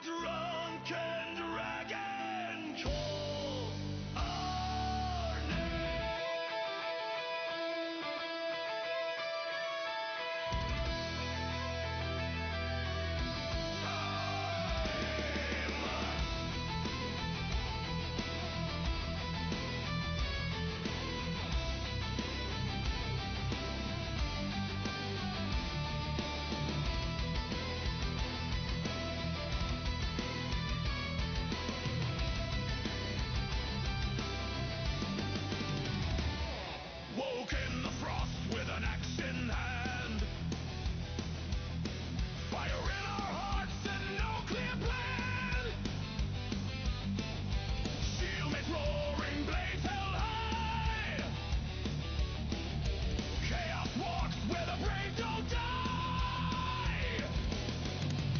drunken dragon calls our woke in the frost with an axe in hand. Fire in our hearts and no clear plan. Shield mates roaring, blades held high. Chaos walks where the brave don't die.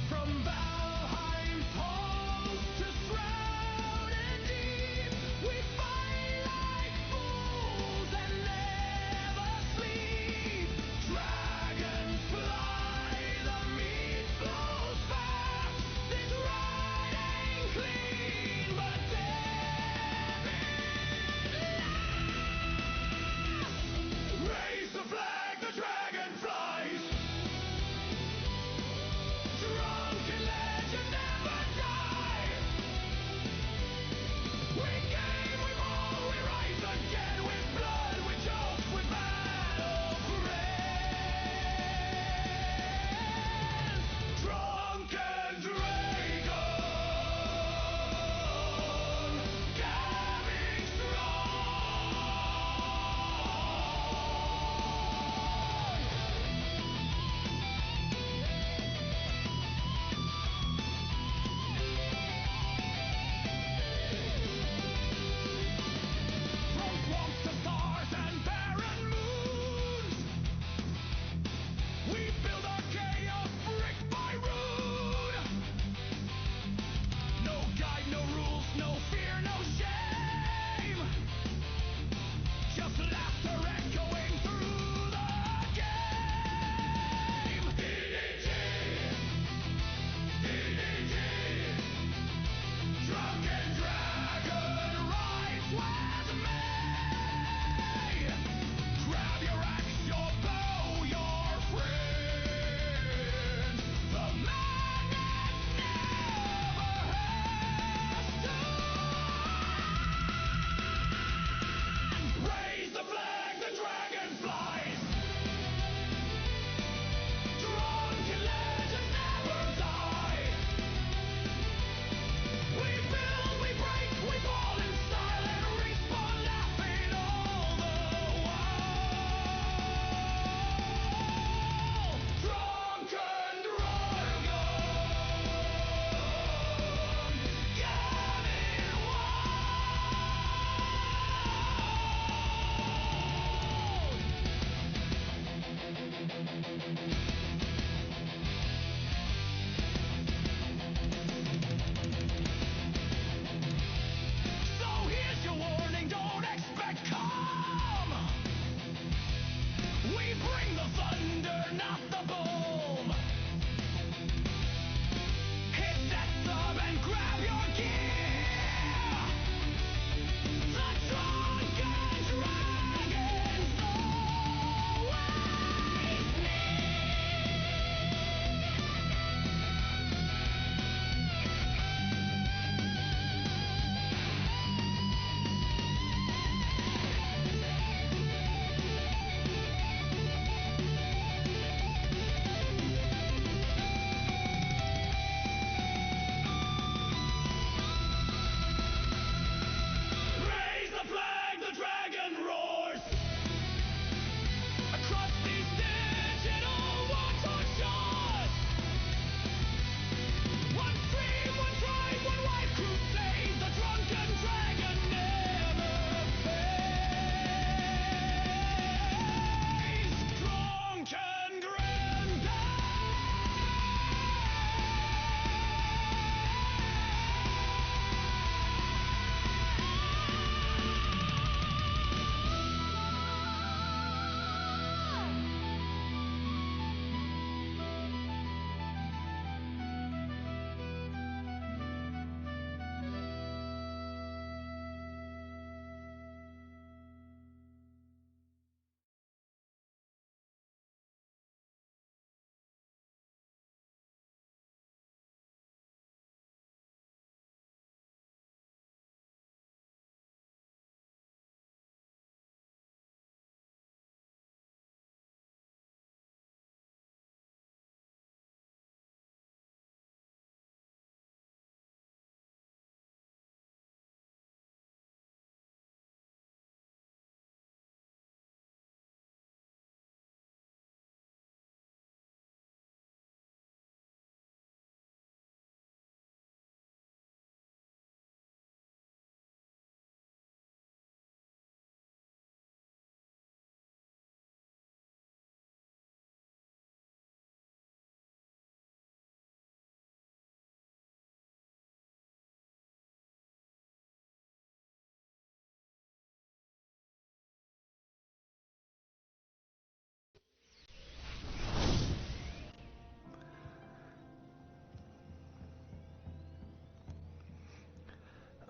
From Valheim's halls to shrouded deep, we fight like fools and never sleep. Dragons fly, the meat flows fast. This ride ain't clean, but damn it lasts. Raise the flag, the dragon flies. Drunken legends never die. We game, we fall, we rise again with blood, with jokes, with battle friends. Drunken dragon, coming from swamps to stars and barren moons, we build our chaos brick by rune. No guide, no rules, no fear, no shame. Just laughter echoing through the game. DDG, DDG. Drunken dragon rides with me. Grab your axe, your bow, your friends. The madness never has to end. Raise the flag, the dragon flies. Drunken legends never die. We build, we break, we fall in style and respawn laughing all the while. Drunken dragon, getting So here's your warning, don't expect calm. We bring the thunder, not the boom. Hit that sub and grab your gear. The drunken dragon's always near.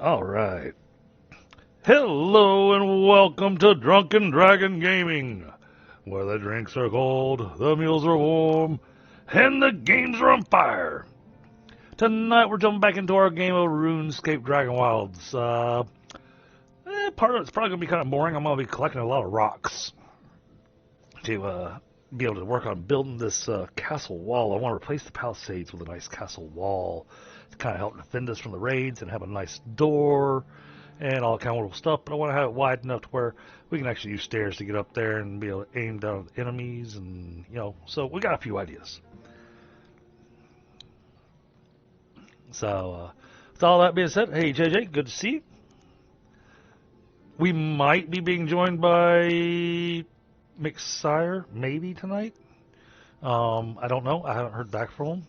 All right. Hello and welcome to Drunken Dragon Gaming, where the drinks are cold, the meals are warm, and the games are on fire. Tonight we're jumping back into our game of RuneScape Dragonwilds. Part of it's probably going to be kind of boring. I'm going to be collecting a lot of rocks to be able to work on building this castle wall. I want to replace the palisades with a nice castle wall to kind of help defend us from the raids and have a nice door and all kind of little stuff, but I want to have it wide enough to where we can actually use stairs to get up there and be able to aim down at enemies, and so we got a few ideas. So with all that being said, hey JJ, good to see you. We might be being joined by McSire maybe tonight. I don't know. I haven't heard back from him.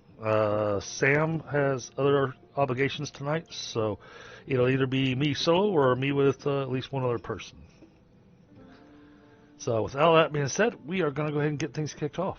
Sam has other obligations tonight, so it'll either be me solo or me with at least one other person. So with all that being said, we are going to go ahead and get things kicked off.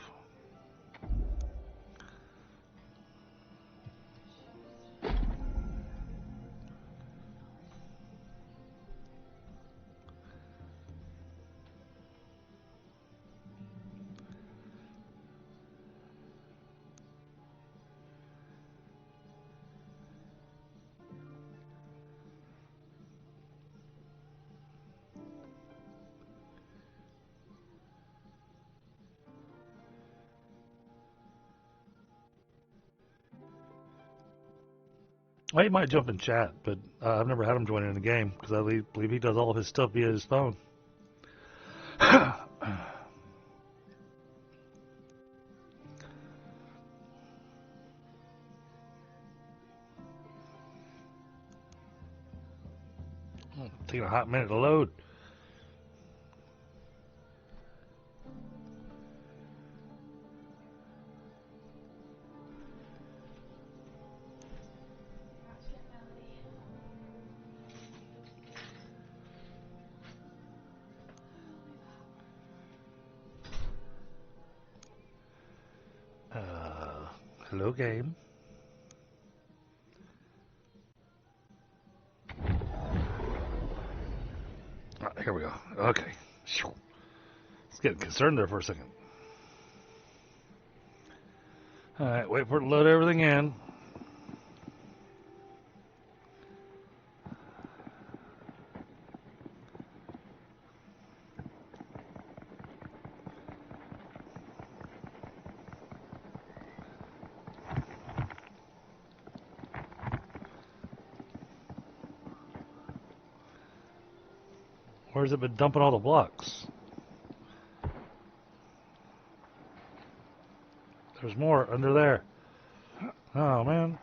Well, he might jump in chat, but I've never had him join in the game because I believe he does all of his stuff via his phone. Taking a hot minute to load. Hello, game. Here we go. Okay. Let's get concerned there for a second. Alright, wait for it to load everything in. Where's it been dumping all the blocks? There's more under there. Oh, man.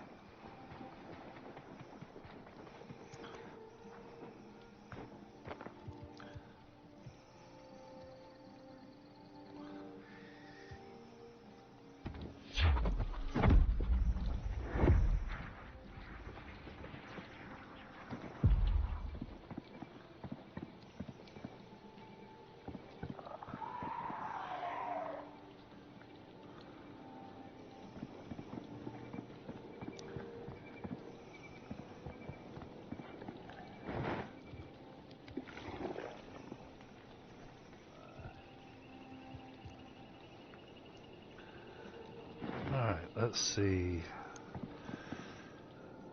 Let's see.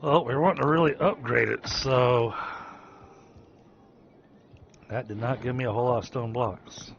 Well, we want to really upgrade it, so that did not give me a whole lot of stone blocks.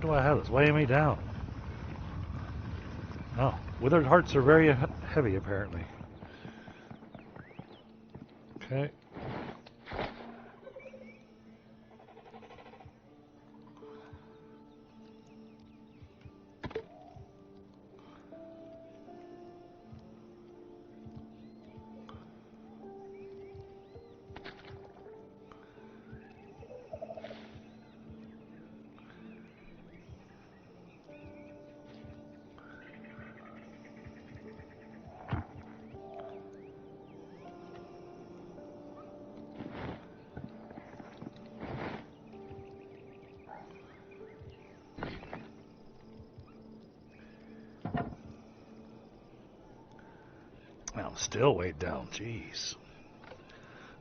do I have that's weighing me down? Oh, withered hearts are very heavy, apparently. Okay. I'm still weighed down, jeez.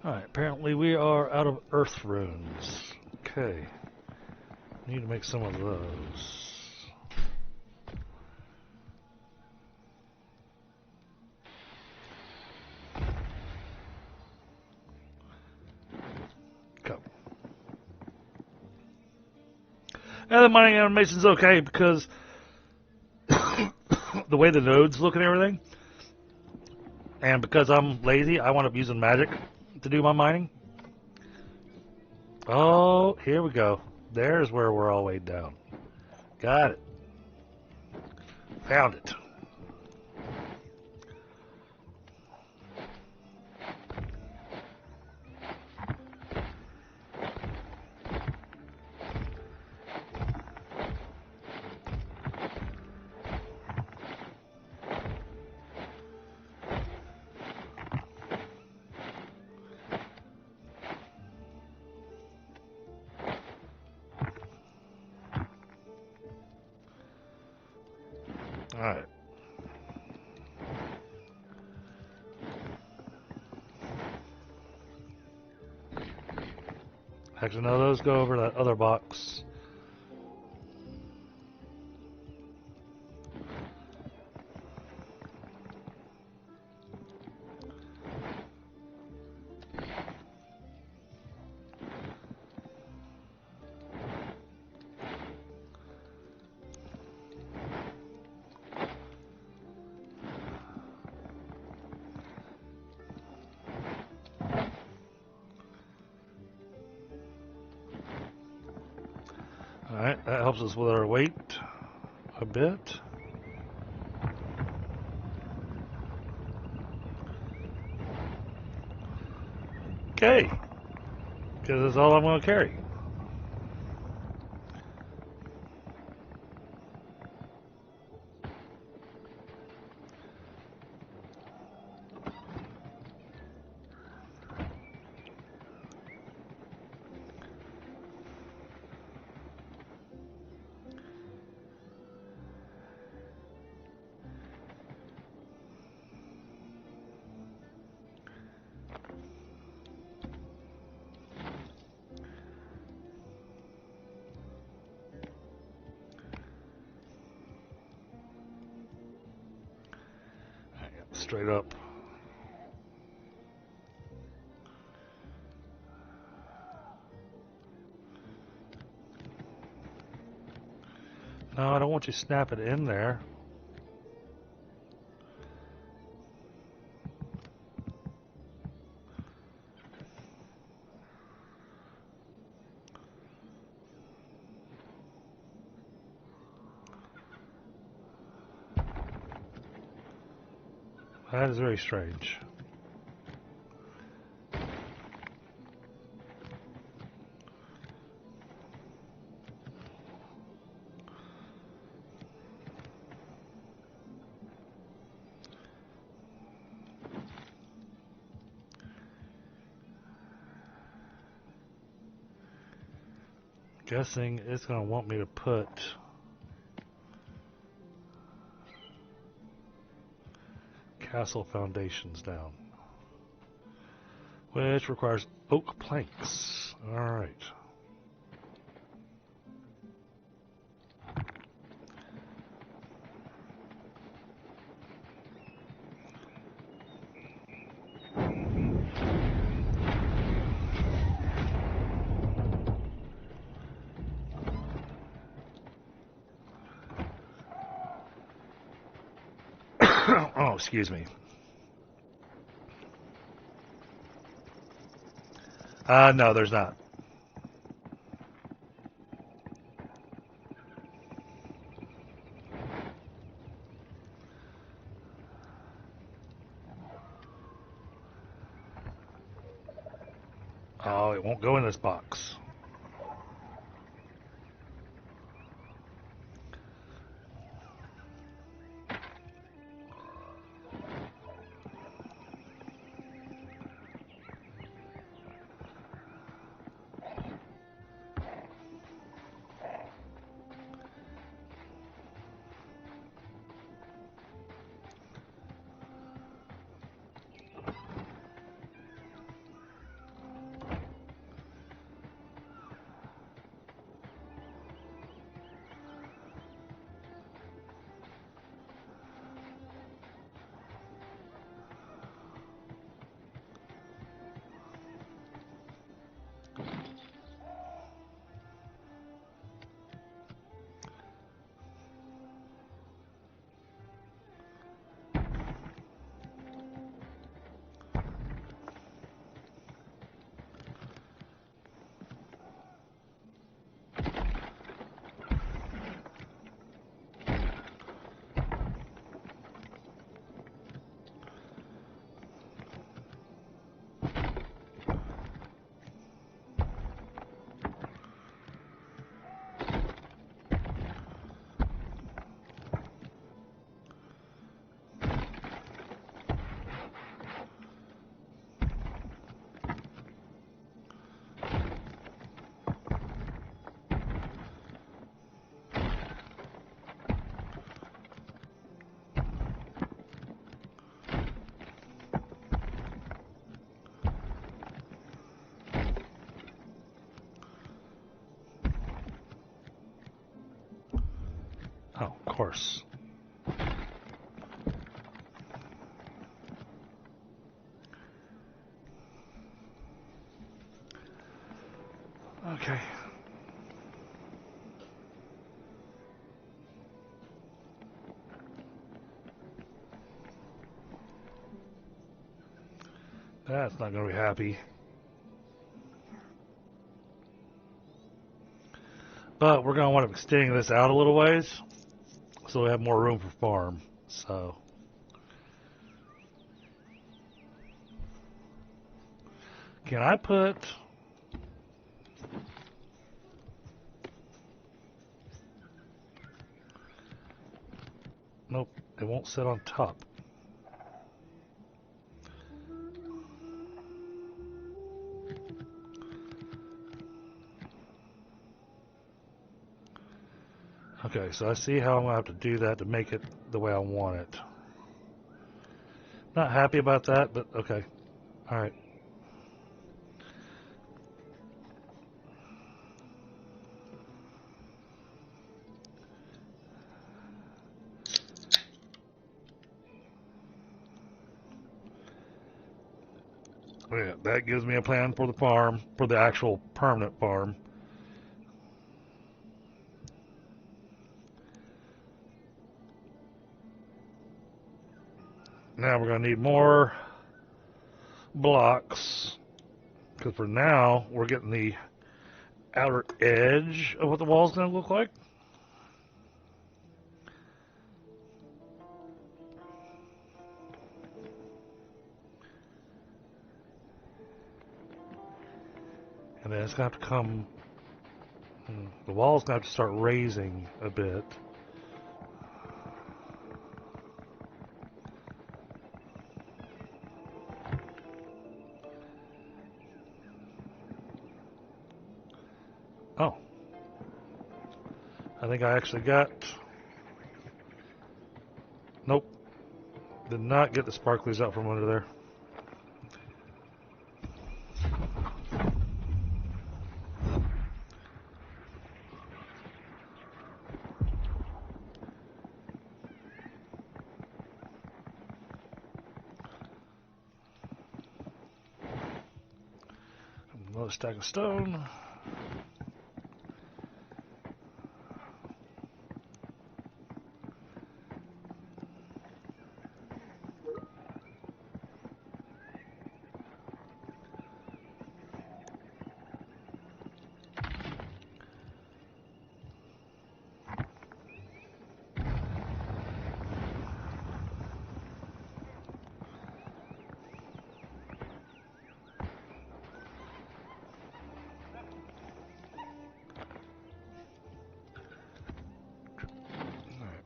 Alright, apparently we are out of earth runes. Okay. Need to make some of those. Go. And the mining animation's okay because the way the nodes look and everything, and because I'm lazy, I wound up using magic to do my mining. Oh, here we go. There's where we're all weighed down. Got it. Found it. Alright. Actually, no, those go over that other box. Alright, that helps us with our weight a bit. Okay, because that's all I'm going to carry. Straight up. No, I don't want you to snap it in there. That is very strange. Guessing it's going to want me to put castle foundations down, which requires oak planks. Alright. Oh, excuse me. No, there's not. Oh, it won't go in this box. Oh, of course. Okay. That's not going to be happy. But we're going to want to extend this out a little ways so we have more room for farm. So, can I put... Nope, it won't sit on top. Okay, so I see how I'm going to have to do that to make it the way I want it. Not happy about that, but okay. Alright. Yeah, that gives me a plan for the farm, for the actual permanent farm. Now we're going to need more blocks, because for now we're getting the outer edge of what the wall's going to look like. And then it's going to have to come, the wall's going to have to start raising a bit. Oh. I think I actually got, nope. Did not get the sparklies out from under there. Another stack of stone.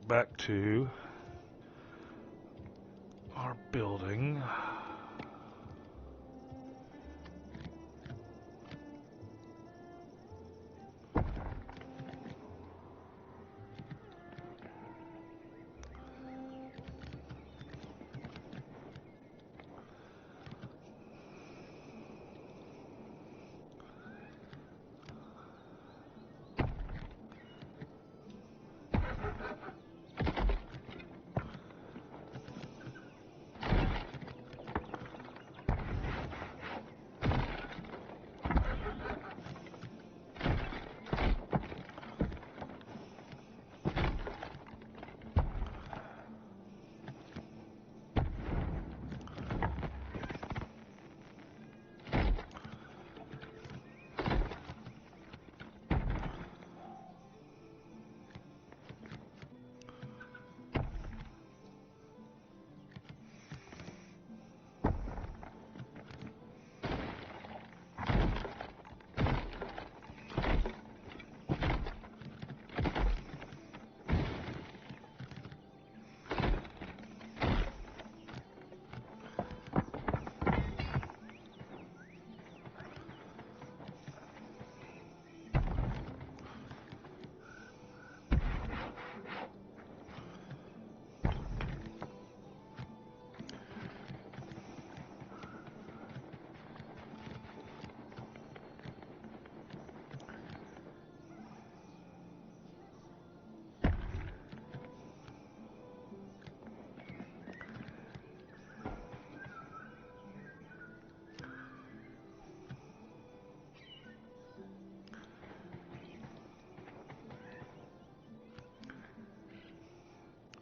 back to our building.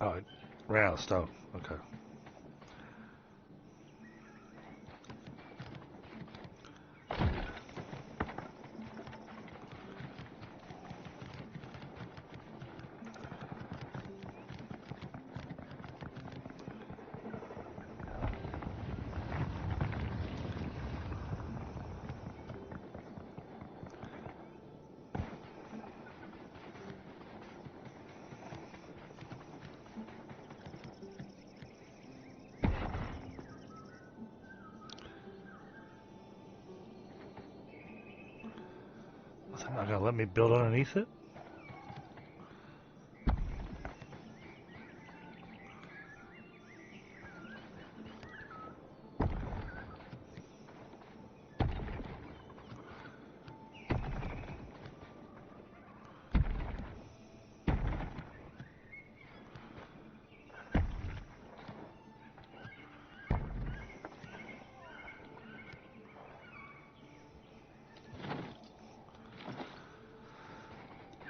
Oh, it ran out of stone. Okay. They're not gonna let me build underneath it?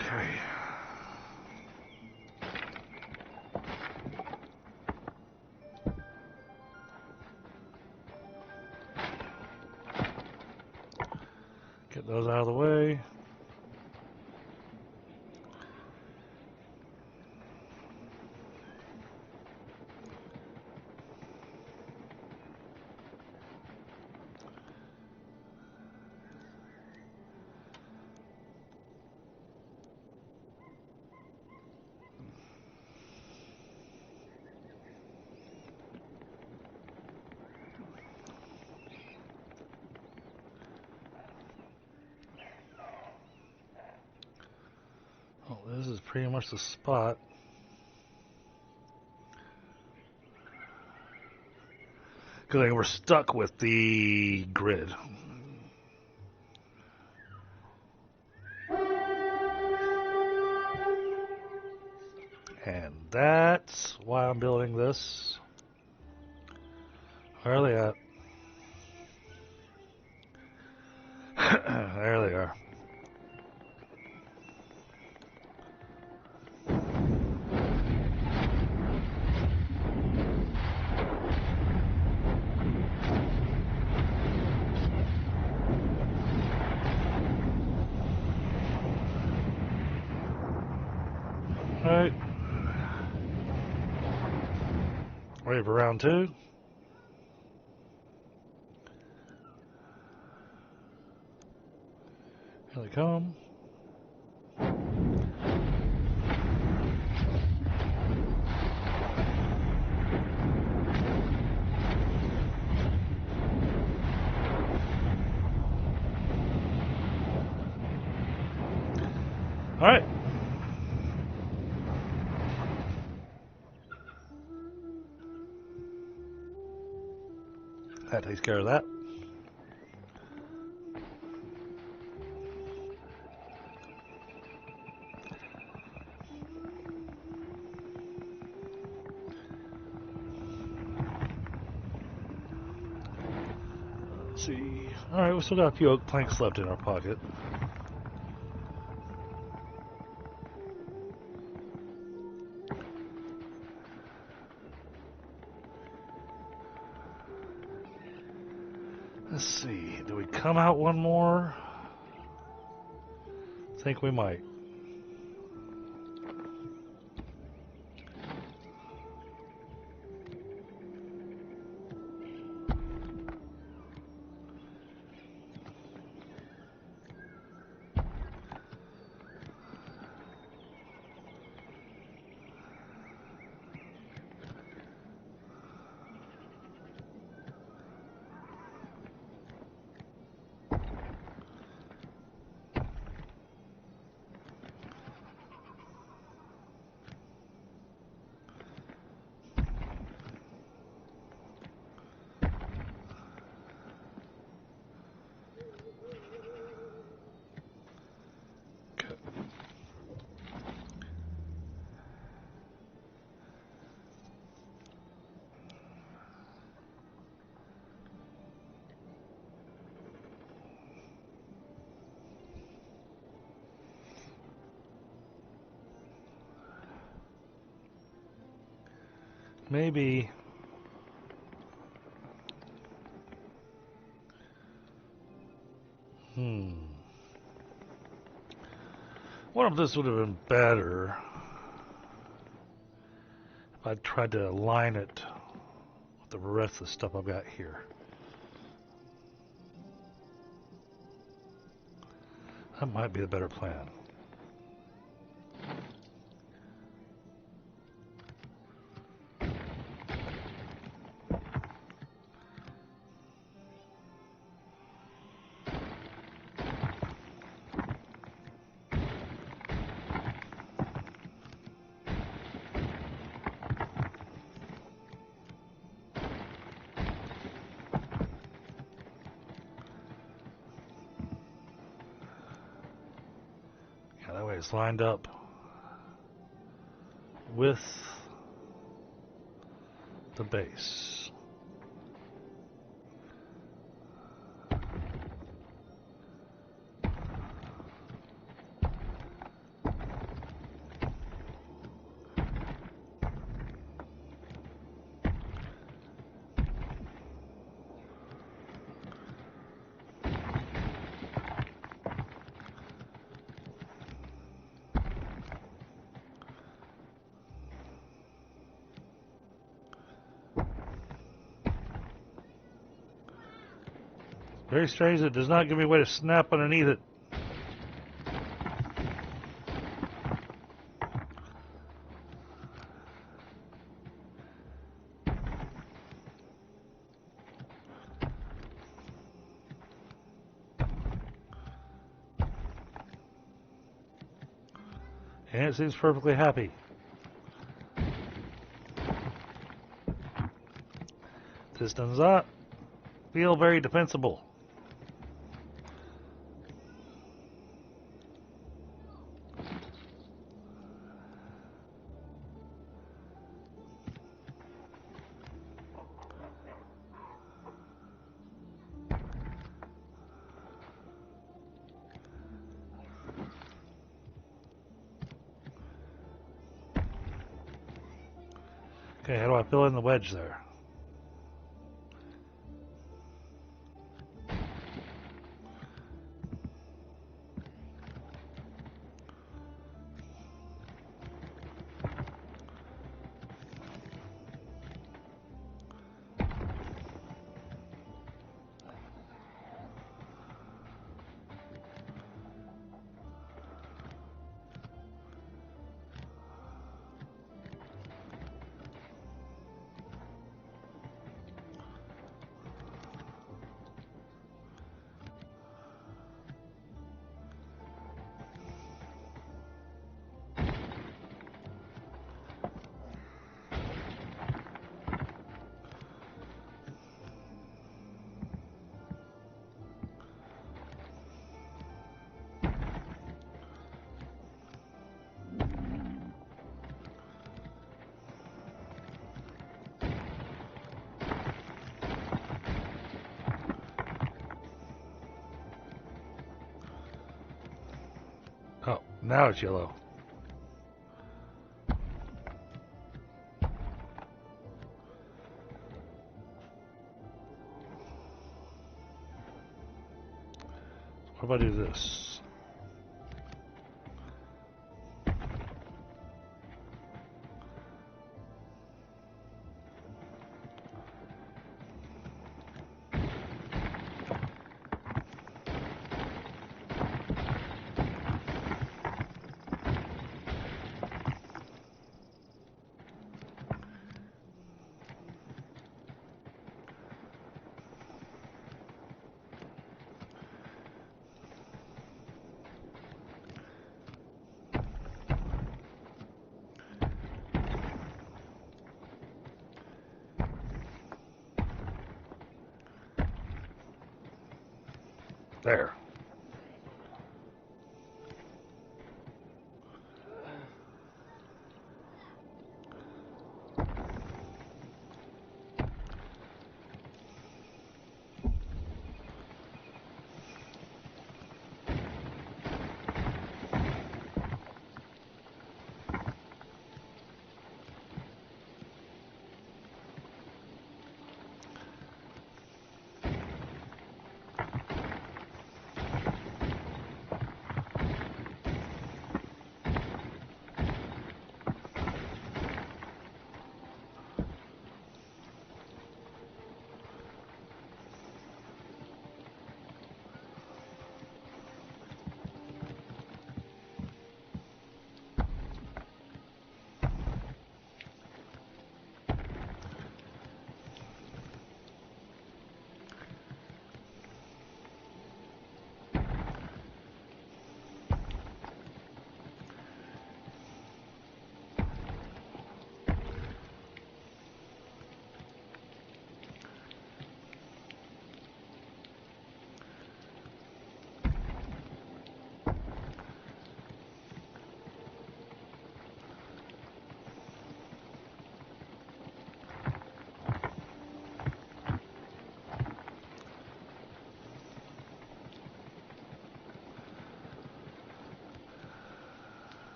Okay. Get those out of the way. Well, this is pretty much the spot. Because we're stuck with the grid. And that's why I'm building this. Where are they at? There they are. Alright. Ready for round two? Here they come. Alright. That takes care of that. Let's see. Alright, we still got a few oak planks left in our pocket. Let's see. Do we come out one more? I think we might. Maybe. What if this would have been better if I tried to align it with the rest of the stuff I've got here? That might be a better plan. That way it's lined up with the base. Very strange, it does not give me a way to snap underneath it. And it seems perfectly happy. This does not feel very defensible. Okay, how do I fill in the wedge there? Now it's yellow. What if I do this? There.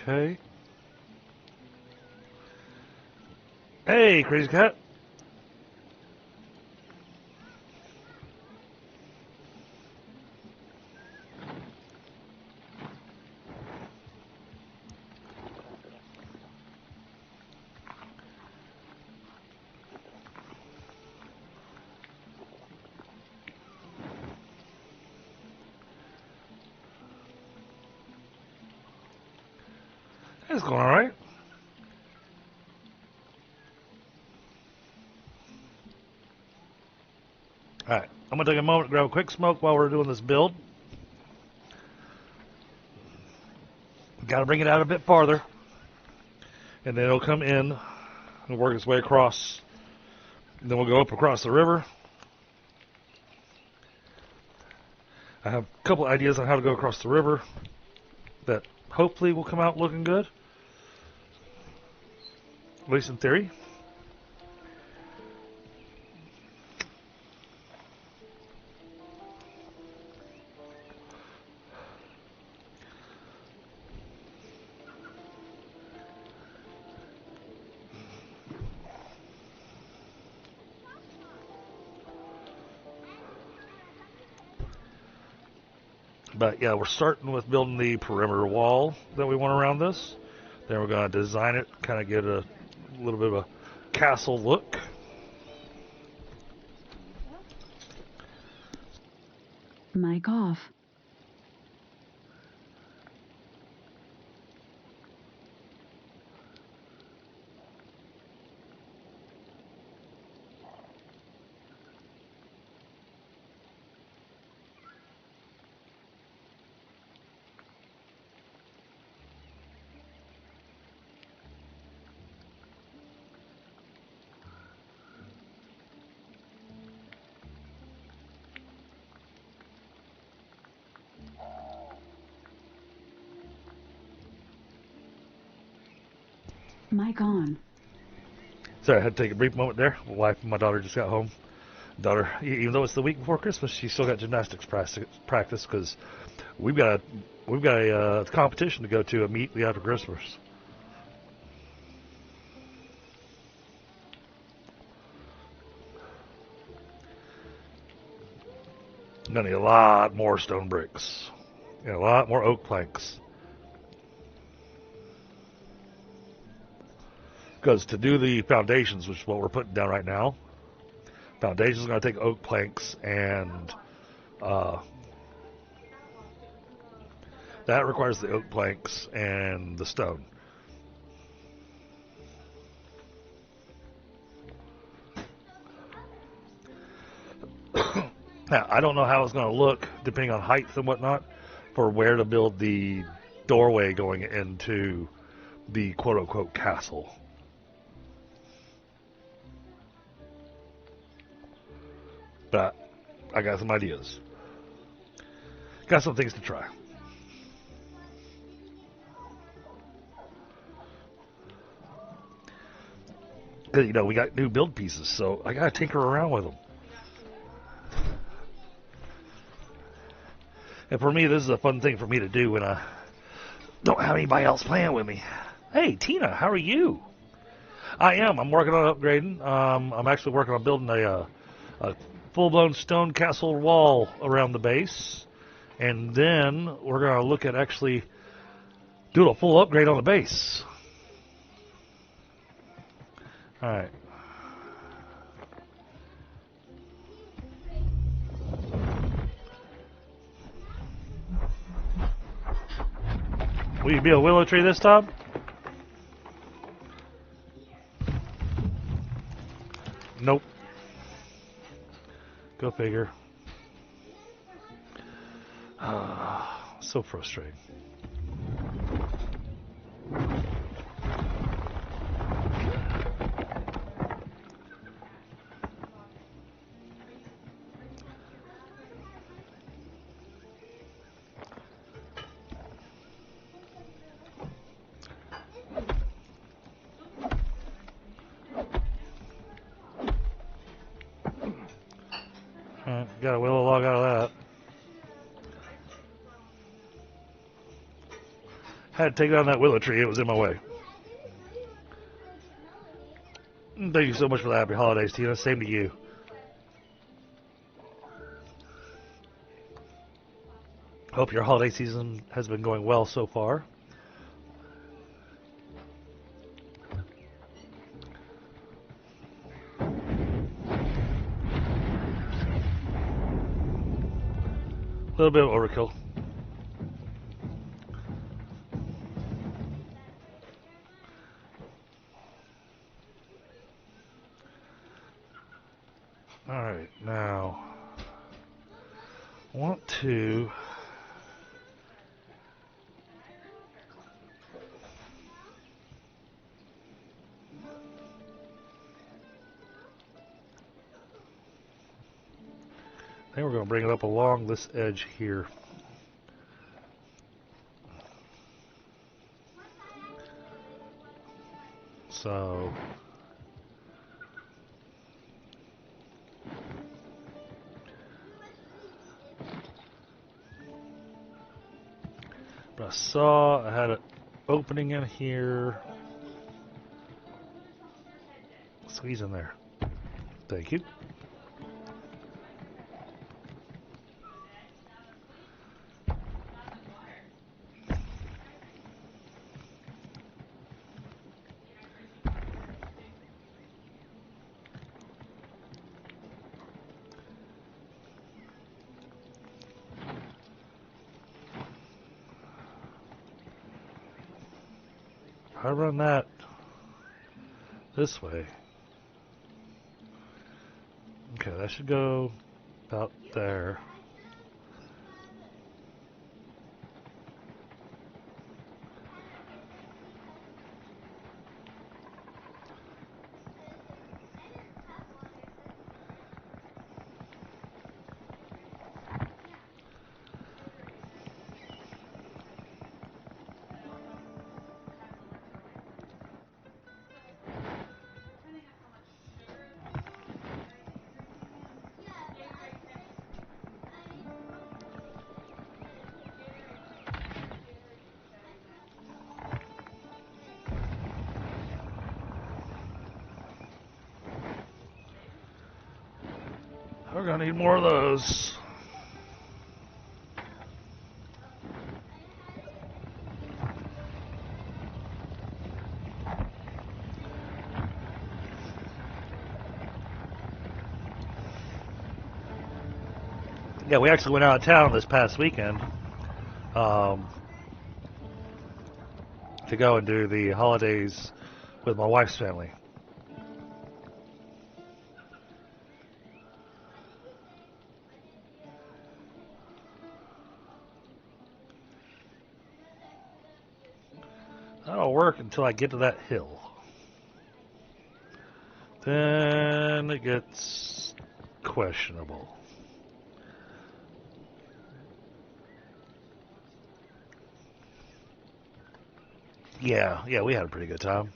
Okay. Hey, Crazy Cat. It's going all right. All right, I'm gonna take a moment to grab a quick smoke while we're doing this build. Got to bring it out a bit farther, and then it'll come in and work its way across. And then we'll go up across the river. I have a couple ideas on how to go across the river that hopefully will come out looking good, at least in theory. But yeah, we're starting with building the perimeter wall that we want around this. Then we're going to design it, kind of get a little bit of a castle look. Mic off. Mic on. Sorry, I had to take a brief moment there. My wife and my daughter just got home. Daughter, even though it's the week before Christmas, she still got gymnastics practice because we've got a competition to go to immediately after Christmas. I'm gonna need a lot more stone bricks and a lot more oak planks. Because to do the foundations, which is what we're putting down right now, foundations is going to take oak planks, and that requires the oak planks and the stone. Now, I don't know how it's going to look, depending on height and whatnot, for where to build the doorway going into the quote-unquote castle. But I got some ideas. Got some things to try. Because, you know, we got new build pieces, so I got to tinker around with them. And for me, this is a fun thing for me to do when I don't have anybody else playing with me. Hey, Tina, how are you? I am. I'm working on upgrading. I'm actually working on building a full-blown stone castle wall around the base. And then we're going to look at actually doing a full upgrade on the base. Alright. Will you be a willow tree this time? Nope. Go figure. So frustrating. Got a willow log out of that. Had to take down that willow tree. It was in my way. Thank you so much for the happy holidays, Tina. Same to you. Hope your holiday season has been going well so far. A little bit of overkill. Alright, now I want to I think we're going to bring it up along this edge here. So but I saw I had an opening in here. Squeeze in there. Thank you. I run that this way. Okay, that should go about there. We're gonna need more of those. Yeah, we actually went out of town this past weekend to go and do the holidays with my wife's family. That'll work until I get to that hill. Then it gets questionable. Yeah, we had a pretty good time.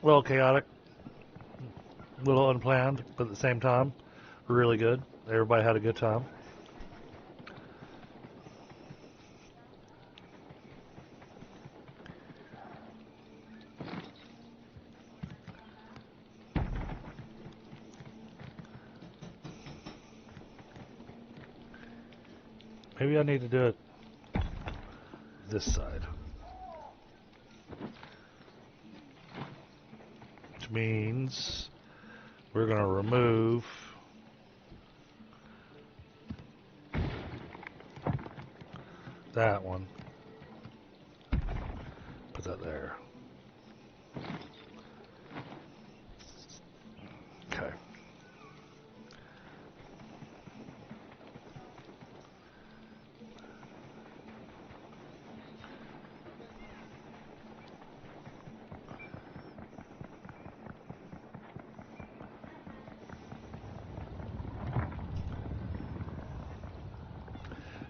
A little chaotic, a little unplanned, but at the same time, really good. Everybody had a good time. Maybe I need to do it this side. Which means we're going to remove that one. Put that there. Okay.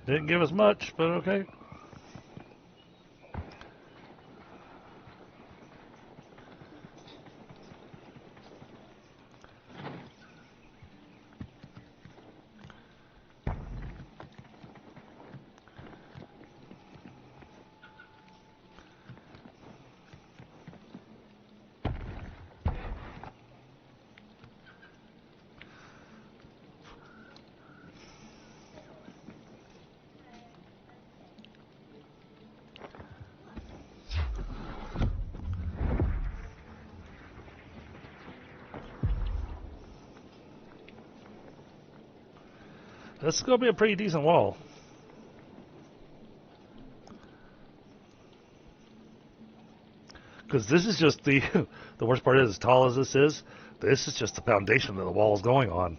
Didn't give us much, but okay. This is going to be a pretty decent wall. Because this is just the worst part is, as tall as this is just the foundation that the wall is going on.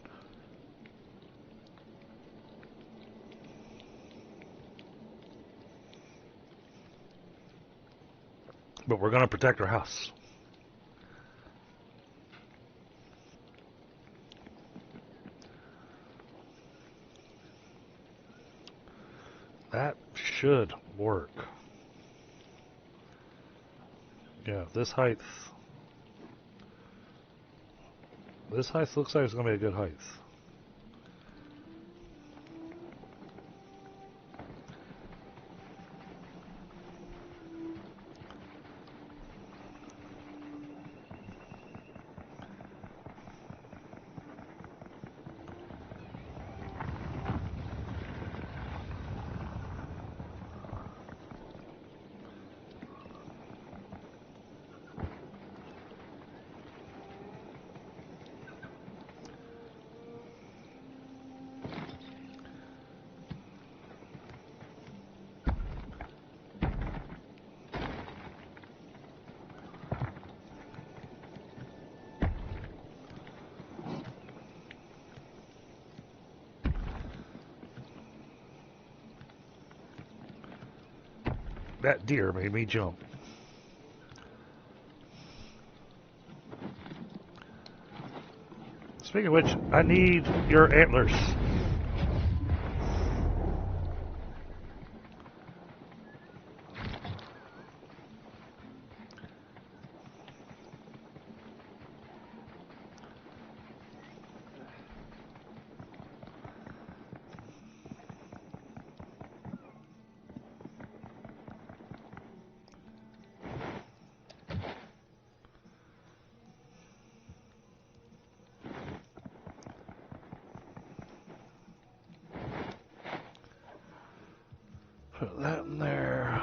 But we're going to protect our house. That should work. Yeah, this height looks like it's going to be a good height. That deer made me jump. Speaking of which, I need your antlers. Put that in there.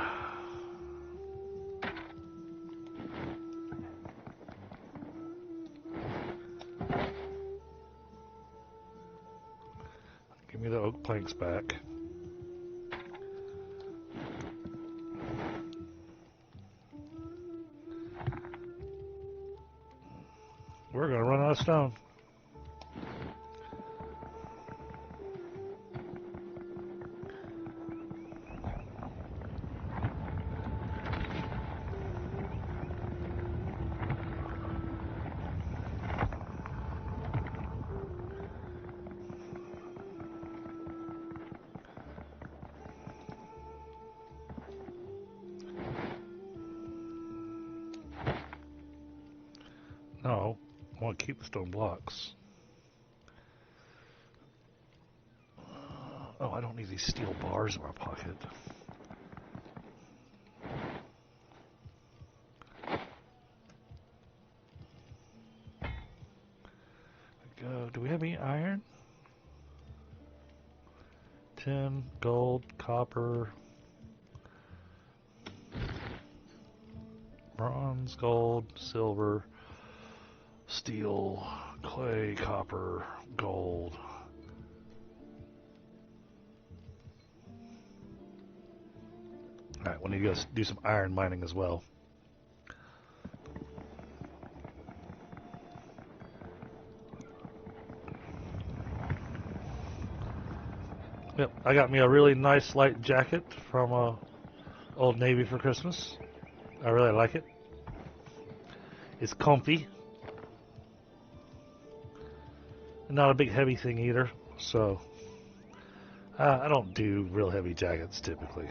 Give me the oak planks back. We're gonna run out of stone. No, I want to keep the stone blocks. Oh, I don't need these steel bars in my pocket. Go. Do we have any iron? Tin, gold, copper, bronze, gold, silver, steel, clay, copper, gold. Alright, we need to go do some iron mining as well. Yep, I got me a really nice light jacket from Old Navy for Christmas. I really like it. It's comfy. Not a big heavy thing either, so I don't do real heavy jackets typically.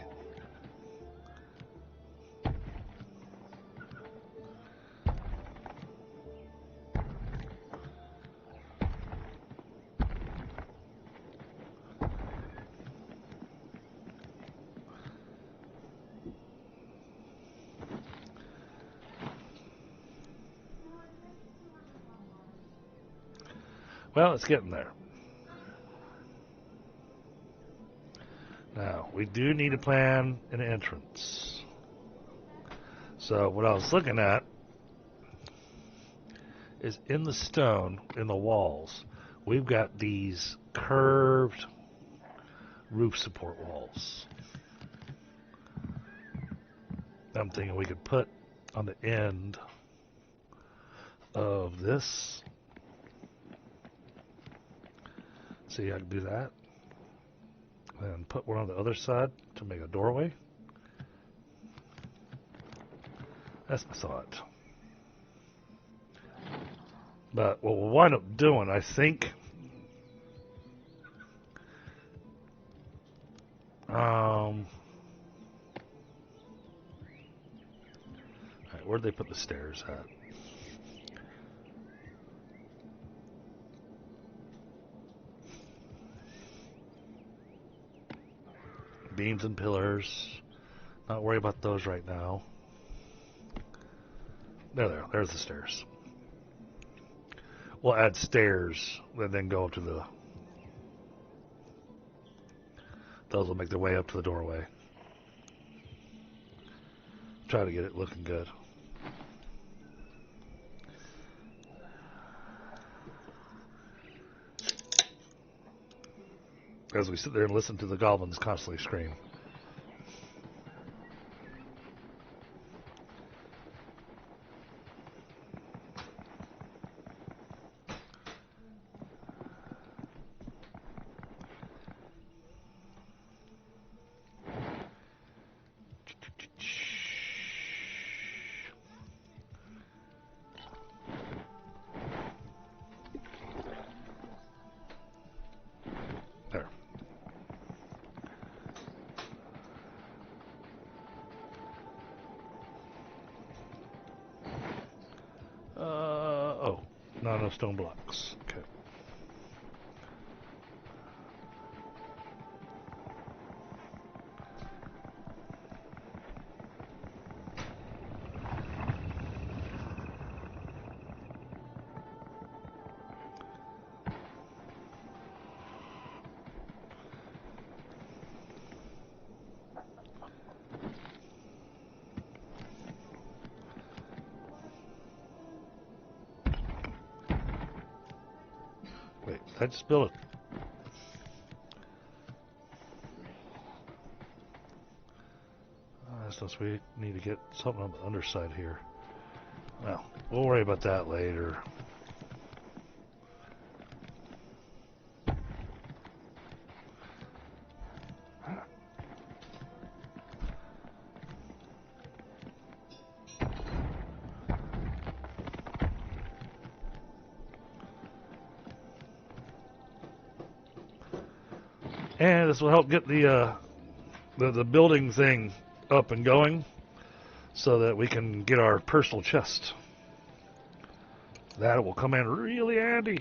Well, it's getting there. Now, we do need to plan an entrance. So, what I was looking at is in the stone, in the walls, we've got these curved roof support walls. I'm thinking we could put on the end of this. See, I can do that. And put one on the other side to make a doorway. That's my thought. But what we'll wind up doing, I think, alright, where'd they put the stairs at? Beams and pillars. Not worry about those right now. There's the stairs. We'll add stairs and then go up to the... Those will make their way up to the doorway. Try to get it looking good. As we sit there and listen to the goblins constantly scream. There. Oh, not enough stone blocks. Okay. I just built it. Since we need to get something on the underside here. Well, we'll worry about that later. And this will help get the building thing up and going so that we can get our personal chest. That will come in really handy.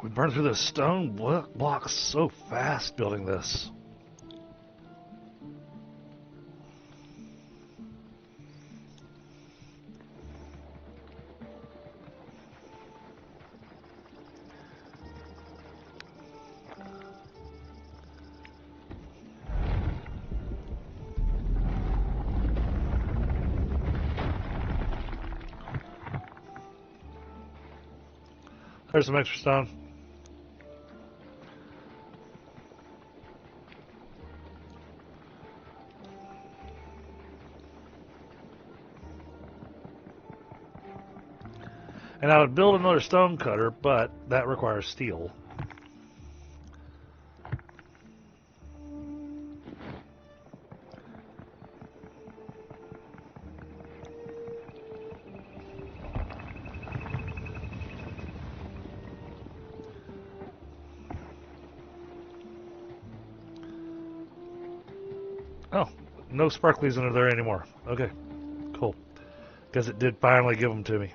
We burned through the stone blocks so fast building this. There's some extra stone. And I would build another stone cutter, but that requires steel. Oh, no sparklies under there anymore. Okay, cool. Because it did finally give them to me.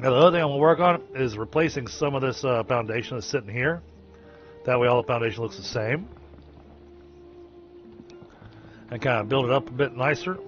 Now the other thing I'm going to work on is replacing some of this foundation that's sitting here. That way all the foundation looks the same. And kind of build it up a bit nicer.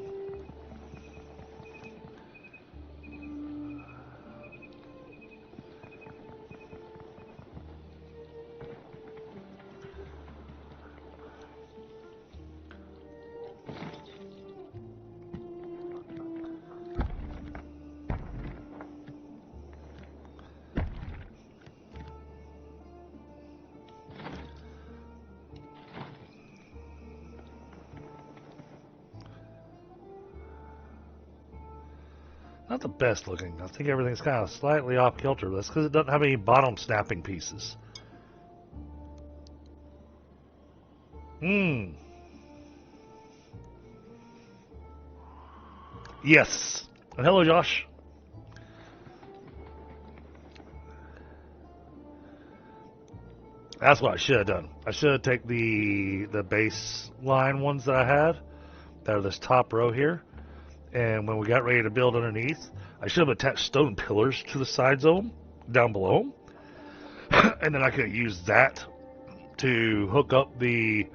Not the best looking. I think everything's kind of slightly off kilter. That's because it doesn't have any bottom snapping pieces. Yes. And hello, Josh. That's what I should have done. I should have taken the baseline ones that I had, that are this top row here, and when we got ready to build underneath, I should have attached stone pillars to the sides of them, down below them, and then I could have used that to hook up the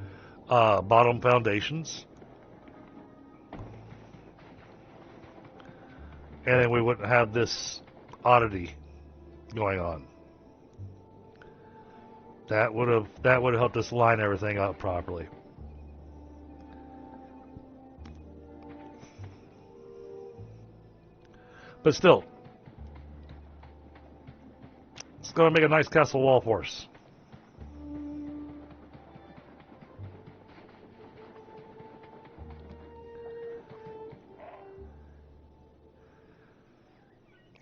bottom foundations, and then we wouldn't have this oddity going on. That would have helped us line everything up properly. But still, it's going to make a nice castle wall for us.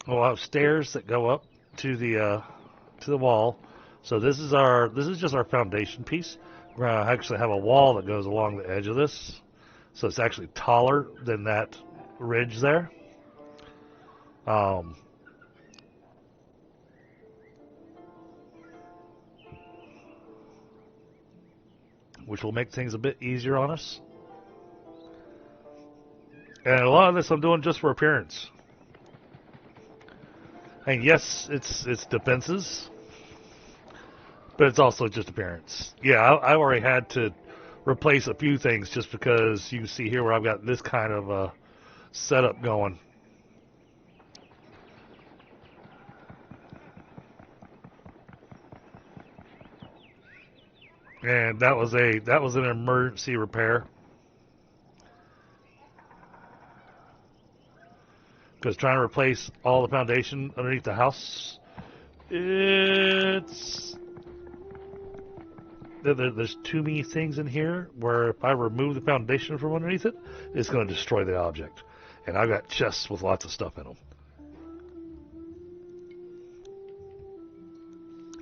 We'll have stairs that go up to the wall. So this is just our foundation piece. We're going to actually have a wall that goes along the edge of this. So it's actually taller than that ridge there. Which will make things a bit easier on us. And a lot of this I'm doing just for appearance. And yes, it's defenses, but it's also just appearance. Yeah, I already had to replace a few things just because you can see here where I've got this kind of setup going. And that was an emergency repair. Because trying to replace all the foundation underneath the house, there's too many things in here where if I remove the foundation from underneath it, it's going to destroy the object. And I've got chests with lots of stuff in them.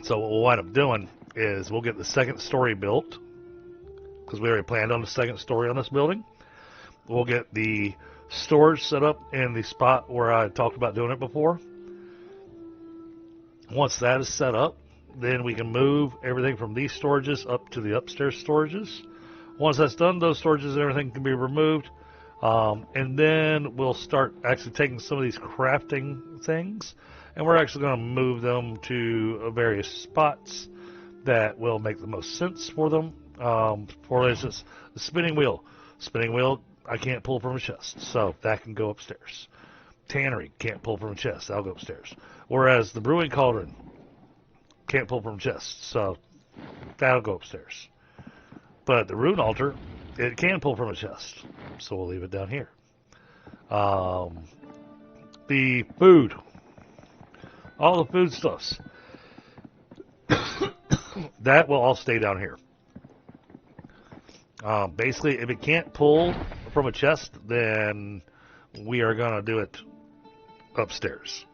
So what we'll wind up doing is we'll get the second story built, because we already planned on the second story on this building. We'll get the storage set up in the spot where I talked about doing it before. Once that is set up, then we can move everything from these storages up to the upstairs storages. Once that's done, those storages and everything can be removed. And then we'll start actually taking some of these crafting things, and we're actually going to move them to various spots that will make the most sense for them. For instance, the spinning wheel. Spinning wheel, I can't pull from a chest, so that can go upstairs. Tannery, can't pull from a chest, that'll go upstairs. Whereas the brewing cauldron, can't pull from a chest, so that'll go upstairs. But the rune altar, it can pull from a chest, so we'll leave it down here. The food, all the foodstuffs, that will all stay down here. Basically, if it can't pull from a chest, then we are going to do it upstairs.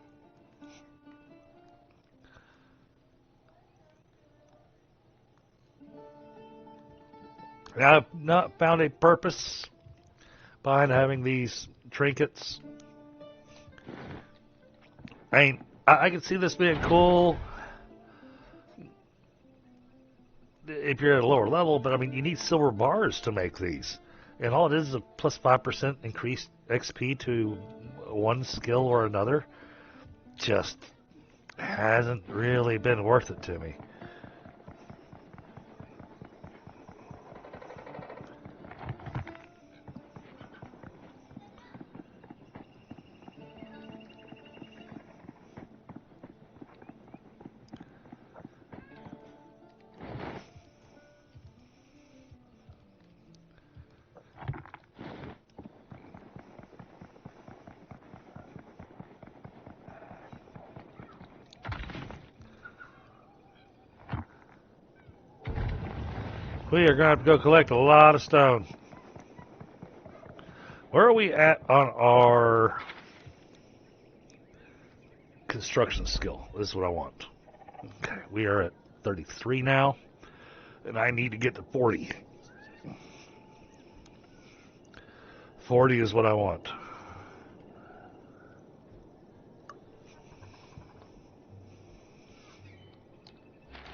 I've not found a purpose behind having these trinkets. I can see this being cool if you're at a lower level, but I mean, you need silver bars to make these. And all it is a plus 5% increased XP to one skill or another. Just hasn't really been worth it to me. We are going to have to go collect a lot of stone. Where are we at on our construction skill? This is what I want. Okay, we are at 33 now, and I need to get to 40. 40 is what I want.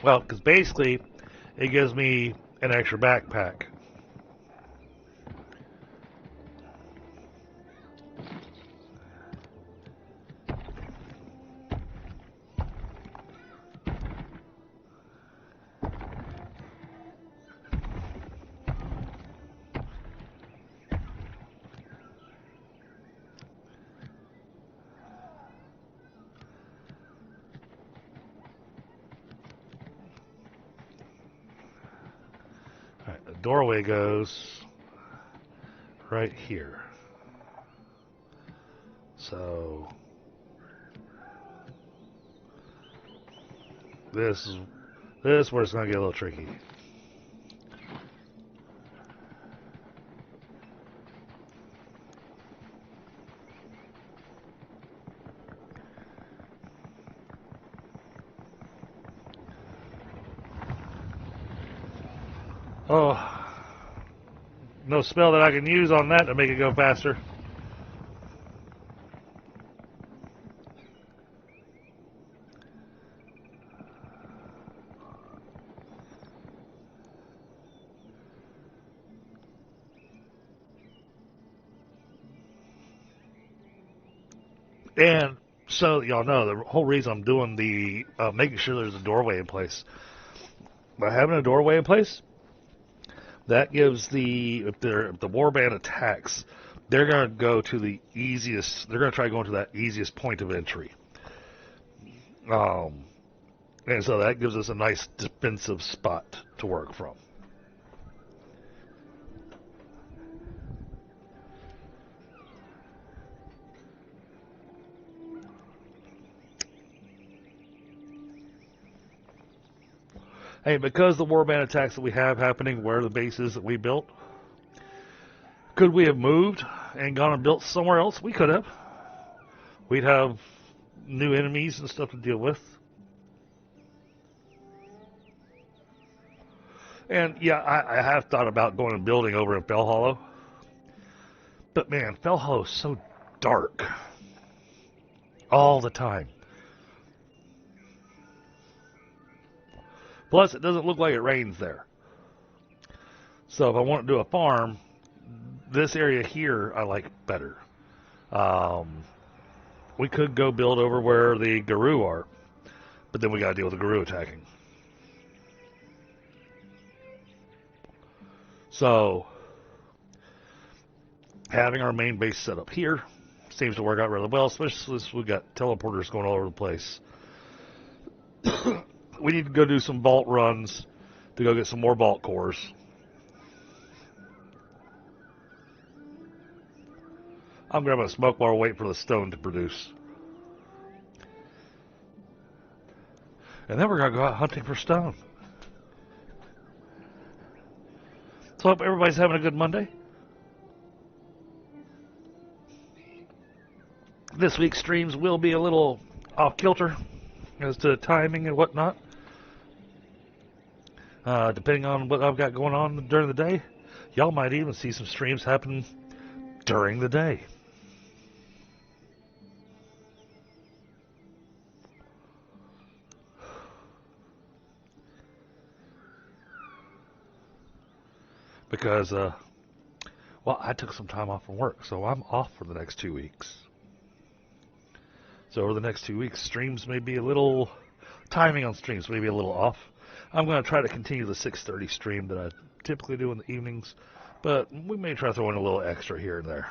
Well, because basically it gives me an extra backpack. Alright, the doorway goes right here. So this is where it's going to get a little tricky. Oh, no spell that I can use on that to make it go faster. And so y'all know the whole reason I'm doing the making sure there's a doorway in place. By having a doorway in place, that gives if the warband attacks, they're going to go to the easiest. They're going to try going to that easiest point of entry. And so that gives us a nice defensive spot to work from. Hey, because the warband attacks that we have happening where the base is that we built, could we have moved and gone and built somewhere else? We could have. We'd have new enemies and stuff to deal with. And yeah, I have thought about going and building over in Fellhollow. But man, Fellhollow is so dark all the time. Plus, it doesn't look like it rains there. So if I want to do a farm, this area here I like better. We could go build over where the Garou are, but then we got to deal with the Garou attacking. So having our main base set up here seems to work out really well, especially since we've got teleporters going all over the place. We need to go do some vault runs to go get some more vault cores. I'm grabbing a smoke while we're waiting for the stone to produce. And then we're going to go out hunting for stone. So I hope everybody's having a good Monday. This week's streams will be a little off kilter as to timing and whatnot. Depending on what I've got going on during the day, y'all might even see some streams happen during the day. Because, well, I took some time off from work, so I'm off for the next 2 weeks. So over the next 2 weeks, streams may be a little, timing on streams may be a little off. I'm going to try to continue the 6:30 stream that I typically do in the evenings, but we may try to throw in a little extra here and there.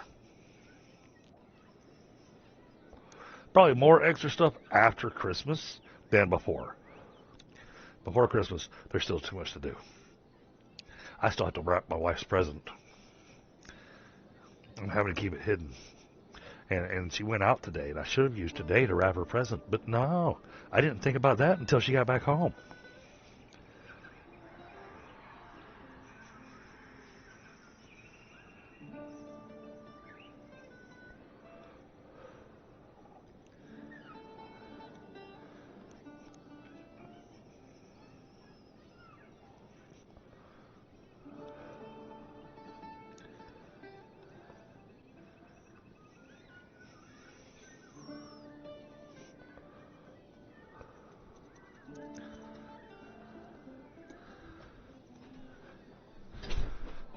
Probably more extra stuff after Christmas than before. Before Christmas, there's still too much to do. I still have to wrap my wife's present. I'm having to keep it hidden. And she went out today, and I should have used today to wrap her present, but no, I didn't think about that until she got back home.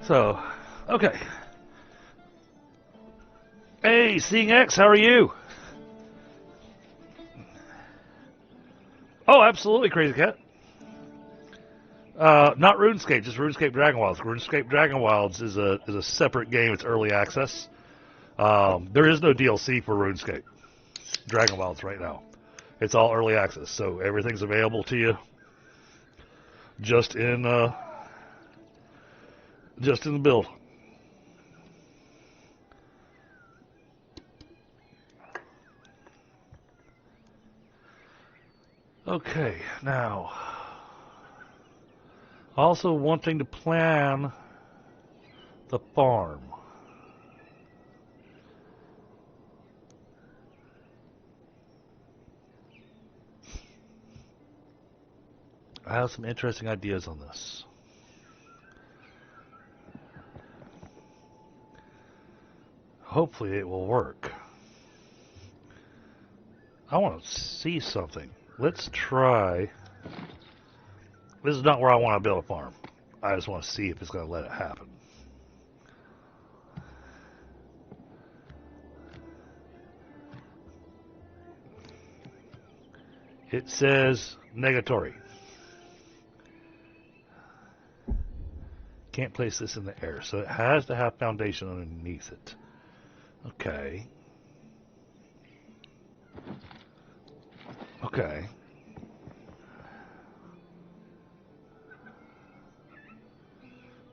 So, okay. Hey, Seeing X, how are you? Oh, absolutely, Crazy Cat. Not RuneScape, just RuneScape Dragonwilds. RuneScape Dragonwilds is a separate game. It's early access. There is no DLC for RuneScape Dragonwilds right now. It's all early access, so everything's available to you just in the build. Okay, now also wanting to plan the farm. I have some interesting ideas on this. Hopefully it will work. I want to see something. Let's try. This is not where I want to build a farm. I just want to see if it's going to let it happen. It says negatory. Can't place this in the air, so it has to have foundation underneath it. Okay. Okay.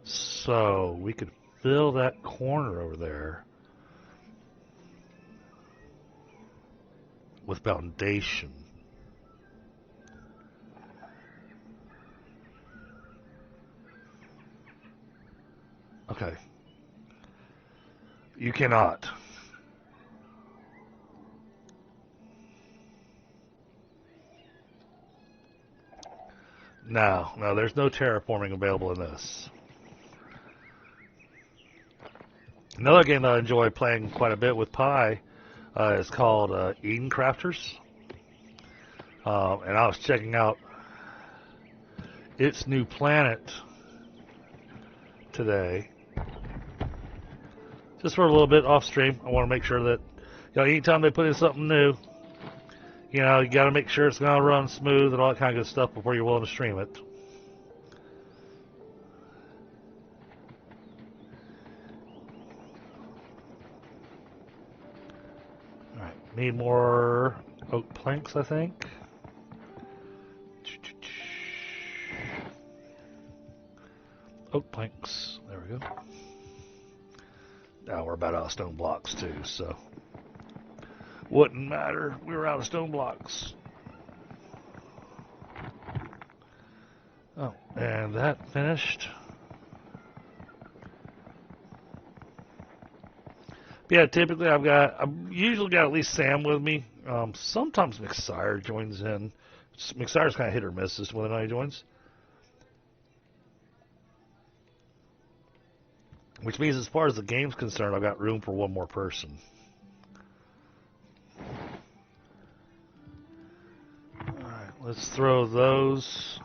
So we could fill that corner over there with foundation. Okay. You cannot. No, there's no terraforming available in this. Another game that I enjoy playing quite a bit with Pi is called Eden Crafters. And I was checking out its new planet today. Just for a little bit off stream. I want to make sure that, anytime they put in something new, you got to make sure it's going to run smooth and all that kind of good stuff before you're willing to stream it. Alright, need more oak planks, I think. Oak planks. There we go. Now we're about out of stone blocks too, so wouldn't matter. We were out of stone blocks. Oh, and that finished. Yeah, typically I've usually got at least Sam with me. Sometimes McSire joins in. McSire's kind of hit or miss as to whether or not he joins. Which means as far as the game's concerned, I've got room for one more person. Alright, let's throw those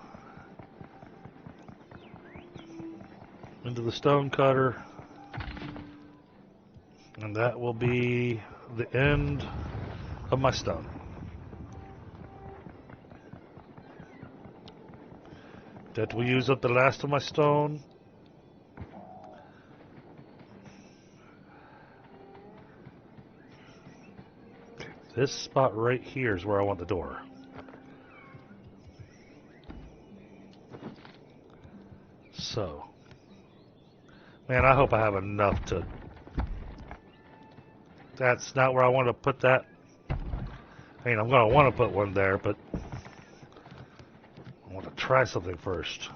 into the stone cutter. And that will be the end of my stone. That will use up the last of my stone. This spot right here is where I want the door. So, man, I hope I have enough to... That's not where I want to put that. I mean, I'm going to want to put one there, but I want to try something first.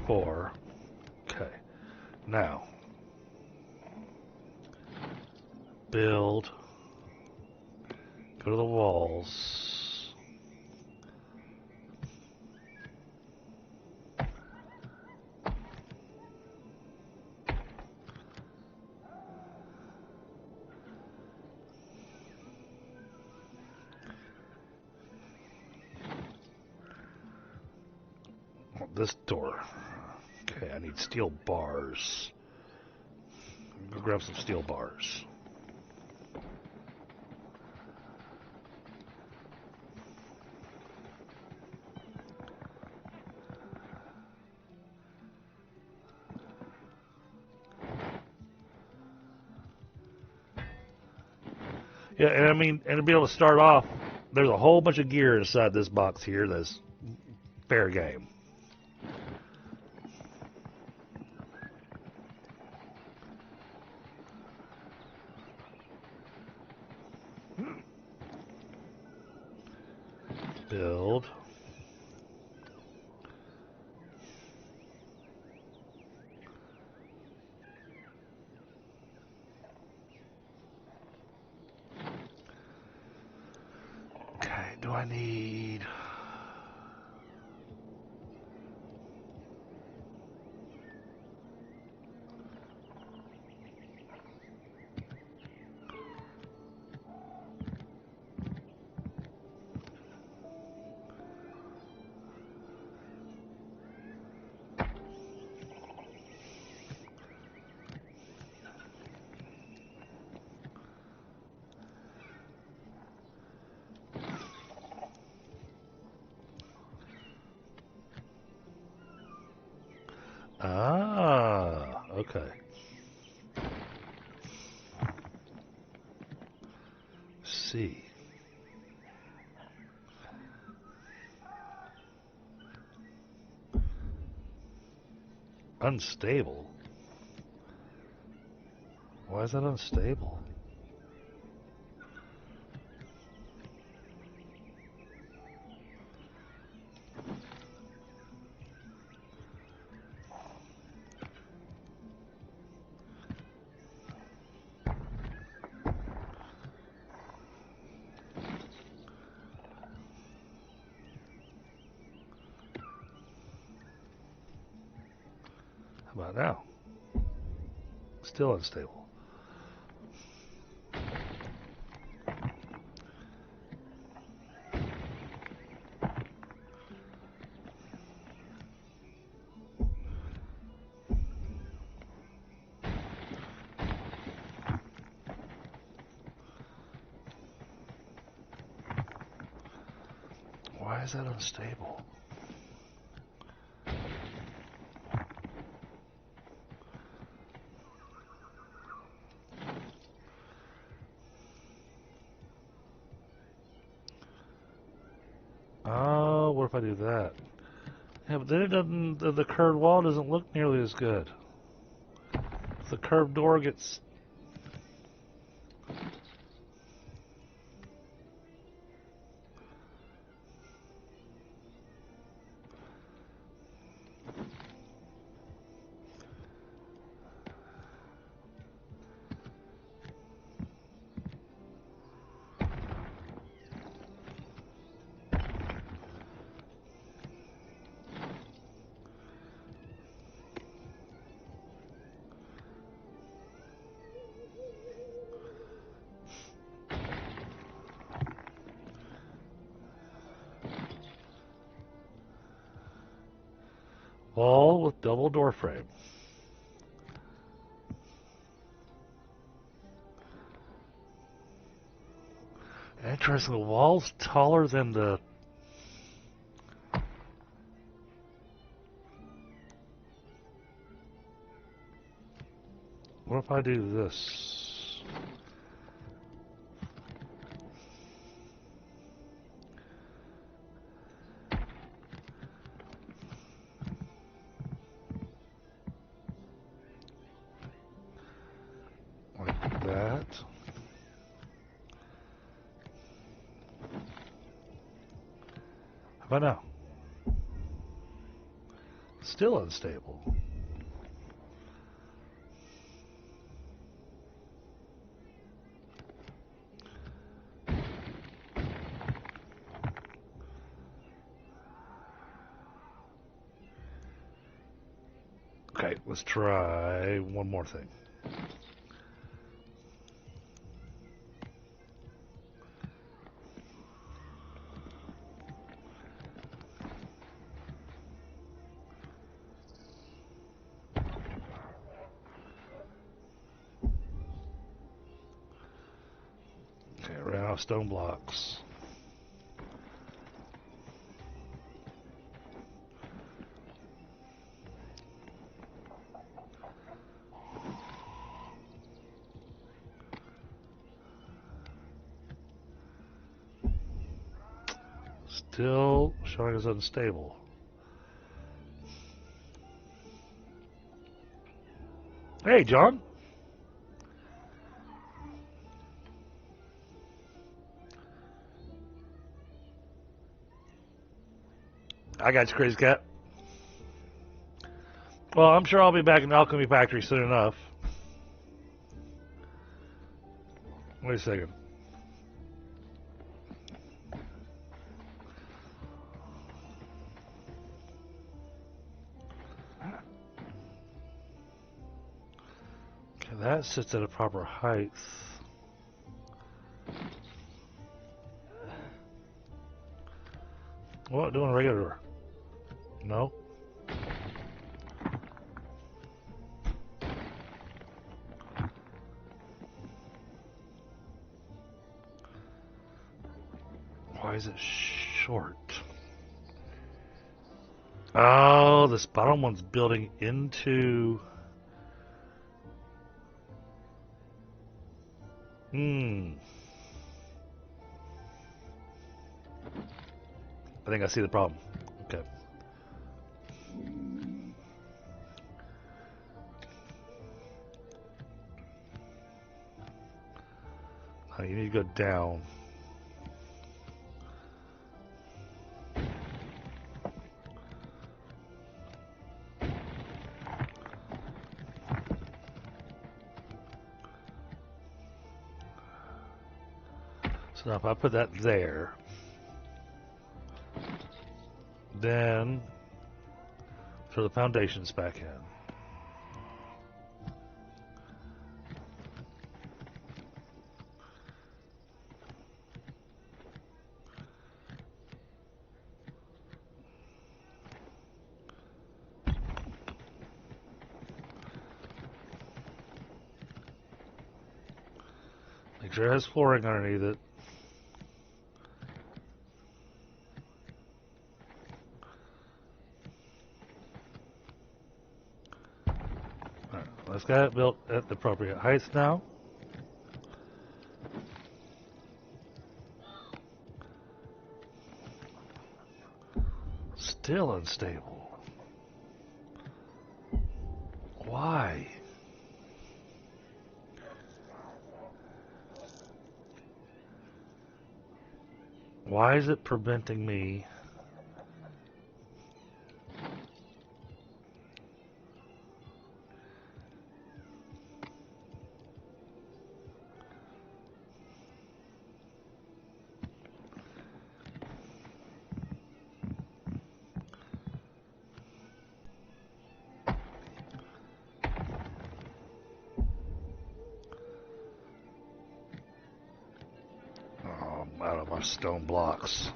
Four. Okay. Now, build. Go to the walls. this door. Okay, I need steel bars. Go grab some steel bars. Yeah, and I mean, and to be able to start off, there's a whole bunch of gear inside this box here that's fair game. Build. Okay, do I need... Ah, okay. See. Unstable? Why is that unstable? How about now? Still unstable. Why is that unstable? Oh, what if I do that? Yeah, but then it doesn't. The curved wall doesn't look nearly as good. The curved door gets. Wall with double door frame. Interesting. The wall's taller than the. What if I do this? Like that. How about now? Still unstable. Okay, let's try one more thing. ran out of stone blocks. Still showing as unstable. Hey, John. I got you, Crazy Cat. Well, I'm sure I'll be back in the Alchemy Factory soon enough. Wait a second. Okay, that sits at a proper height. What, doing regular? No. Why is it short? Oh, this bottom one's building into... I think I see the problem. Okay. Now you need to go down. So now if I put that there, then throw the foundations back in. Make sure it has flooring underneath it. Alright, let's get it built at the appropriate heights now. Still unstable. Why? Why is it preventing me? Oh, I'm out of my stone blocks.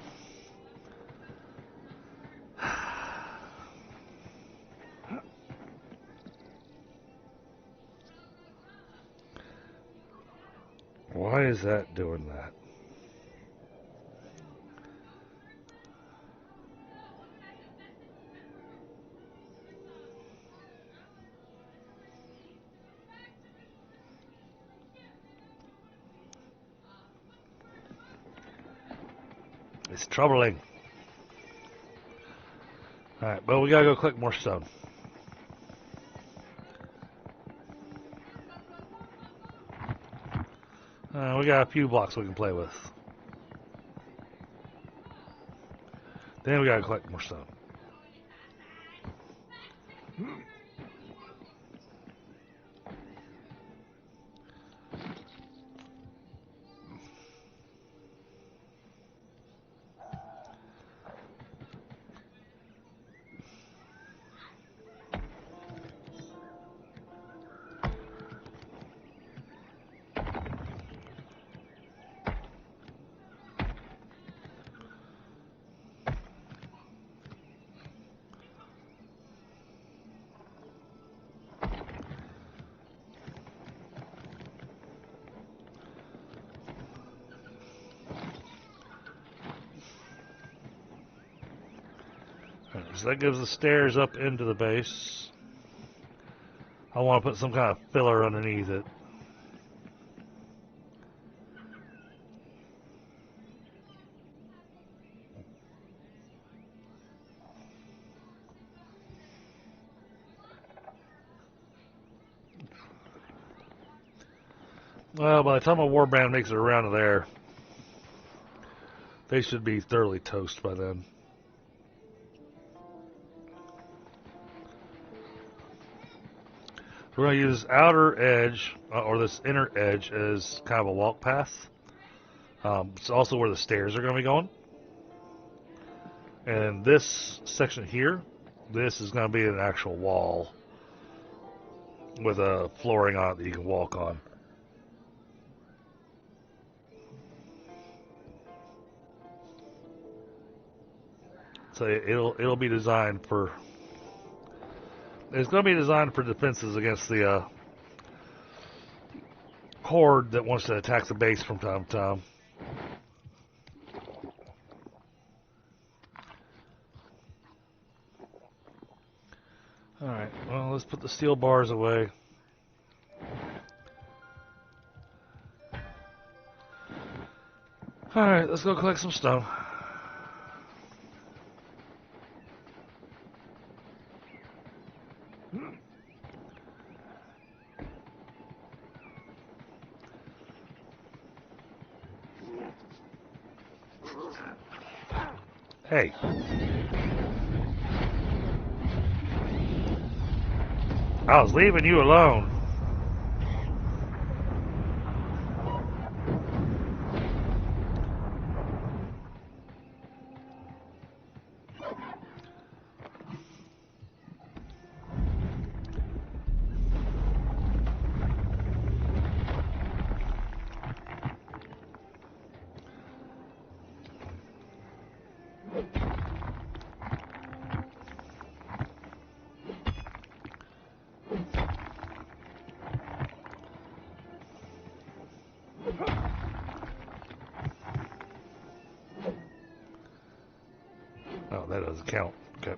Why is that doing that? It's troubling. Alright, but we gotta go collect more stone. We got a few blocks we can play with. Then we gotta collect more stone. Alright, so that gives the stairs up into the base. I want to put some kind of filler underneath it. Well, by the time a warband makes it around to there, they should be thoroughly toast by then. We're going to use this outer edge, or this inner edge, as kind of a walk path. It's also where the stairs are going to be going. And this section here, this is going to be an actual wall with a flooring on it that you can walk on. So it'll be designed for. It's going to be designed for defenses against the horde that wants to attack the base from time to time. Alright, well, let's put the steel bars away. Alright, let's go collect some stone. Hey. I was leaving you alone. Oh, that doesn't count. Okay.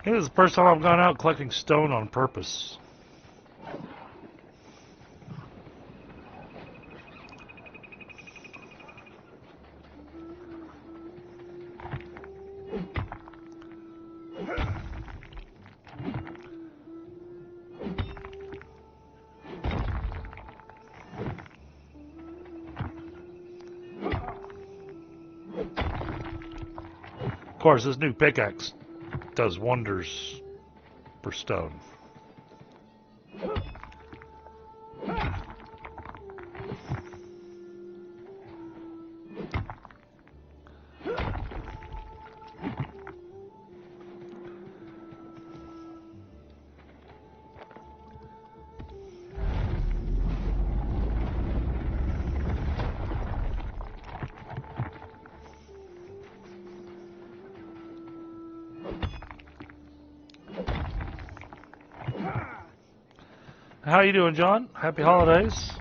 I think this is the first time I've gone out collecting stone on purpose. Of course, this new pickaxe does wonders for stone. How you doing, John? Happy holidays.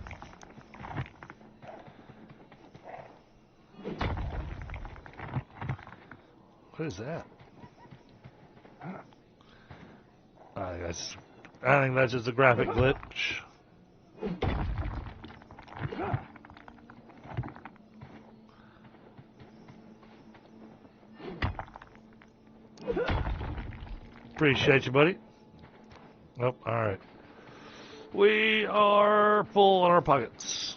What is that? I think that's just a graphic glitch. Appreciate you, buddy. Oh, alright. We are full on our pockets.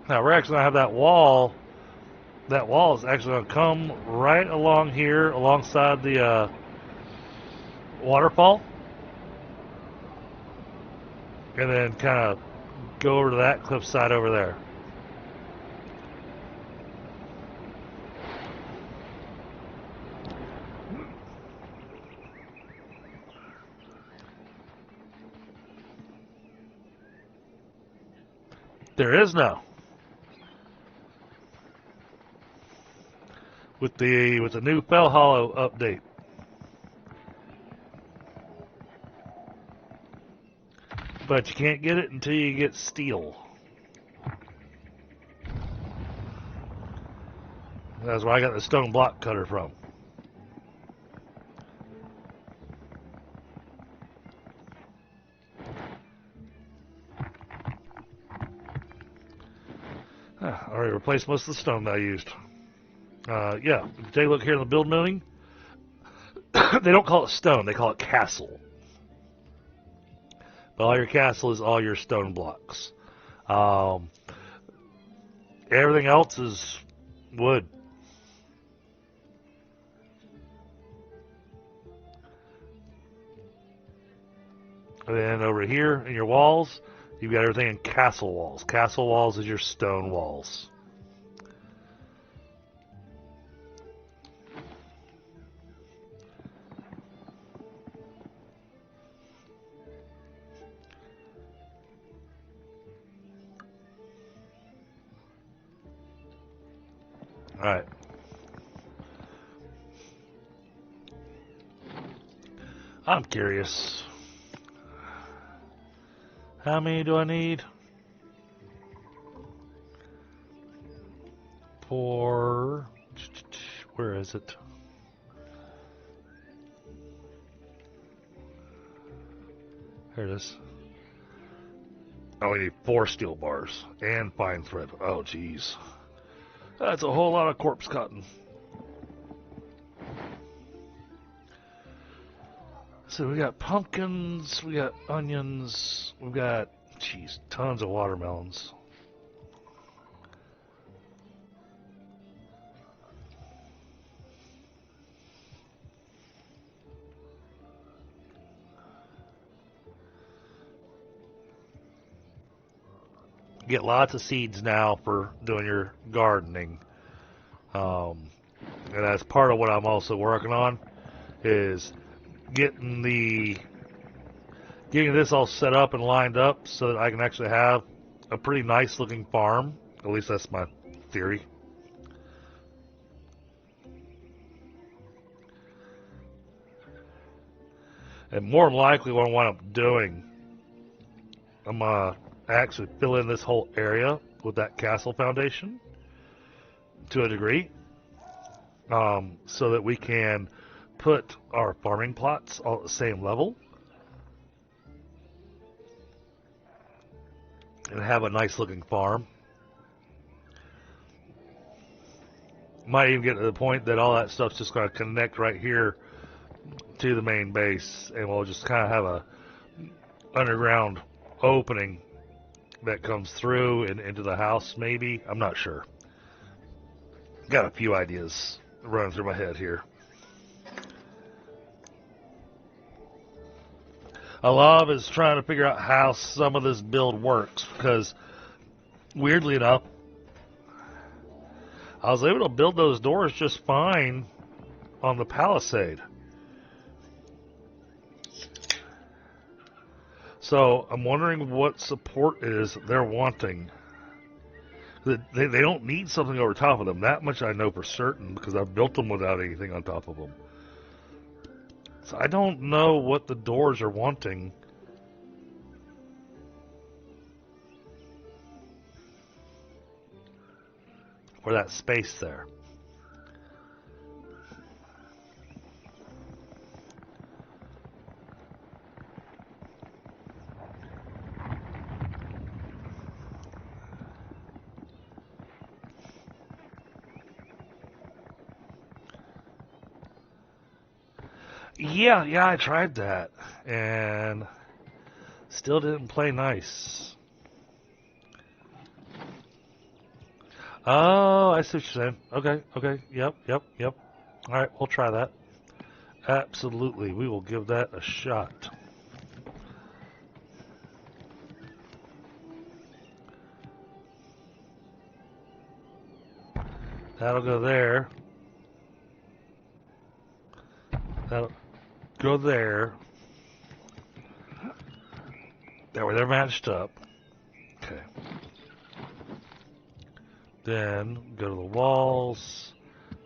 Now we're actually going to have that wall. That wall is actually going to come right along here, alongside the waterfall. And then kind of go over to that cliffside over there. There is no. With the new Fellhollow update. But you can't get it until you get steel. That's where I got the stone block cutter from. I already replaced most of the stone that I used. Yeah, if you take a look here in the build menu, they don't call it stone, they call it castle. But all your castle is all your stone blocks. Everything else is wood. And then over here in your walls, you've got everything in castle walls. Castle walls is your stone walls. Alright. I'm curious. How many do I need? For... Where is it? There it is. Oh, we need 4 steel bars and fine thread. Oh, jeez. That's a whole lot of corpse cotton. So we got pumpkins, we got onions, we've got, jeez, tons of watermelons. You get lots of seeds now for doing your gardening. And that's part of what I'm also working on, is getting this all set up and lined up so that I can actually have a pretty nice looking farm. At least that's my theory. And more than likely what I wind up doing, I'm going to actually fill in this whole area with that castle foundation to a degree, so that we can put our farming plots all at the same level and have a nice looking farm. Might even get to the point that all that stuff's just going to connect right here to the main base, and we'll just kind of have a underground opening that comes through and into the house, maybe. I'm not sure. Got a few ideas running through my head here. A lot of it is trying to figure out how some of this build works, because weirdly enough, I was able to build those doors just fine on the palisade. So I'm wondering what support is they're wanting. They don't need something over top of them. That much I know for certain, because I've built them without anything on top of them. So I don't know what the doors are wanting. For that space there. Yeah, I tried that. And still didn't play nice. Oh, I see what you're saying. Okay. Yep. Alright, we'll try that. Absolutely, we will give that a shot. That'll go there. That'll go there. There, where they're matched up. Okay. Then go to the walls.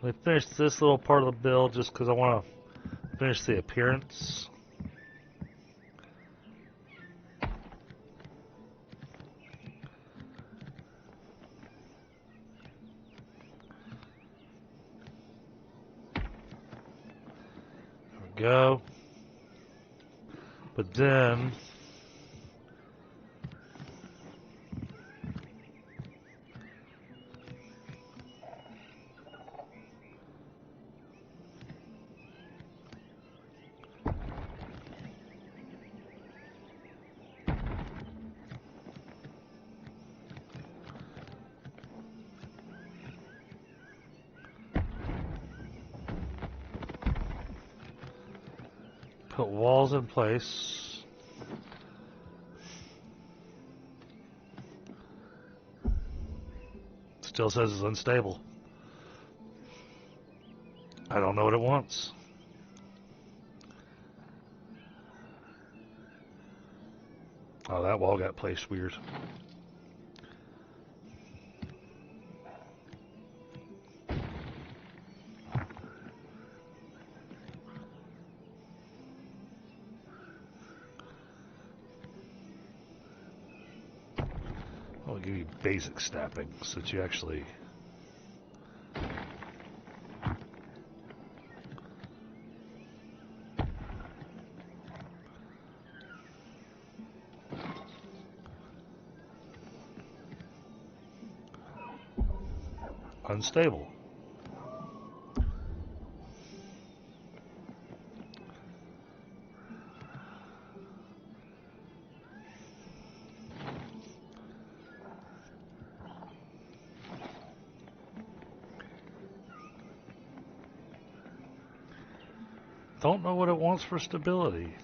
Let me finish this little part of the build just because I want to finish the appearance. There we go. But then put walls in place. Still says it's unstable. I don't know what it wants. Oh, that wall got placed weird. I'll give you basic snapping so that you actually unstable. Don't know what it wants for stability.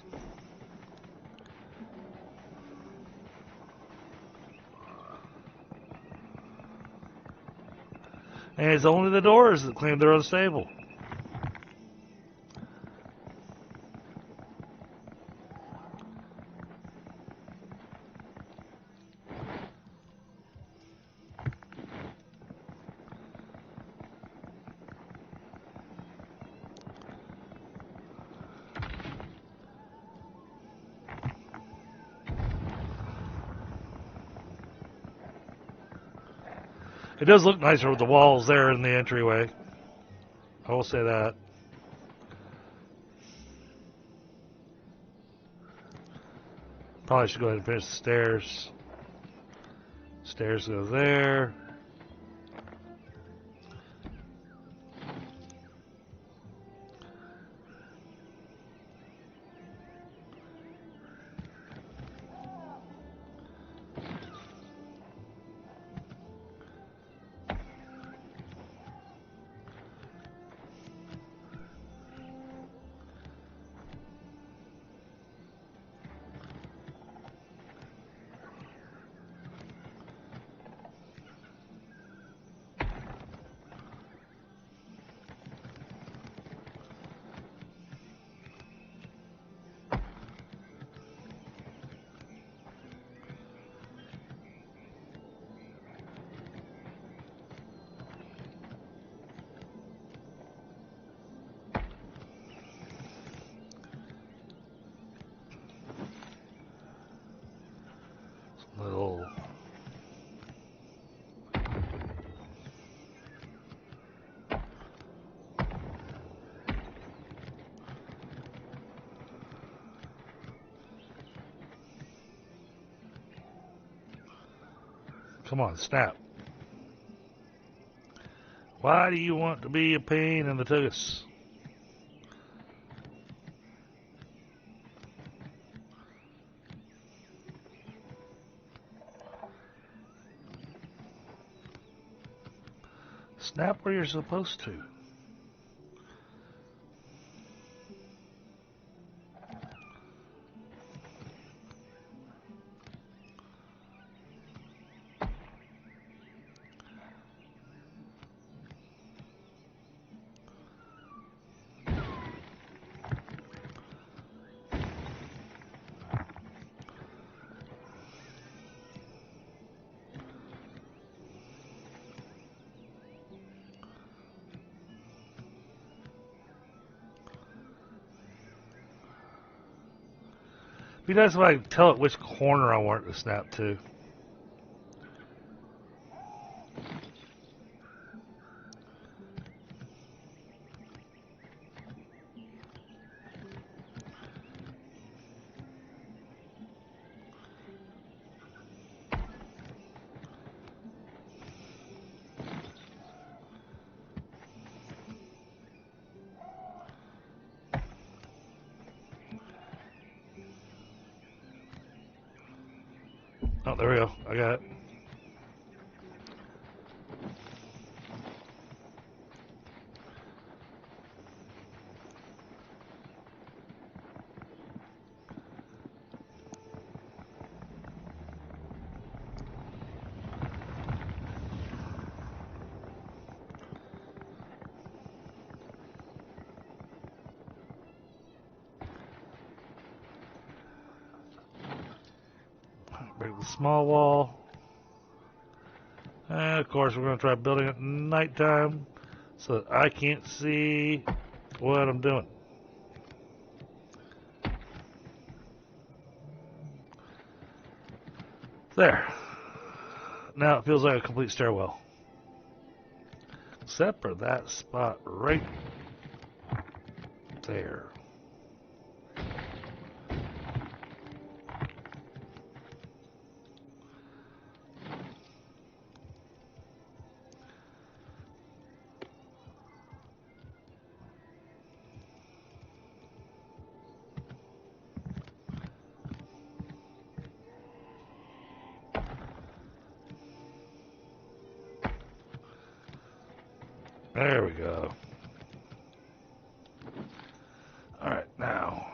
And it's only the doors that claim they're unstable. It does look nicer with the walls there in the entryway. I will say that. Probably should go ahead and finish the stairs. Stairs go there. Little come on, snap. Why do you want to be a pain in the tuchus? Snap where you're supposed to. Be nice if I could tell it which corner I want it to snap to. Oh, there we go. I got it. Break the small wall. And of course, we're going to try building it nighttime so that I can't see what I'm doing. There. Now it feels like a complete stairwell. Except for that spot right there. There we go. Alright, now.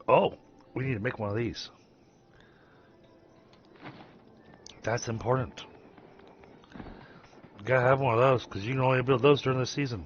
Oh, we need to make one of these. That's important. You gotta have one of those because you can only build those during the season.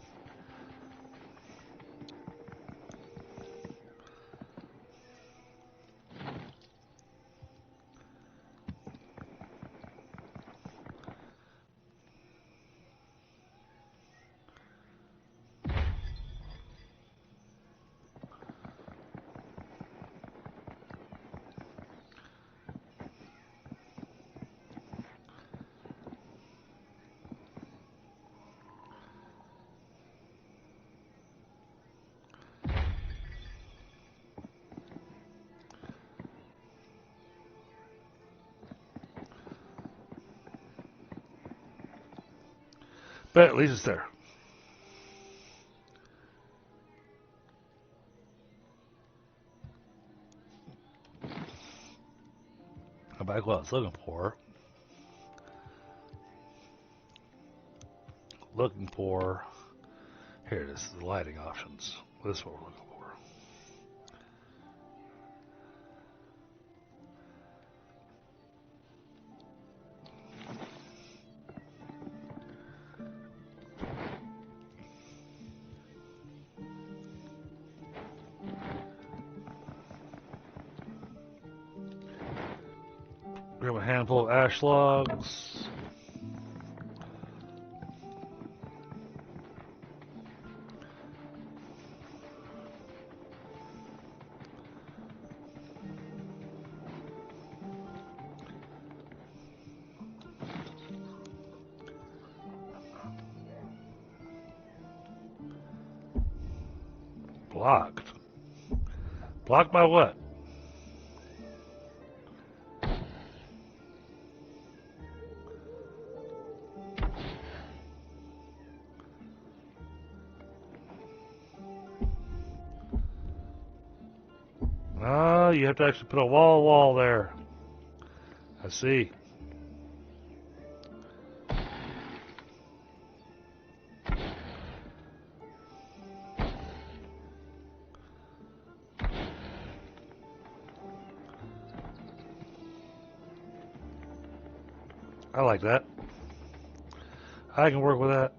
But at least it's there. Go back what I was looking for. Here it is, the lighting options. This is what we're looking for. Grab a handful of ash logs. Blocked. Blocked by what? You have to actually put a wall there. I see. I like that. I can work with that.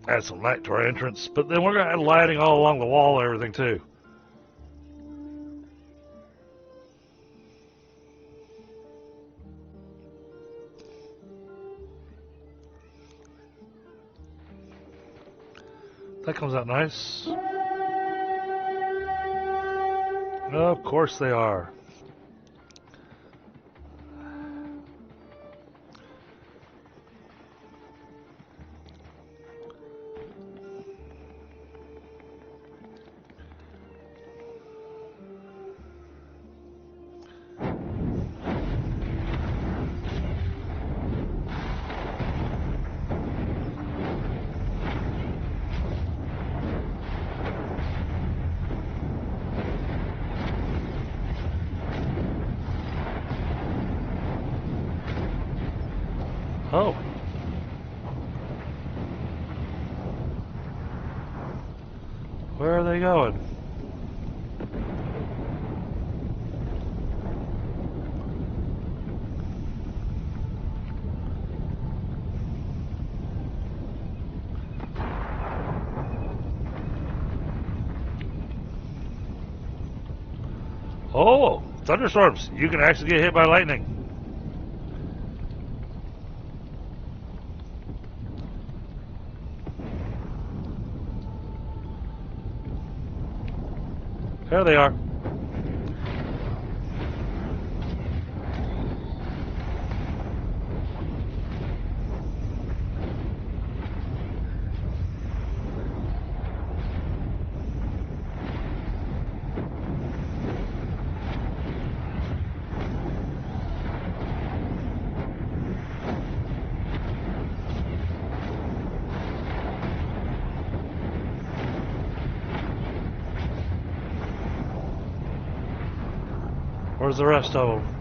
Add some light to our entrance, but then we're going to add lighting all along the wall and everything too. That comes out nice. Of course they are. Oh. Where are they going? Oh, thunderstorms. You can actually get hit by lightning. There they are. Where's the rest of them?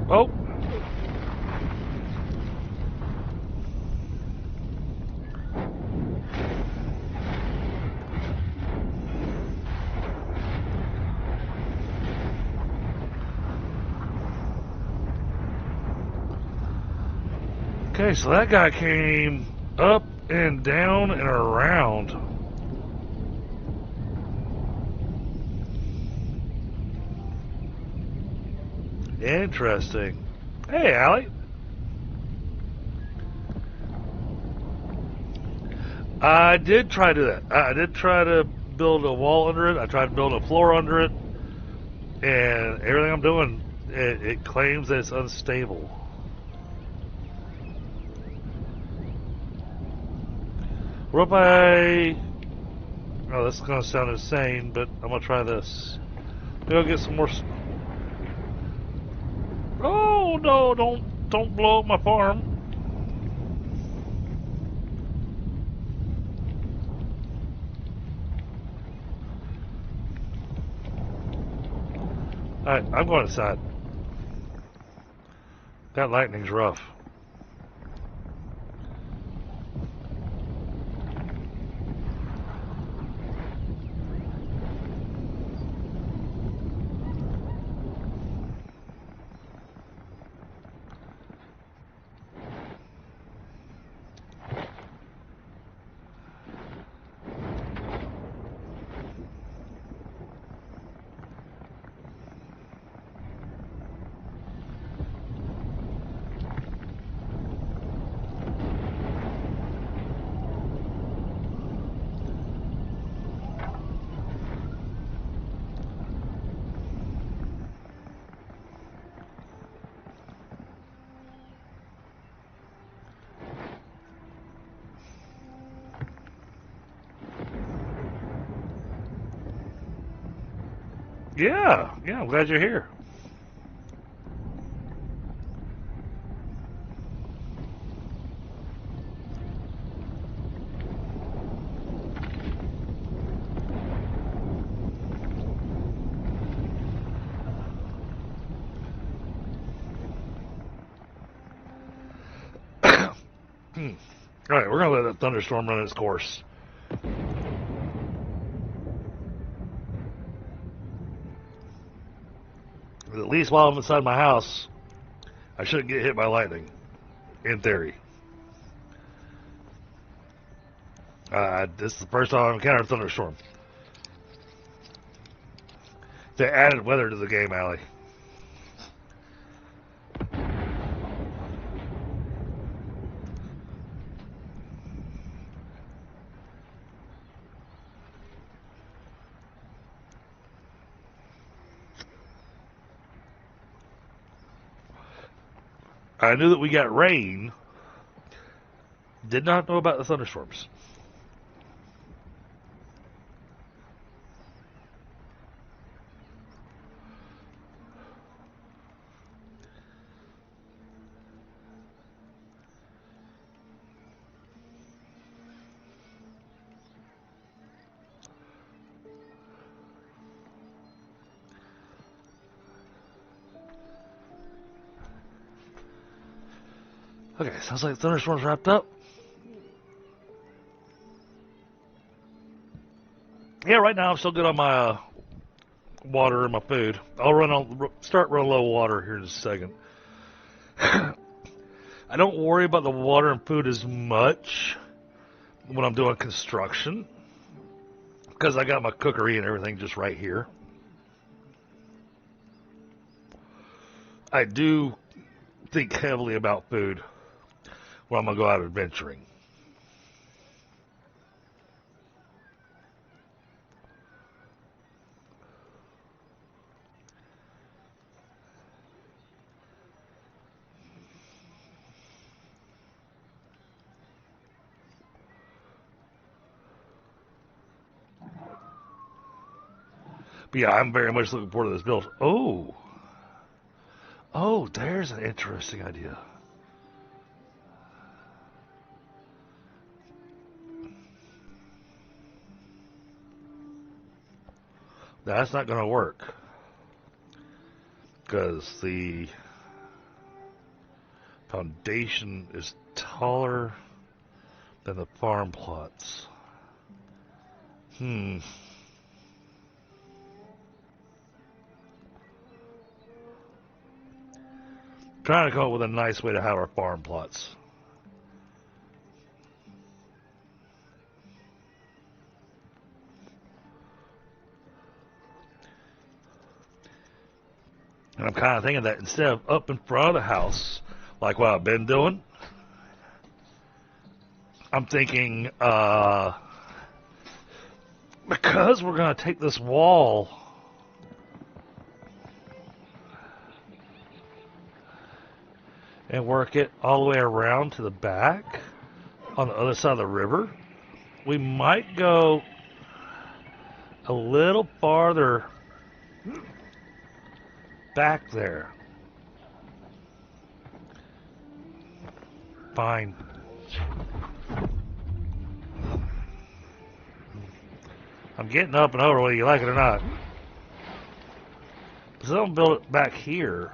Oh. Okay, so that guy came up and down and around. Interesting. Hey, Allie. I did try to do that. I did try to build a wall under it. I tried to build a floor under it. And everything I'm doing, it claims that it's unstable. What if I... Oh, this is going to sound insane, but I'm going to try this. Maybe I'll get some more... Oh, no, don't blow up my farm. Alright, I'm going inside. That lightning's rough. Yeah, I'm glad you're here. Alright, we're going to let that thunderstorm run its course. At least while I'm inside my house, I shouldn't get hit by lightning. In theory. This is the first time I've encountered a thunderstorm. They added weather to the game, Allie. I knew that we got rain. Did not know about the thunderstorms. Okay, sounds like the thunderstorm's wrapped up. Yeah, right now I'm still good on my water and my food. I'll start running low water here in just a second. I don't worry about the water and food as much when I'm doing construction because I got my cookery and everything just right here. I do think heavily about food when I'm going to go out adventuring. But yeah, I'm very much looking forward to this build. Oh, there's an interesting idea. That's not going to work because the foundation is taller than the farm plots. Trying to come up with a nice way to have our farm plots. And I'm kind of thinking that instead of up in front of the house, like what I've been doing, I'm thinking, because we're going to take this wall and work it all the way around to the back on the other side of the river, we might go a little farther back there. Fine. I'm getting up and over whether you like it or not. So I'm build it back here.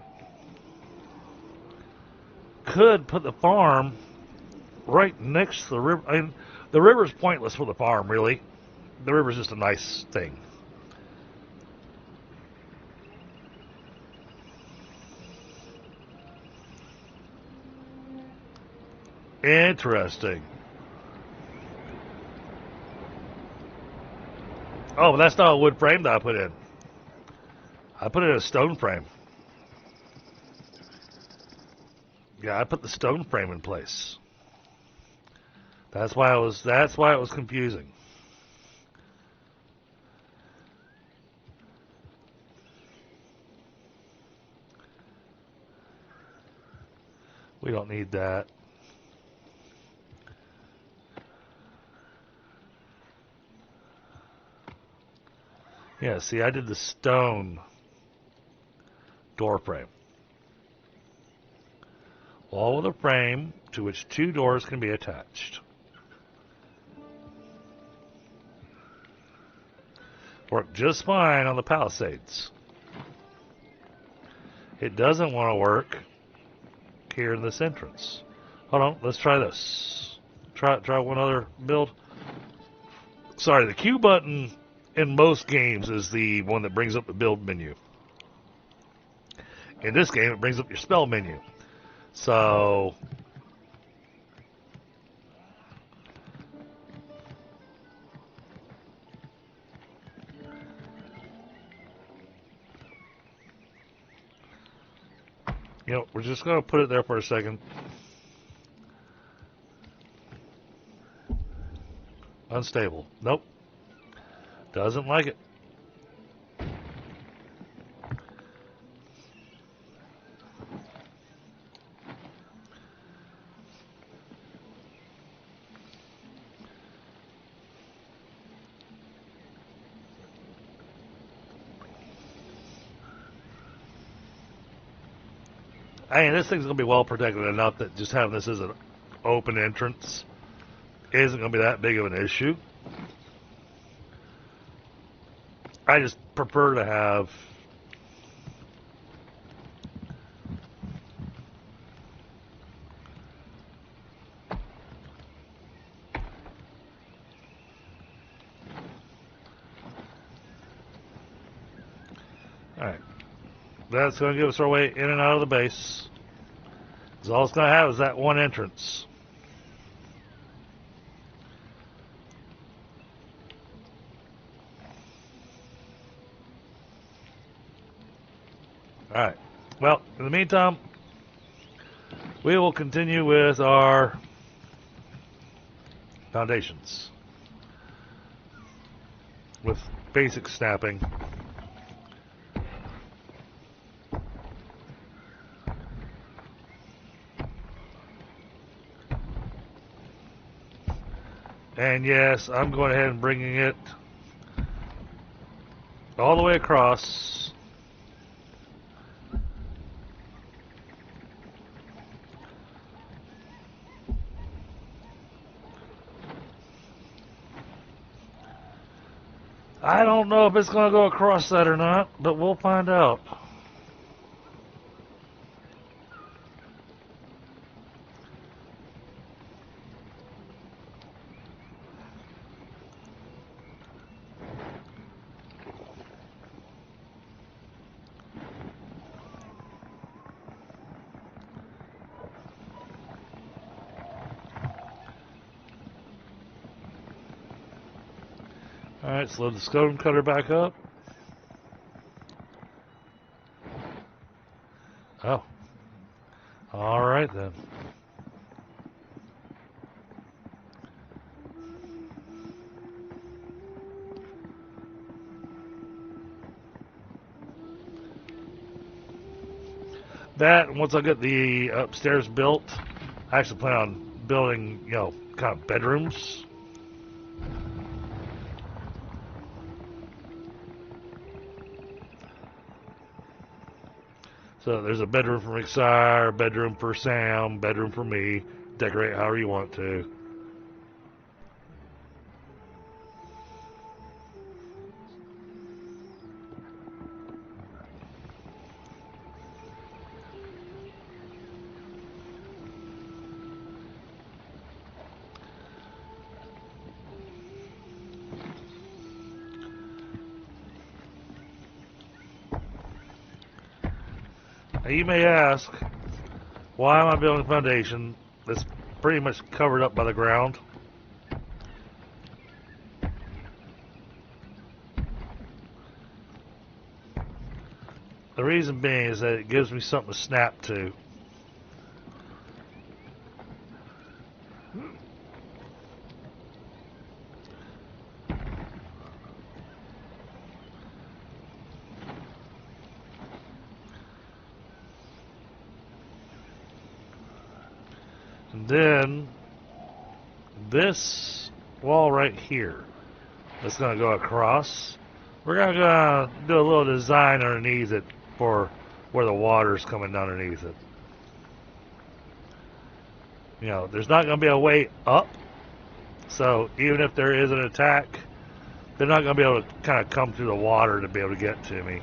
Could put the farm right next to the river. I mean, the river's pointless for the farm, really. The river's just a nice thing. Interesting. Oh, but that's not a wood frame that I put in. I put in a stone frame. Yeah, I put the stone frame in place. That's why it was confusing. We don't need that. Yeah, see, I did the stone door frame. Wall with a frame to which 2 doors can be attached. Worked just fine on the palisades. It doesn't want to work here in this entrance. Hold on, let's try this. Try one other build. Sorry, the Q button in most games is the one that brings up the build menu. In this game, it brings up your spell menu. So, you know, we're just going to put it there for a second. Unstable. Nope. Doesn't like it. I mean, this thing's going to be well protected enough that just having this as an open entrance isn't going to be that big of an issue. I just prefer to have alright. That's going to give us our way in and out of the base. Because all it's going to have is that one entrance. Alright. Well, in the meantime, we will continue with our foundations. With basic snapping. And yes, I'm going ahead and bringing it all the way across. I don't know if it's going to go across that or not, but we'll find out. Alright, so load the stone cutter back up. Oh. Alright then. That, once I get the upstairs built, I actually plan on building, you know, kind of bedrooms. So there's a bedroom for McSire, bedroom for Sam, bedroom for me. Decorate however you want to. Now you may ask, why am I building a foundation that's pretty much covered up by the ground? The reason being is that it gives me something to snap to. And then this wall right here that's going to go across, We're gonna do a little design underneath it for where the water's coming underneath it. You know, there's not gonna be a way up, so even if there is an attack, they're not gonna be able to kind of come through the water to be able to get to me.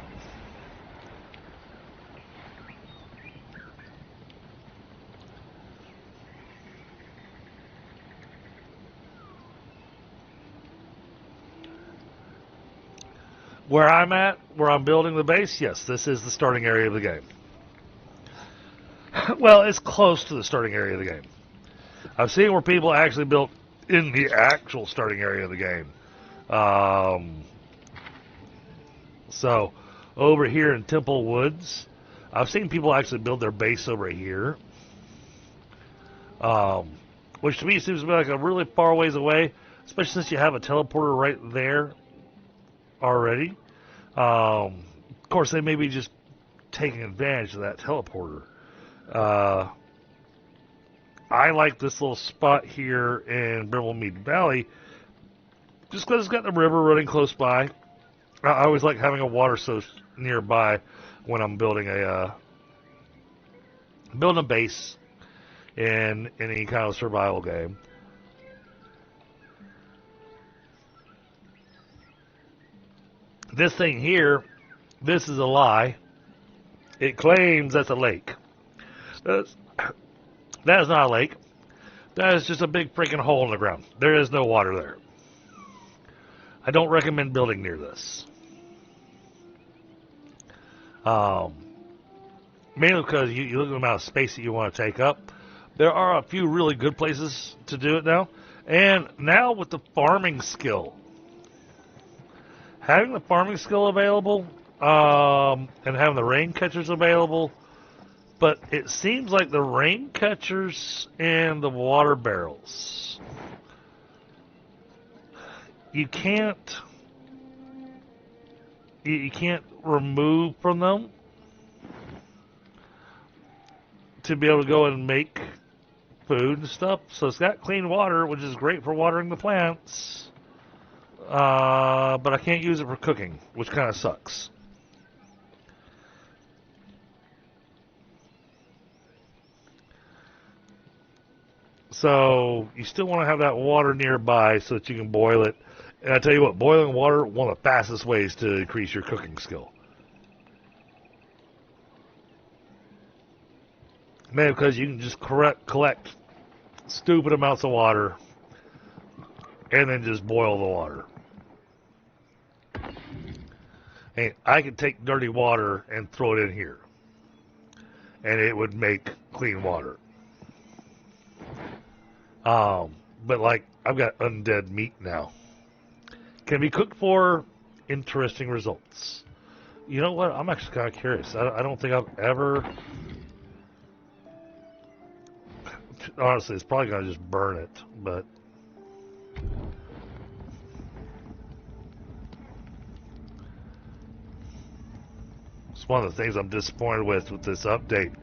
Where I'm at, where I'm building the base, yes, this is the starting area of the game. Well, it's close to the starting area of the game. I've seen where people actually built in the actual starting area of the game. So, over here in Temple Woods, I've seen people actually build their base over here. Which to me seems to be like a really far ways away, especially since you have a teleporter right there already. Of course, they may be just taking advantage of that teleporter. I like this little spot here in Brimblemead Valley just because it's got the river running close by. I always like having a water source nearby when I'm building a base in any kind of survival game. This thing here, this is a lie. It claims that's a lake. That is not a lake. That is just a big freaking hole in the ground. There is no water there. I don't recommend building near this. Mainly because you look at the amount of space that you want to take up. There are a few really good places to do it now. And now with the farming skill. Having the farming skill available, and having the rain catchers available, but it seems like the rain catchers and the water barrels, you can't remove from them to be able to go and make food and stuff. So it's got clean water, which is great for watering the plants. But I can't use it for cooking, which kind of sucks. So you still want to have that water nearby so that you can boil it. And I tell you what, boiling water, one of the fastest ways to increase your cooking skill. Man, because you can just collect stupid amounts of water and then just boil the water. And I could take dirty water and throw it in here, and it would make clean water. But like, I've got undead meat now. Can be cooked for interesting results. You know what? I'm actually kind of curious. I don't think I've ever... Honestly, it's probably going to just burn it, but... It's one of the things I'm disappointed with this update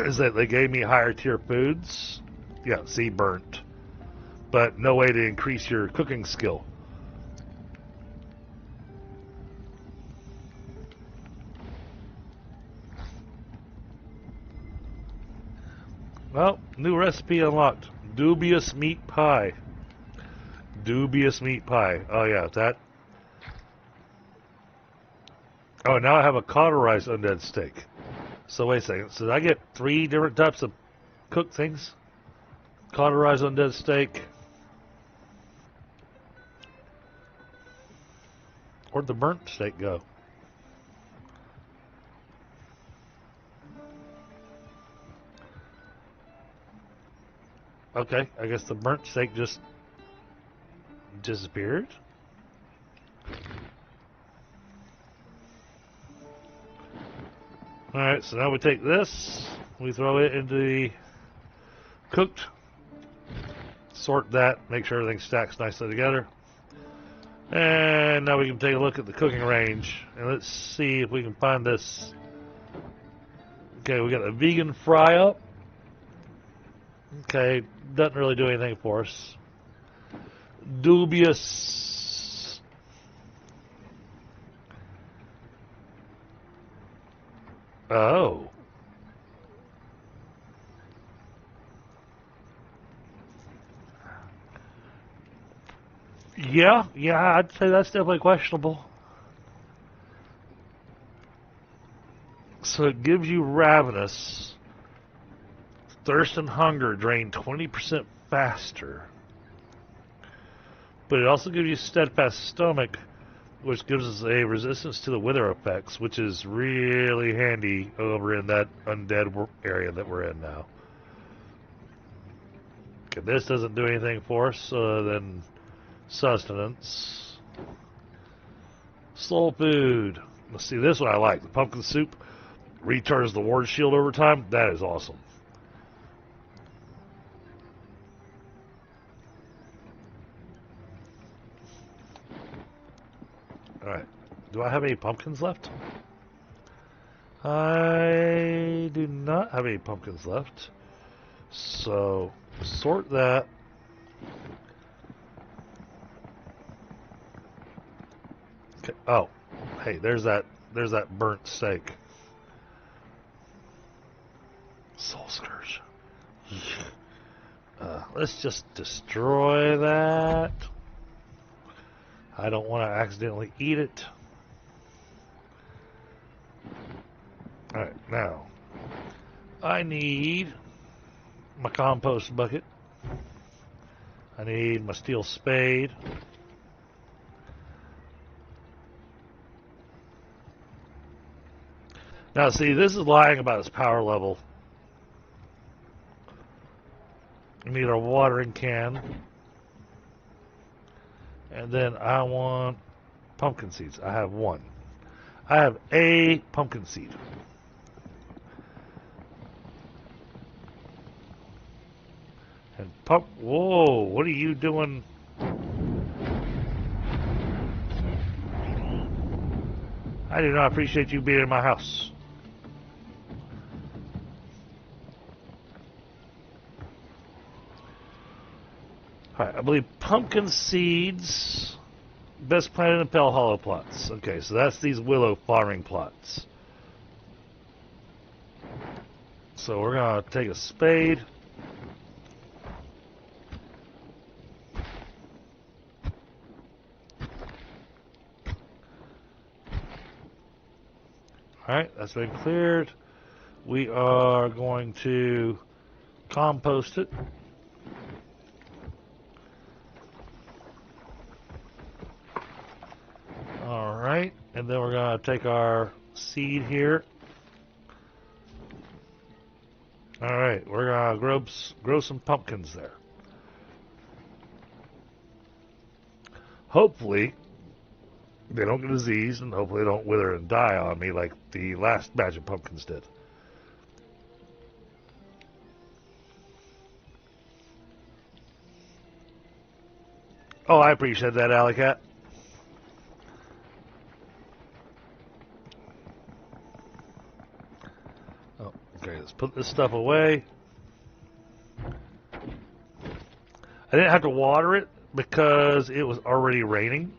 is that they gave me higher tier foods. Yeah, see, burnt. But no way to increase your cooking skill. Well, new recipe unlocked. Dubious meat pie. Dubious meat pie. Oh yeah, that. Oh, now I have a cauterized undead steak. So wait a second. So did I get 3 different types of cooked things? Cauterized undead steak. Where'd the burnt steak go? Okay, I guess the burnt steak just disappeared. Alright, so now we take this, we throw it into the cooked, sort that, make sure everything stacks nicely together. And now we can take a look at the cooking range, and let's see if we can find this. Okay, we got a vegan fry up. Okay, doesn't really do anything for us. Dubious Oh. Yeah, I'd say that's definitely questionable. So it gives you ravenous. Thirst and hunger drain 20% faster. But it also gives you steadfast stomach, which gives us a resistance to the wither effects, which is really handy over in that undead area that we're in now. Okay, this doesn't do anything for us other than sustenance. Soul food. Let's see, this one I like. The pumpkin soup recharges the ward shield over time. That is awesome. Alright. Do I have any pumpkins left? I do not have any pumpkins left. So, sort that. Okay. Oh, hey, there's that burnt steak. Soul Scourge. Let's just destroy that. I don't want to accidentally eat it. Alright, now I need my compost bucket. I need my steel spade. Now see, this is lying about its power level. We need our watering can. And then I want pumpkin seeds. I have one. I have a pumpkin seed. And whoa, what are you doing? I do not appreciate you being in my house. Alright, I believe pumpkin seeds best planted in Fellhollow plots. Okay, so that's these willow farming plots. So we're gonna take a spade. Alright, that's been cleared. We are going to compost it. Alright, and then we're going to take our seed here. Alright, we're going to grow some pumpkins there. Hopefully, they don't get diseased, and hopefully they don't wither and die on me like the last batch of pumpkins did. Oh, I appreciate that, Alley Cat. Oh, okay, let's put this stuff away. I didn't have to water it because it was already raining.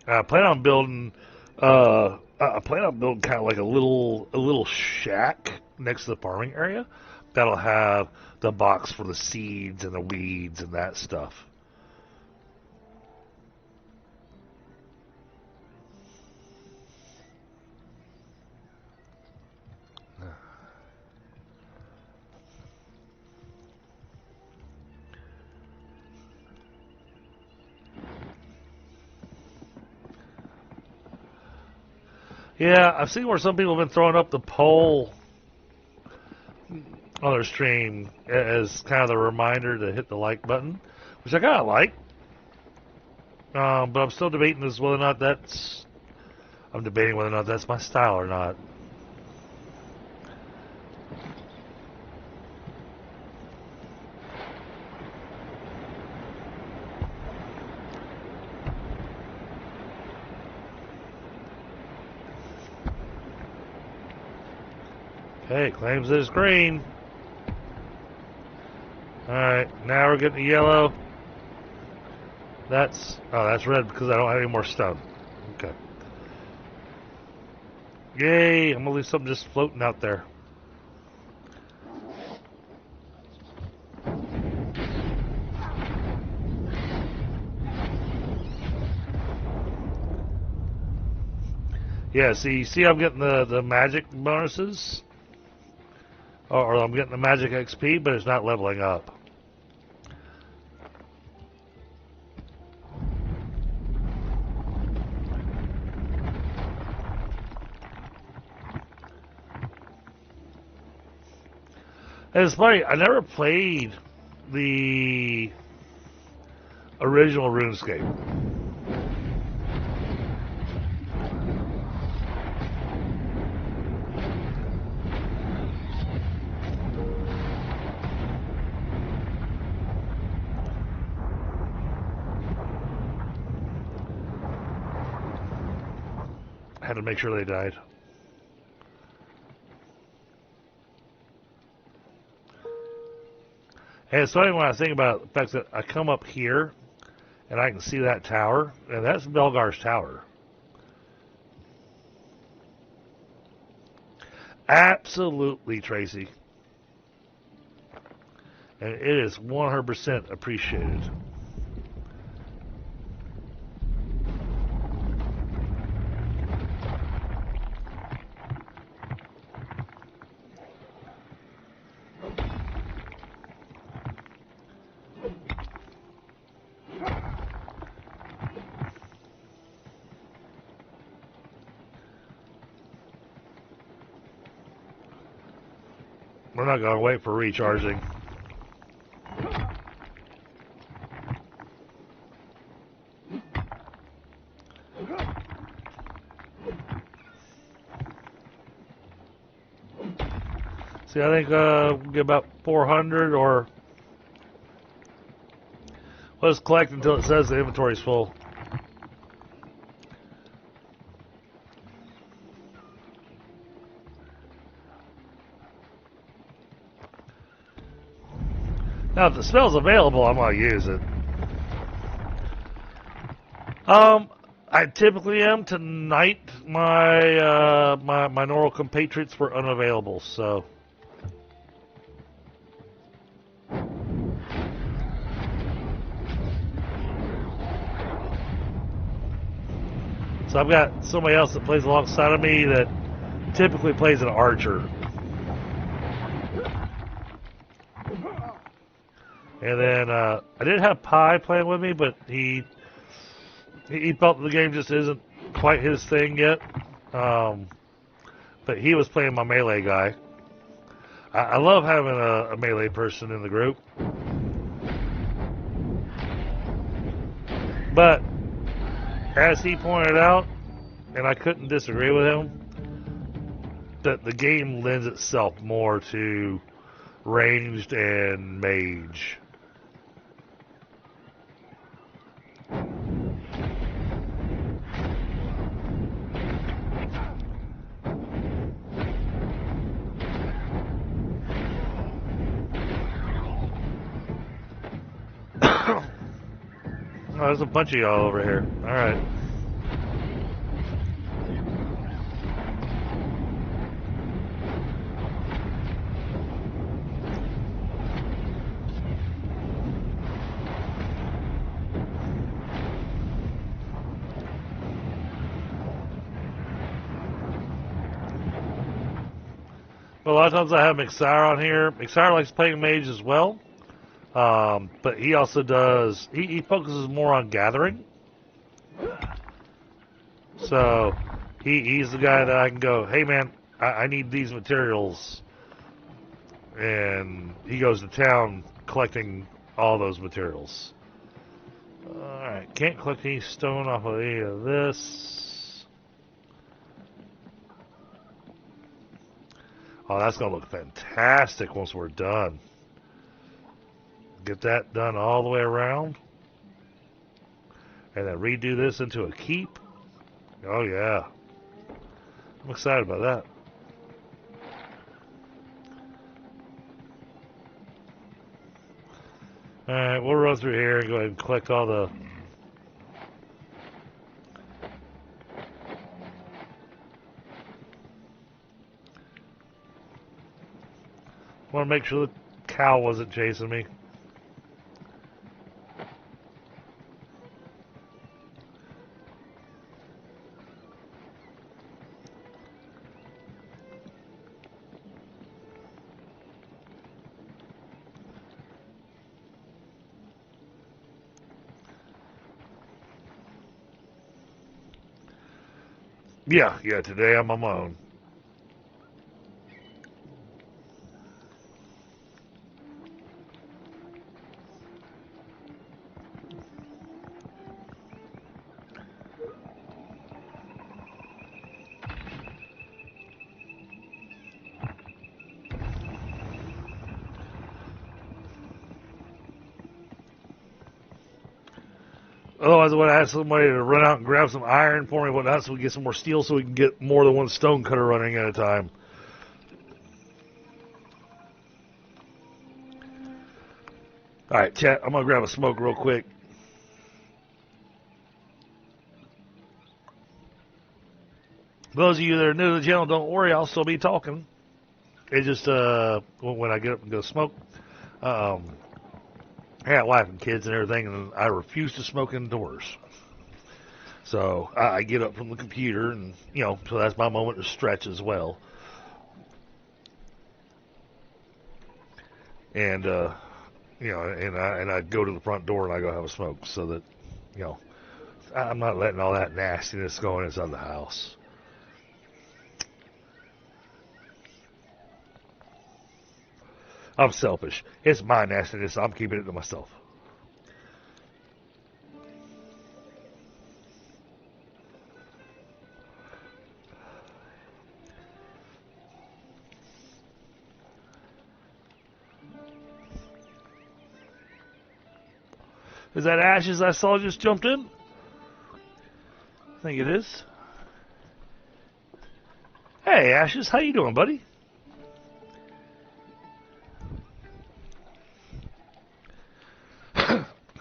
I plan on building kind of like a little shack next to the farming area that'll have the box for the seeds and the weeds and that stuff. Yeah, I've seen where some people have been throwing up the poll on their stream as kind of the reminder to hit the like button, which I kind of like. But I'm still debating as whether or not that's... I'm debating whether or not that's my style or not. Okay, claims that it's green. Alright, now we're getting the yellow. That's red because I don't have any more stone. Okay. Yay, I'm gonna leave something just floating out there. Yeah, see I'm getting the magic bonuses. Or I'm getting the magic XP, but it's not leveling up. And it's funny, I never played the original RuneScape. I had to make sure they died. And it's funny when I think about the fact that I come up here and I can see that tower, and that's Belgar's tower. Absolutely, Tracy. And it is 100% appreciated. We're not going to wait for recharging. See, I think we'll get about 400 or... Let's collect until it says the inventory's full. Now, if the spell's available, I'm going to use it. I typically am. Tonight, my my normal compatriots were unavailable, so... So I've got somebody else that plays alongside of me that typically plays an archer. And then I did have Pi playing with me, but he felt the game just isn't quite his thing yet. But he was playing my melee guy. I love having a melee person in the group. But as he pointed out, and I couldn't disagree with him, that the game lends itself more to ranged and mage. Oh, there's a bunch of y'all over here. Alright. But a lot of times I have Mixar on here. Mixar likes playing mage as well. But he also does, he focuses more on gathering. So he's the guy that I can go, hey man, I need these materials. And he goes to town collecting all those materials. Alright, can't collect any stone off of any of this. Oh, that's going to look fantastic once we're done. Get that done all the way around. And then redo this into a keep. Oh, yeah. I'm excited about that. Alright, we'll run through here and go ahead and collect all the... Want to make sure the cow wasn't chasing me. Yeah, today I'm on my own. Otherwise, I would ask somebody to run out and grab some iron for me, whatnot, so we can get some more steel, so we can get more than one stone cutter running at a time. All right, chat. I'm gonna grab a smoke real quick. Those of you that are new to the channel, don't worry. I'll still be talking. It's just when I get up and go smoke. I got wife and kids and everything, and I refuse to smoke indoors. So I get up from the computer, and so that's my moment to stretch as well. And and I go to the front door and I go have a smoke, so that I'm not letting all that nastiness go inside the house. I'm selfish. It's my nastiness. I'm keeping it to myself. Is that Ashes I saw just jumped in? I think it is. Hey, Ashes. How you doing, buddy?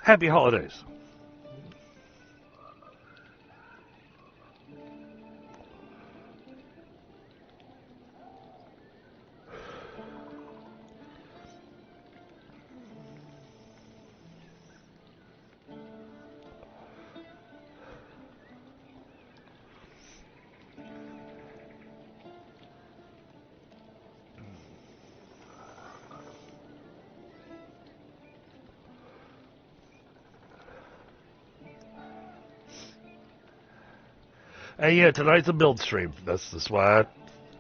Happy holidays. And yeah, tonight's a build stream. That's why I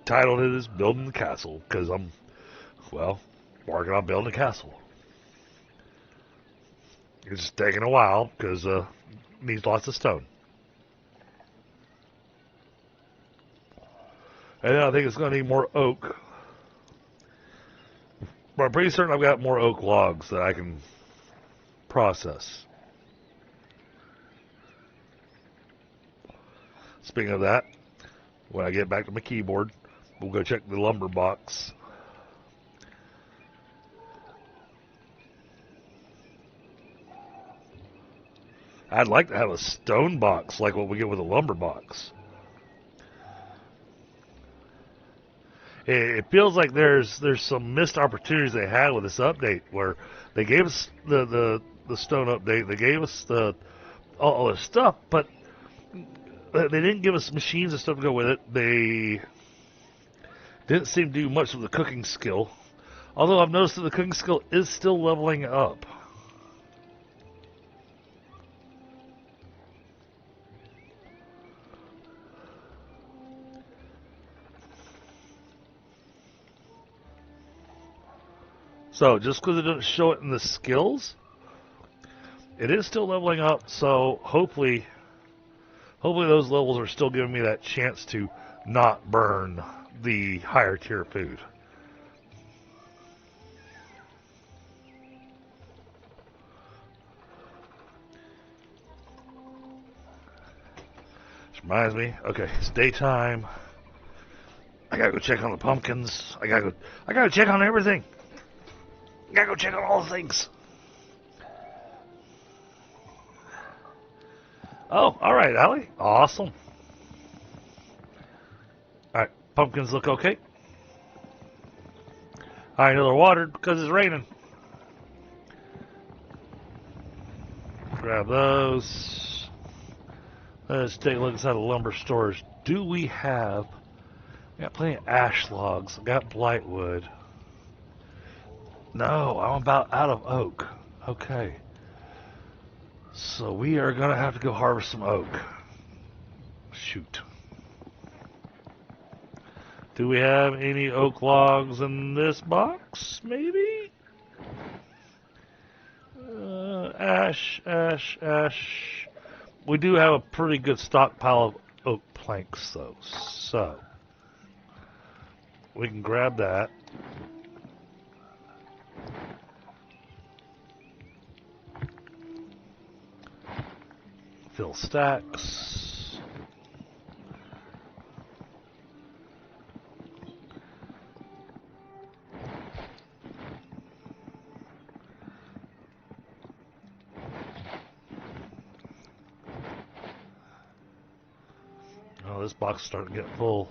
titled it as Building the Castle, because I'm, working on building a castle. It's just taking a while, because it needs lots of stone. And then I think it's going to need more oak. But I'm pretty certain I've got more oak logs that I can process. Speaking of that, when I get back to my keyboard, we'll go check the lumber box. I'd like to have a stone box like what we get with a lumber box. It feels like there's some missed opportunities they had with this update, where they gave us the stone update, they gave us all this stuff, but they didn't give us machines and stuff to go with it. They didn't seem to do much with the cooking skill. Although I've noticed that the cooking skill is still leveling up. So just because it doesn't show it in the skills, it is still leveling up. So hopefully those levels are still giving me that chance to not burn the higher tier food. Which reminds me, okay, it's daytime. I gotta go check on the pumpkins. I gotta go check on everything. I gotta go check on all the things. Oh, all right, Allie. Awesome. All right, pumpkins look okay. I know they're watered because it's raining. Grab those. Let's take a look inside the lumber storage. Do we have... We got plenty of ash logs. I got blightwood. No, I'm about out of oak. Okay. So we are going to have to go harvest some oak. Shoot. Do we have any oak logs in this box? Maybe? Ash, ash, ash. We do have a pretty good stockpile of oak planks, though. So, we can grab that. Fill stacks. Oh, this box is starting to get full.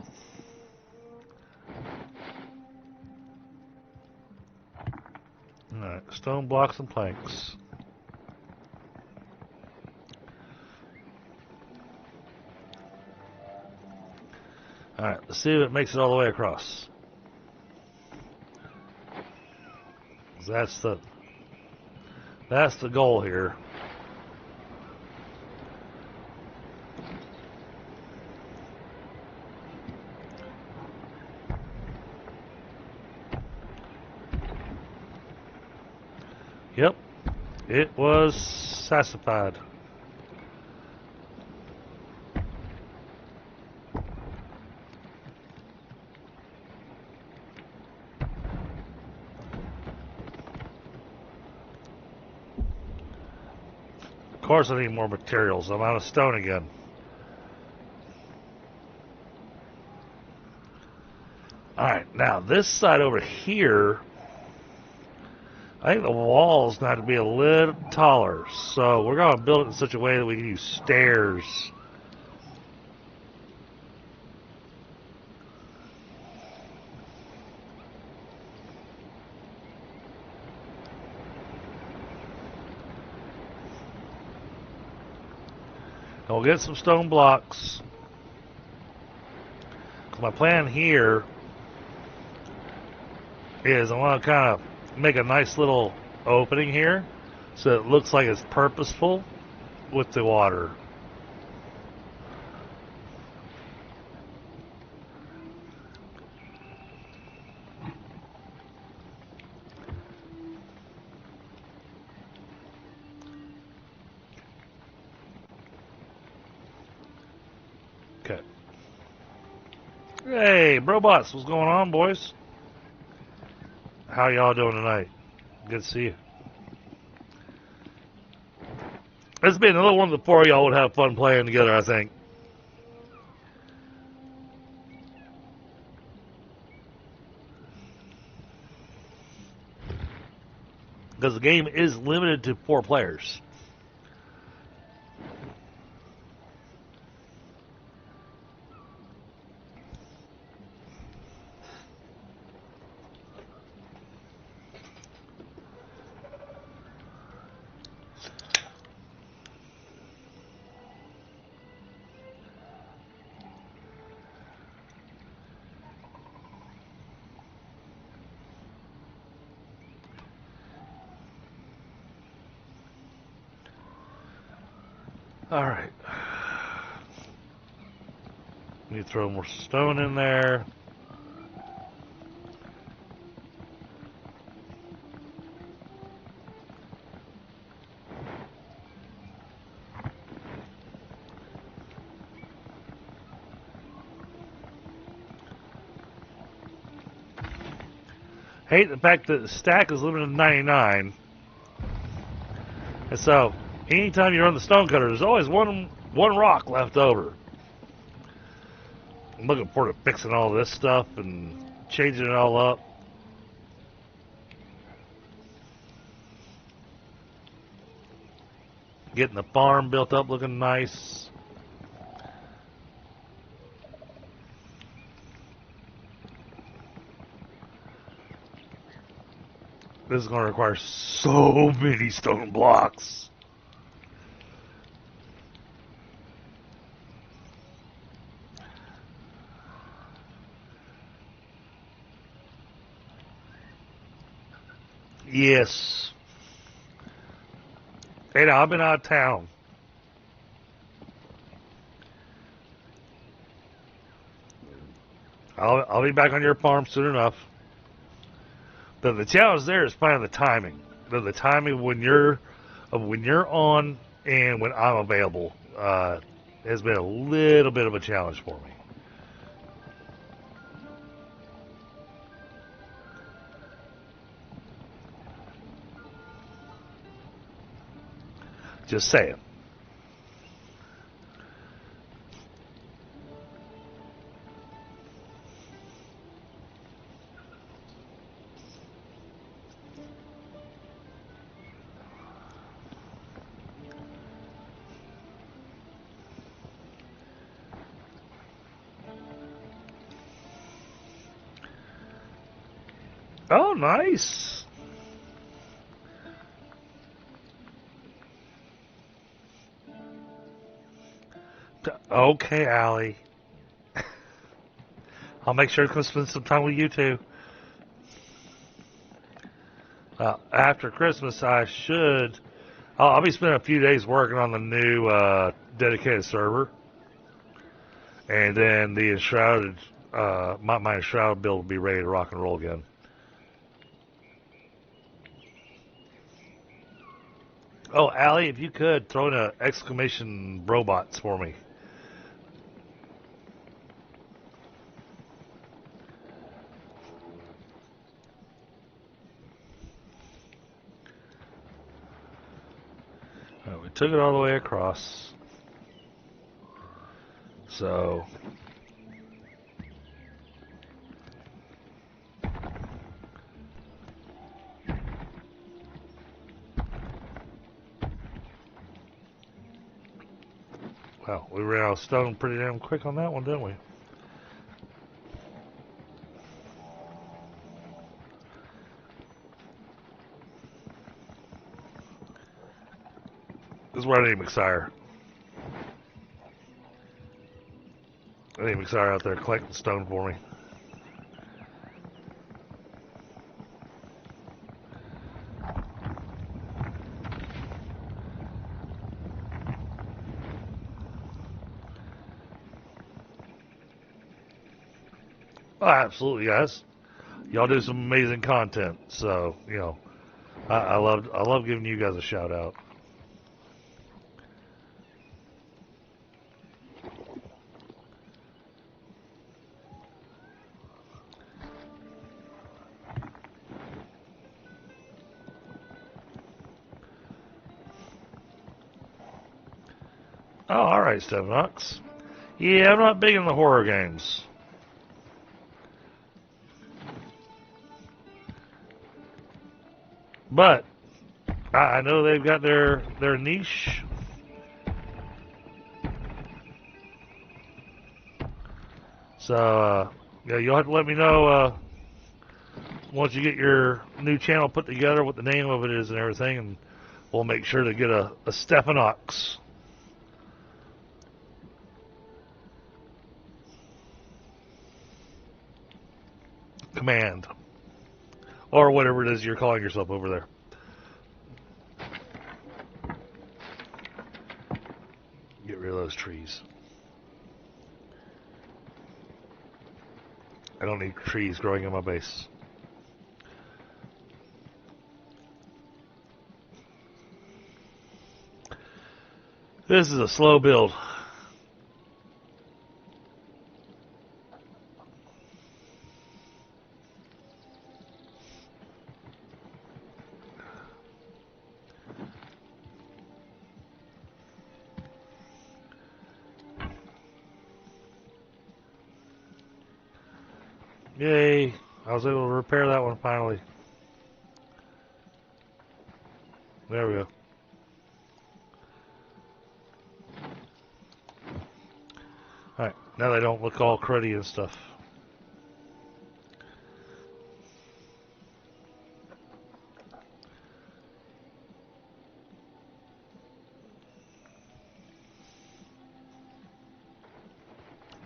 Alright, stone blocks and planks. Alright, let's see if it makes it all the way across. That's the goal here. Yep, it was sassified. Of course I need more materials. I'm out of stone again. Alright, now this side over here, I think the walls have to be a little taller. So we're going to build it in such a way that we can use stairs. And we'll get some stone blocks. My plan here is I want to kind of make a nice little opening here so it looks like it's purposeful with the water. Okay. Hey, Brobots, what's going on, boys? How y'all doing tonight? Good to see you. This being another one of the four y'all would have fun playing together, I think. Because the game is limited to 4 players. Alright. Need to throw more stone in there. Hate the fact that the stack is limited to 99. And so, anytime you run the stonecutter, there's always one rock left over. I'm looking forward to fixing all this stuff and changing it all up. Getting the farm built up looking nice. This is going to require so many stone blocks. Yes. Hey, now, I've been out of town. I'll be back on your farm soon enough. The challenge there is finding the timing. The timing when you're on and when I'm available has been a little bit of a challenge for me. Just saying. Oh, nice. Okay, Allie. I'll make sure to spend some time with you too. After Christmas, I'll be spending a few days working on the new dedicated server, and then the enshrouded, my enshrouded build will be ready to rock and roll again. Oh, Allie, if you could throw in an exclamation robots for me. We took it all the way across. So well, we ran out of stone pretty damn quick on that one, didn't we? This is where I need McSire. I need McSire out there collecting stone for me. Oh, absolutely, guys. Y'all do some amazing content, so you know, I love giving you guys a shout out. Oh, all right, Stevenox. Yeah, I'm not big in the horror games. But I know they've got their niche. So yeah, you'll have to let me know once you get your new channel put together, what the name of it is and everything, and we'll make sure to get a Stefanox command, or whatever it is you're calling yourself over there. Get rid of those trees. I don't need trees growing in my base. This is a slow build. Yay, I was able to repair that one finally. There we go. Alright, now they don't look all cruddy and stuff.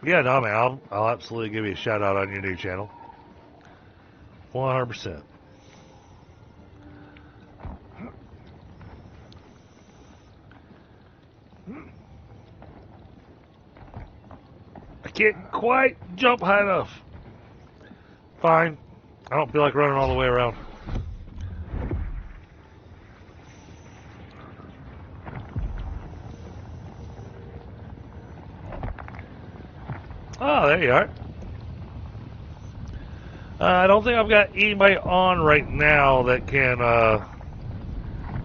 Yeah, no, man, I'll absolutely give you a shout out on your new channel. 100%. I can't quite jump high enough. Fine. I don't feel like running all the way around. Oh, there you are. I don't think I've got anybody on right now that can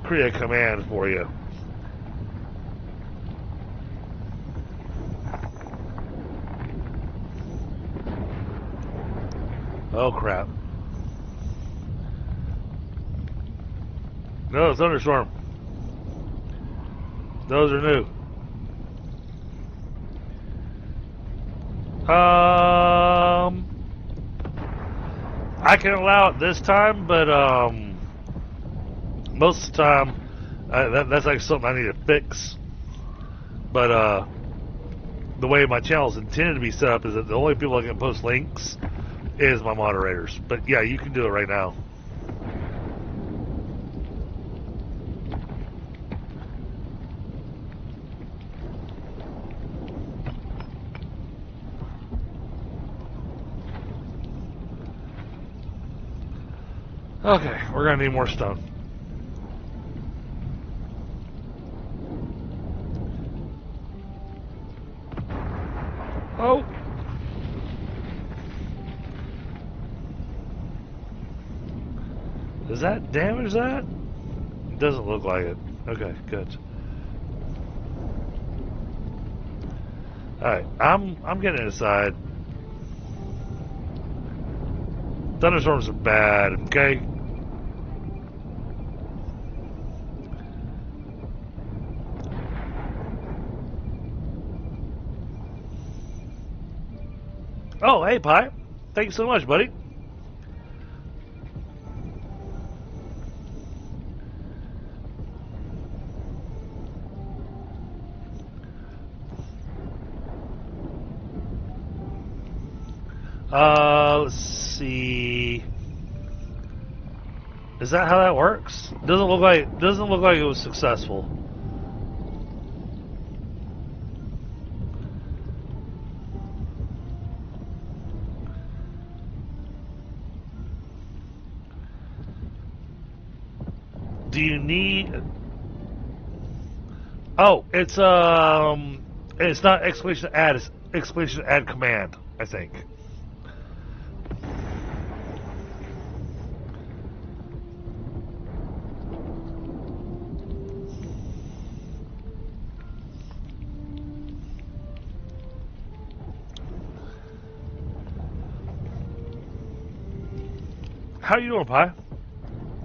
create a command for you. Oh, crap. No, thunderstorm. Those are new. I can allow it this time, but most of the time, that's like something I need to fix. But the way my channel is intended to be set up is that the only people that can post links is my moderators. But yeah, you can do it right now. Okay, we're gonna need more stone. Oh! Does that damage that? It doesn't look like it. Okay, good. Alright, I'm getting inside. Thunderstorms are bad, okay? Oh, hey, Pi. Thank you so much, buddy. Let's see. Is that how that works? Doesn't look like it was successful. Do you need? Oh, it's not exclamation add, it's exclamation add command, I think. How you doing, Pi?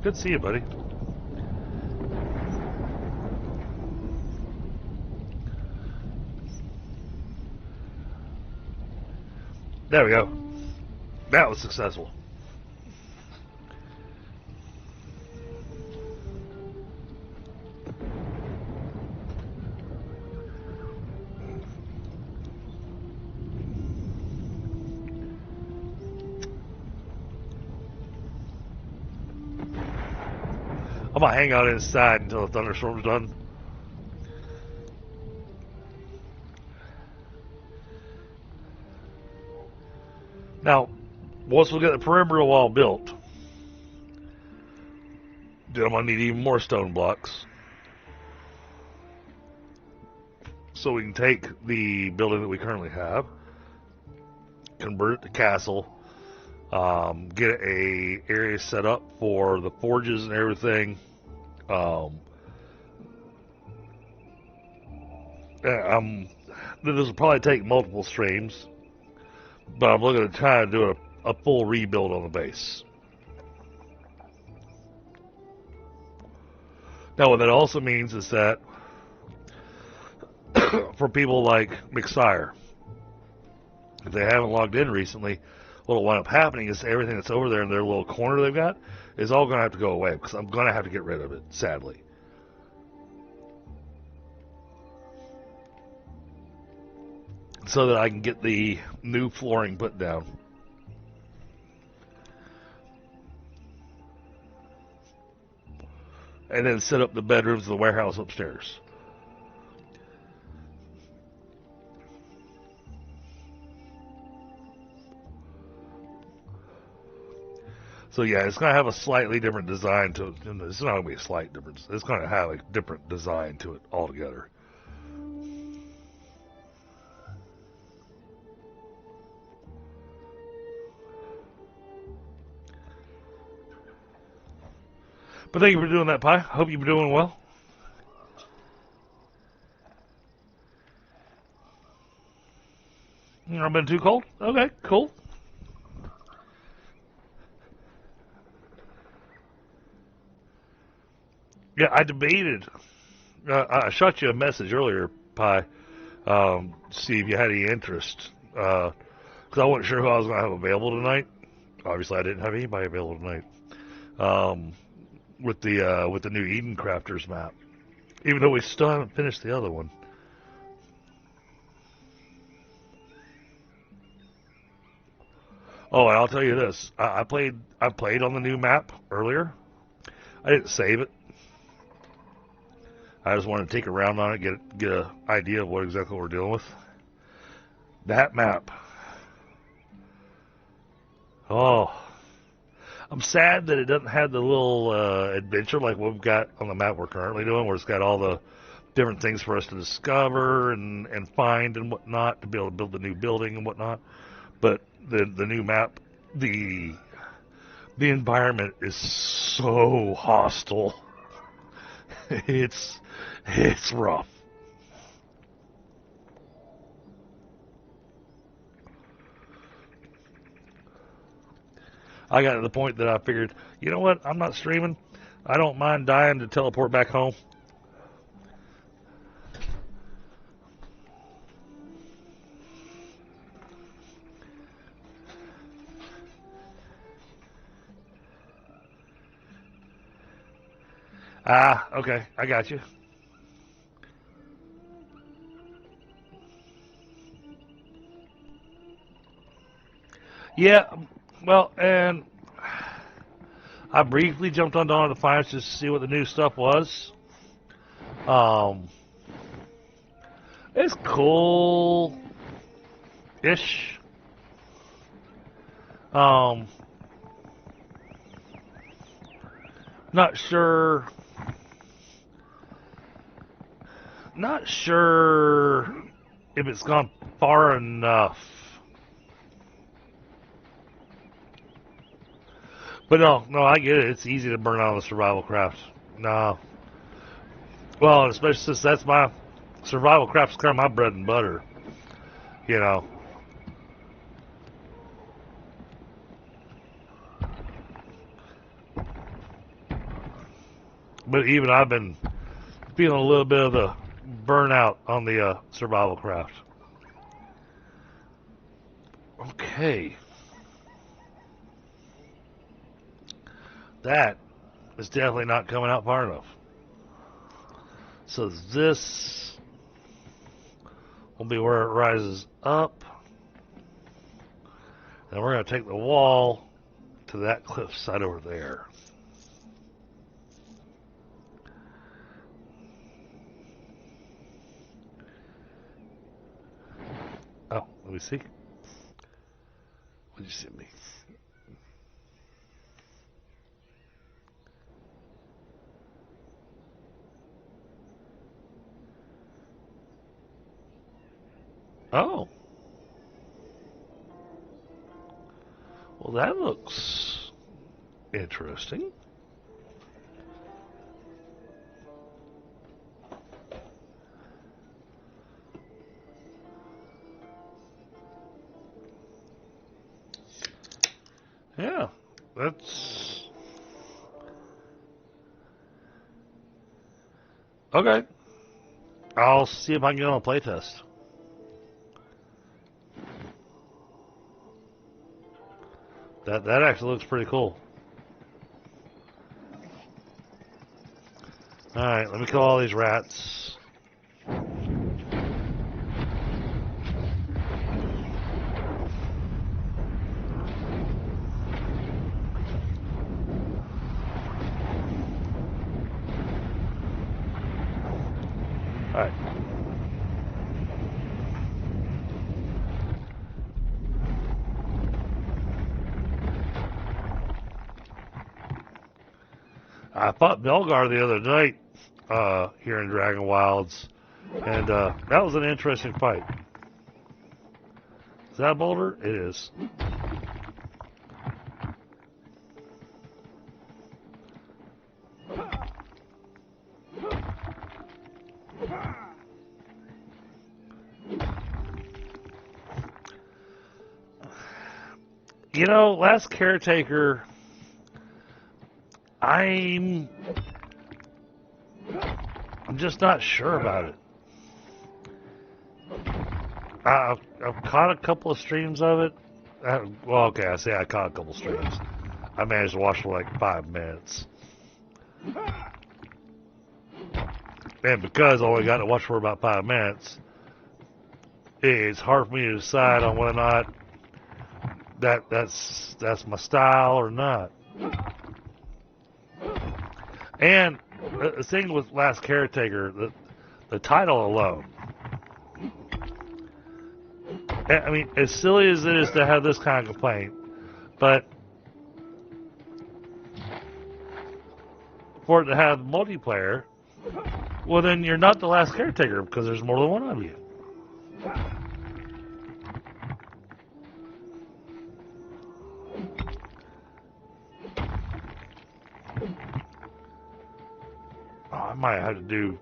Good to see you, buddy. There we go. That was successful. I'm gonna hang out inside until the thunderstorm's done. Now, once we get the perimeter wall built, then I'm gonna need even more stone blocks. So we can take the building that we currently have, convert it to castle, get a area set up for the forges and everything. This will probably take multiple streams, but I'm looking to try to do a full rebuild on the base. Now, what that also means is that for people like McSire, if they haven't logged in recently, what will wind up happening is everything that's over there in their little corner they've got is all going to have to go away because I'm going to have to get rid of it, sadly. so that I can get the new flooring put down. And then set up the bedrooms of the warehouse upstairs. So yeah, it's going to have a slightly different design to it. It's not going to be a slight difference. It's going to have a different design to it altogether. But thank you for doing that, Pi. Hope you've been doing well. I've been too cold? Okay, cool. Yeah, I debated. I shot you a message earlier, Pi, to see if you had any interest. Because I wasn't sure who I was going to have available tonight. Obviously, I didn't have anybody available tonight. With the new Eden Crafters map, even though we still haven't finished the other one. Oh, and I'll tell you this: I played on the new map earlier. I didn't save it. I just wanted to take a round on it, get an idea of what exactly we're dealing with. That map. Oh. I'm sad that it doesn't have the little adventure like what we've got on the map we're currently doing, where it's got all the different things for us to discover and find and whatnot to be able to build the new building and whatnot. But the new map, the environment is so hostile. It's rough. I got to the point that I figured, you know what, I'm not streaming. I don't mind dying to teleport back home. Ah, okay, I got you. Yeah, well, and I briefly jumped on Dawn of Defiance just to see what the new stuff was. It's cool-ish. Not sure if it's gone far enough. But no, I get it. It's easy to burn out on the survival craft. No. Well, especially since that's my survival craft's kind of my bread and butter. You know. But even I've been feeling a little bit of the burnout on the survival craft. Okay. That is definitely not coming out far enough. So this will be where it rises up. And we're going to take the wall to that cliffside over there. Oh, let me see. What did you send me? Oh. Well, that looks interesting. Yeah, that's... Okay. I'll see if I can get on a playtest. That actually looks pretty cool. Alright, let me kill all these rats. Alright. I fought Belgar the other night here in Dragonwilds, and that was an interesting fight. Is that a boulder? It is. You know, last caretaker, I'm just not sure about it. I've caught a couple of streams of it. Well, okay, I say I caught a couple of streams. I managed to watch for like 5 minutes. And because I only got to watch for about 5 minutes, it's hard for me to decide on whether or not that's my style or not. And the thing with Last Caretaker, the title alone. I mean, as silly as it is to have this kind of complaint, but for it to have multiplayer, well then you're not the Last Caretaker because there's more than one of you. I might have to do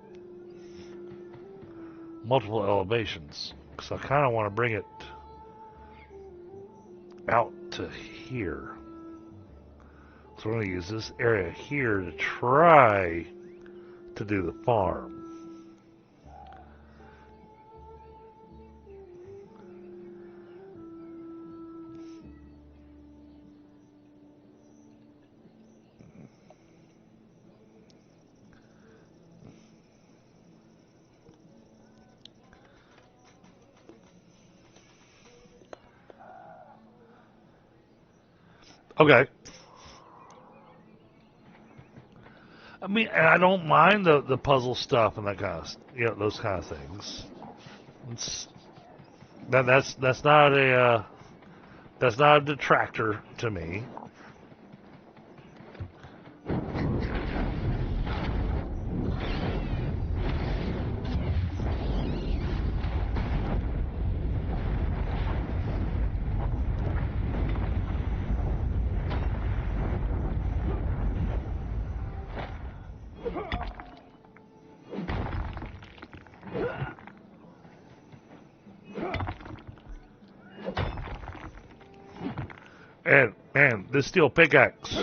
multiple elevations because I kind of want to bring it out to here. So we're going to use this area here to try to do the farm. Okay. I mean, and I don't mind the puzzle stuff and that kind of, you know, those kind of things. That's not a detractor to me. And man, this steel pickaxe,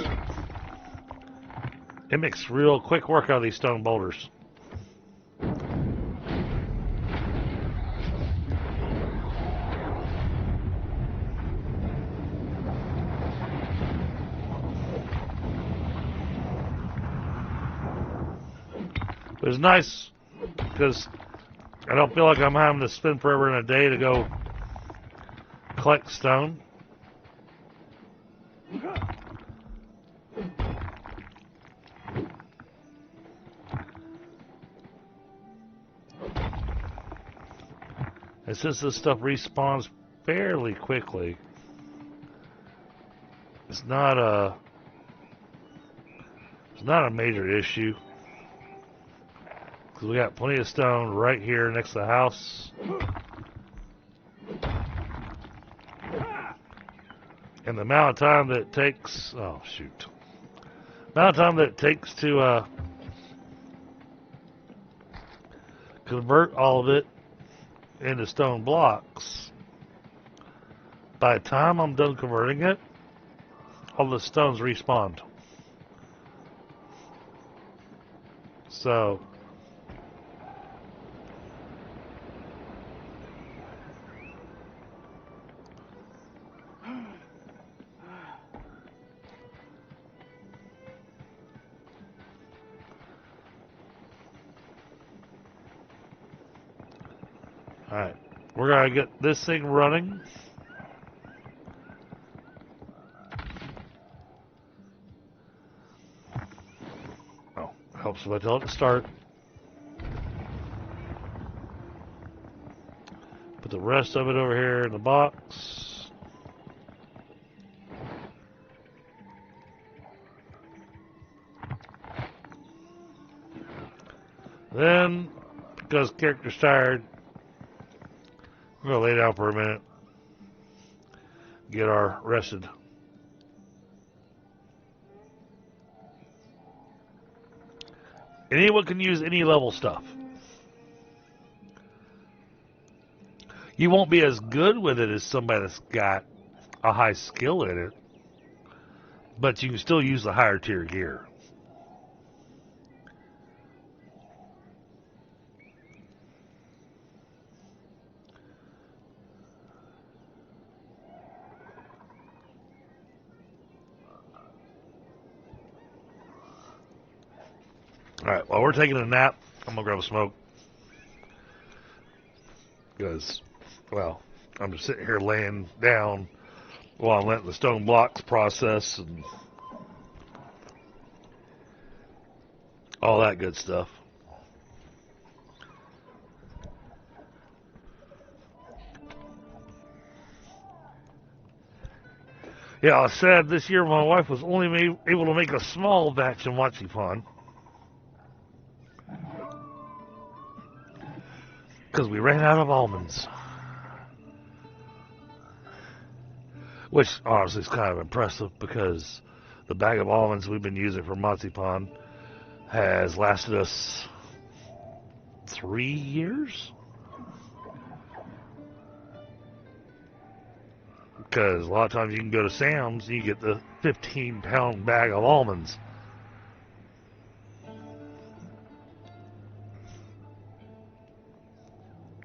it makes real quick work out of these stone boulders. But it's nice because I don't feel like I'm having to spend forever in a day to go collect stone. And since this stuff respawns fairly quickly, it's not a major issue. Because we got plenty of stone right here next to the house. And the amount of time that it takes, oh shoot. The amount of time that it takes to convert all of it into stone blocks. By the time I'm done converting it, all the stones respawned. So alright, we're going to get this thing running. Oh, helps if I tell it to start. Put the rest of it over here in the box. Then, because character's tired, we're going to lay down for a minute. Get our rested. Anyone can use any level stuff. You won't be as good with it as somebody that's got a high skill in it, but you can still use the higher tier gear. Alright, while we're taking a nap, I'm going to grab a smoke. Because, well, I'm just sitting here laying down while I'm letting the stone blocks process and all that good stuff. Yeah, I said this year my wife was only able to make a small batch of marzipan. Because we ran out of almonds. Which, honestly, is kind of impressive because the bag of almonds we've been using for marzipan has lasted us 3 years? Because a lot of times you can go to Sam's and you get the 15-pound bag of almonds.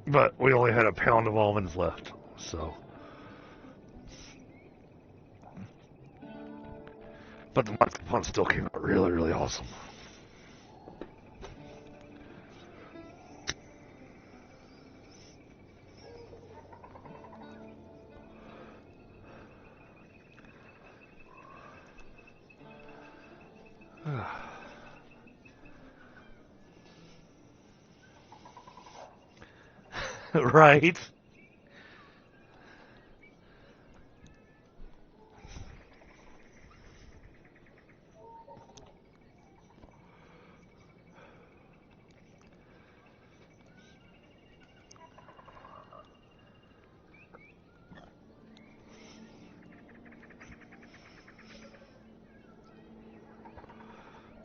But we only had a pound of almonds left, so. But the marzipan still came out really, really awesome. Right?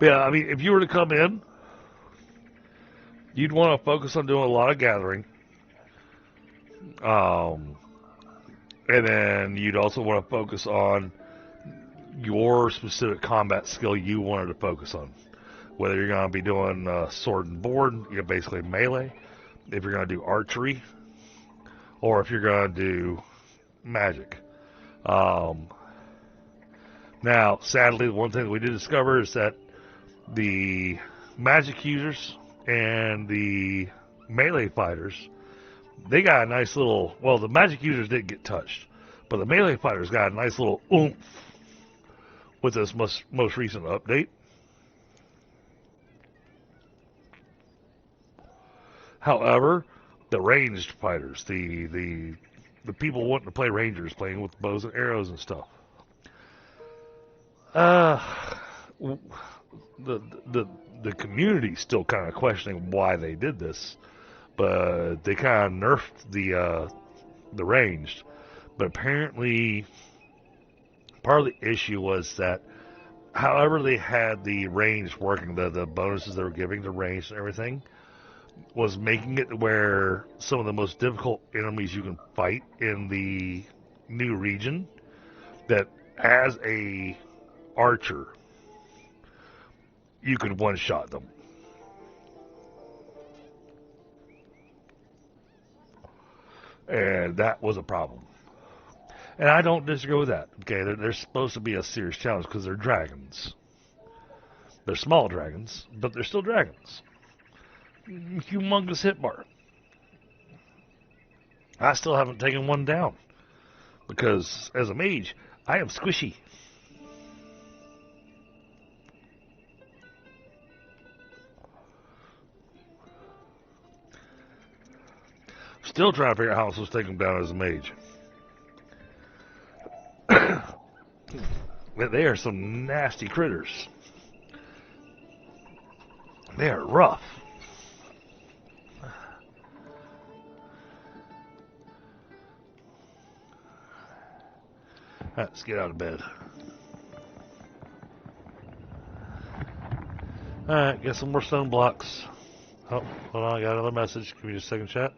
Yeah, I mean, if you were to come in, you'd want to focus on doing a lot of gathering. And then you'd also want to focus on your specific combat skill you wanted to focus on. Whether you're going to be doing sword and board, you're basically melee. If you're going to do archery, or if you're going to do magic. Now, sadly, the one thing that we did discover is that the magic users and the melee fighters, they got a nice little, well, the magic users didn't get touched, but the melee fighters got a nice little oomph with this most recent update. However, the ranged fighters, the people wanting to play rangers, playing with bows and arrows and stuff, the community's still kind of questioning why they did this, but they kind of nerfed the ranged. But apparently, part of the issue was that, however they had the ranged working, the bonuses they were giving to ranged and everything, was making it where some of the most difficult enemies you can fight in the new region, that as a archer, you could one-shot them. And that was a problem. And I don't disagree with that. Okay, they're supposed to be a serious challenge because they're dragons. They're small dragons, but they're still dragons. Humongous hit bar. I still haven't taken one down because, as a mage, I am squishy. Still trying to figure out how I'm supposed to take him down as a mage. They are some nasty critters. They are rough. Alright, let's get out of bed. Alright, get some more stone blocks. Oh, hold on, I got another message. Give me just a second, chat.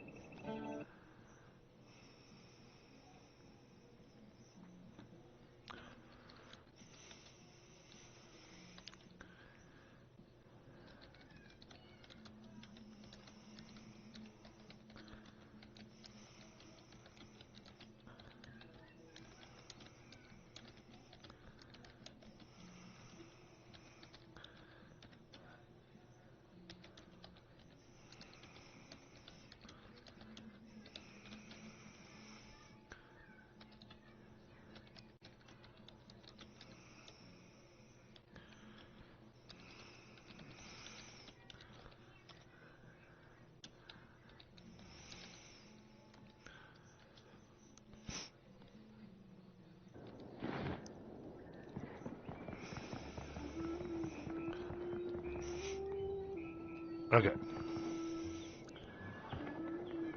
Okay.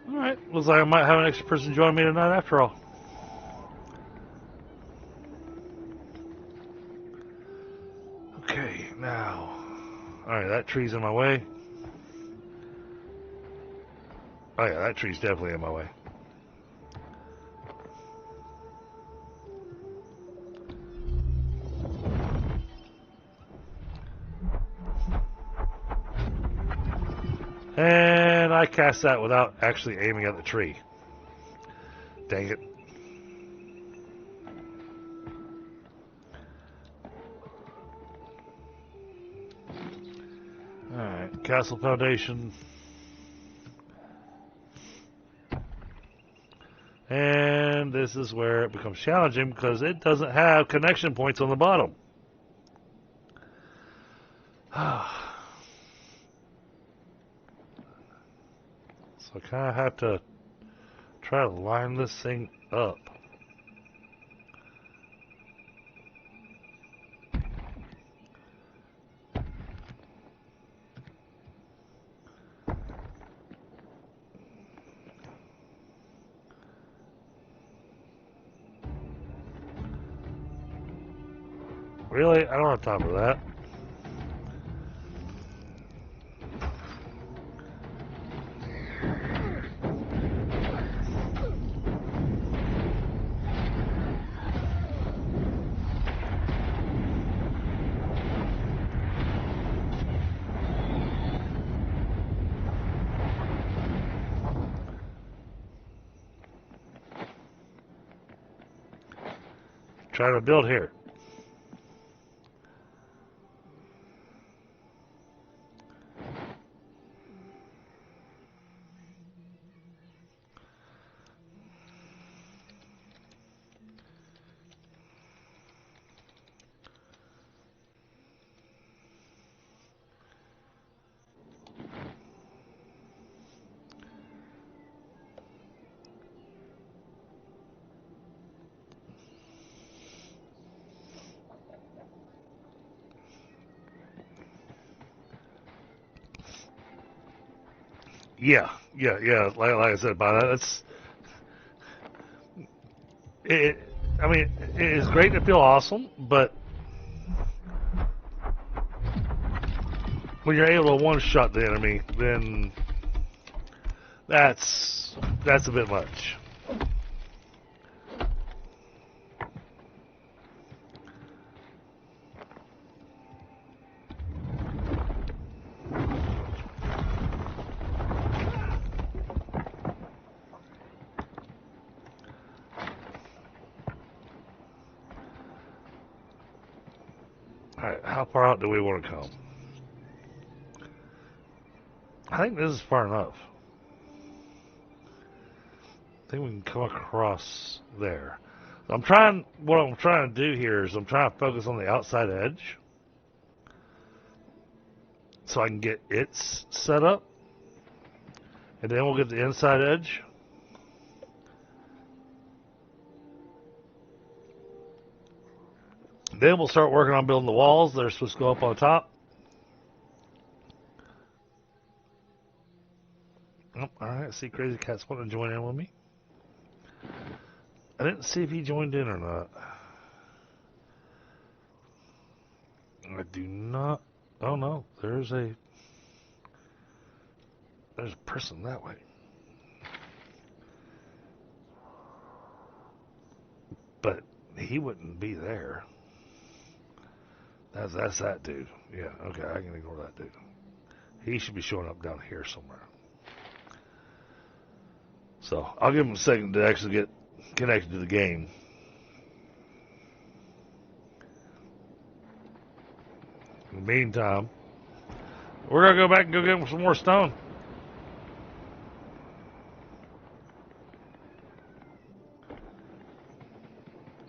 Alright, looks like I might have an extra person join me tonight after all. Okay, now. Alright, that tree's in my way. Oh yeah, that tree's definitely in my way. And I cast that without actually aiming at the tree. Dang it. Alright, castle foundation. And this is where it becomes challenging because it doesn't have connection points on the bottom. So I kind of have to try to line this thing up. Really? I don't have time for that. Try to build here. Yeah. Like I said, by that, it's it. I mean, it is great to feel awesome, but when you're able to one-shot the enemy, then that's a bit much. Alright, how far out do we want to come? I think this is far enough. I think we can come across there. What I'm trying to do here is I'm trying to focus on the outside edge so I can get it set up, and then we'll get the inside edge. Then we'll start working on building the walls. They're supposed to go up on top. Oh, alright, see Crazy Cat's wanting to join in with me. I didn't see if he joined in or not. I do not. Oh no, there's a person that way. But he wouldn't be there. That's that dude. Yeah, okay, I can ignore that dude. He should be showing up down here somewhere. So I'll give him a second to actually get connected to the game. In the meantime, we're going to go back and go get him some more stone.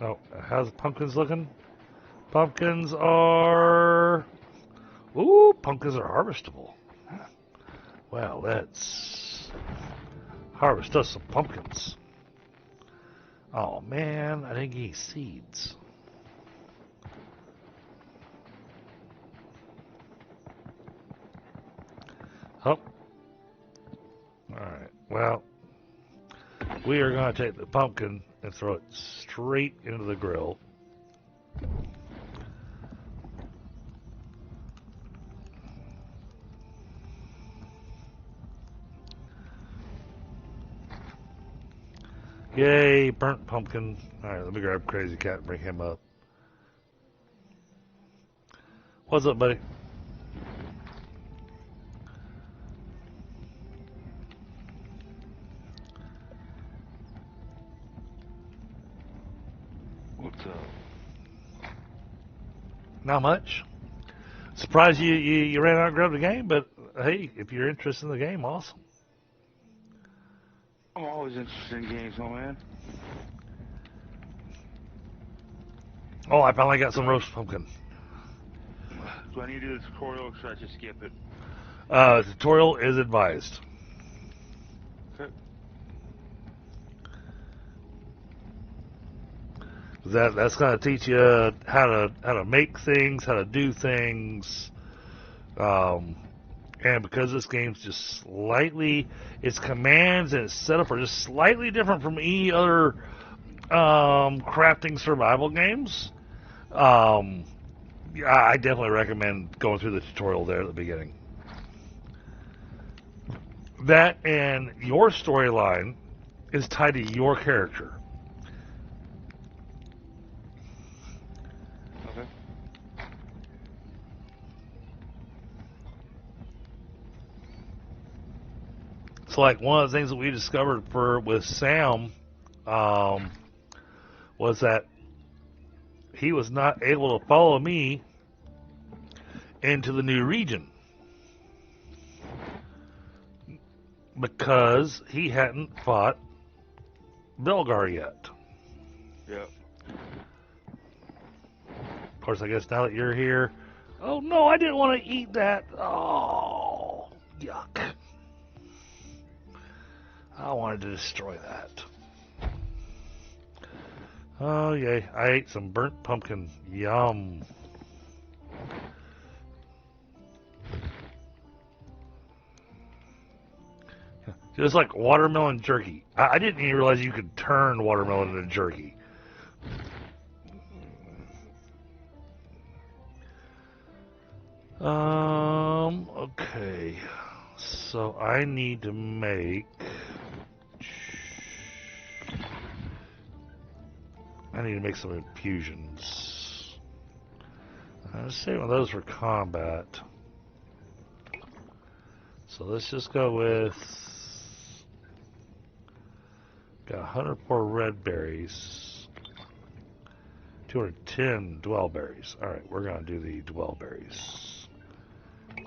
Oh, how's the pumpkins looking? Pumpkins are... Ooh, pumpkins are harvestable. Well, let's harvest us some pumpkins. Oh, man, I didn't get any seeds. Oh. Alright, well, we are going to take the pumpkin and throw it straight into the grill. Yay, burnt pumpkin. Alright, let me grab Crazy Cat and bring him up. What's up, buddy? What's up? Not much. Surprised you ran out and grabbed the game, but hey, if you're interested in the game, awesome. I'm always interested in games, my man. Oh, I finally got some roast pumpkin. Do I need to do the tutorial or should I just skip it? Tutorial is advised. Okay. That's going to teach you how to make things, how to do things, and because this game's just slightly, its commands and its setup are just slightly different from any other crafting survival games. I definitely recommend going through the tutorial there at the beginning. That and your storyline is tied to your character. Okay. So, like, one of the things that we discovered with Sam was that he was not able to follow me into the new region because he hadn't fought Belgar yet. Yep. Of course, I guess now that you're here, oh no, I didn't want to eat that. Oh, yuck. I wanted to destroy that. Oh, yay. I ate some burnt pumpkin. Yum. Just like watermelon jerky. I didn't even realize you could turn watermelon into jerky. Okay. So I need to make... I need to make some infusions. I'm saving those for combat. So let's just go with... Got 104 red berries. 210 dwell berries. Alright, we're going to do the dwell berries.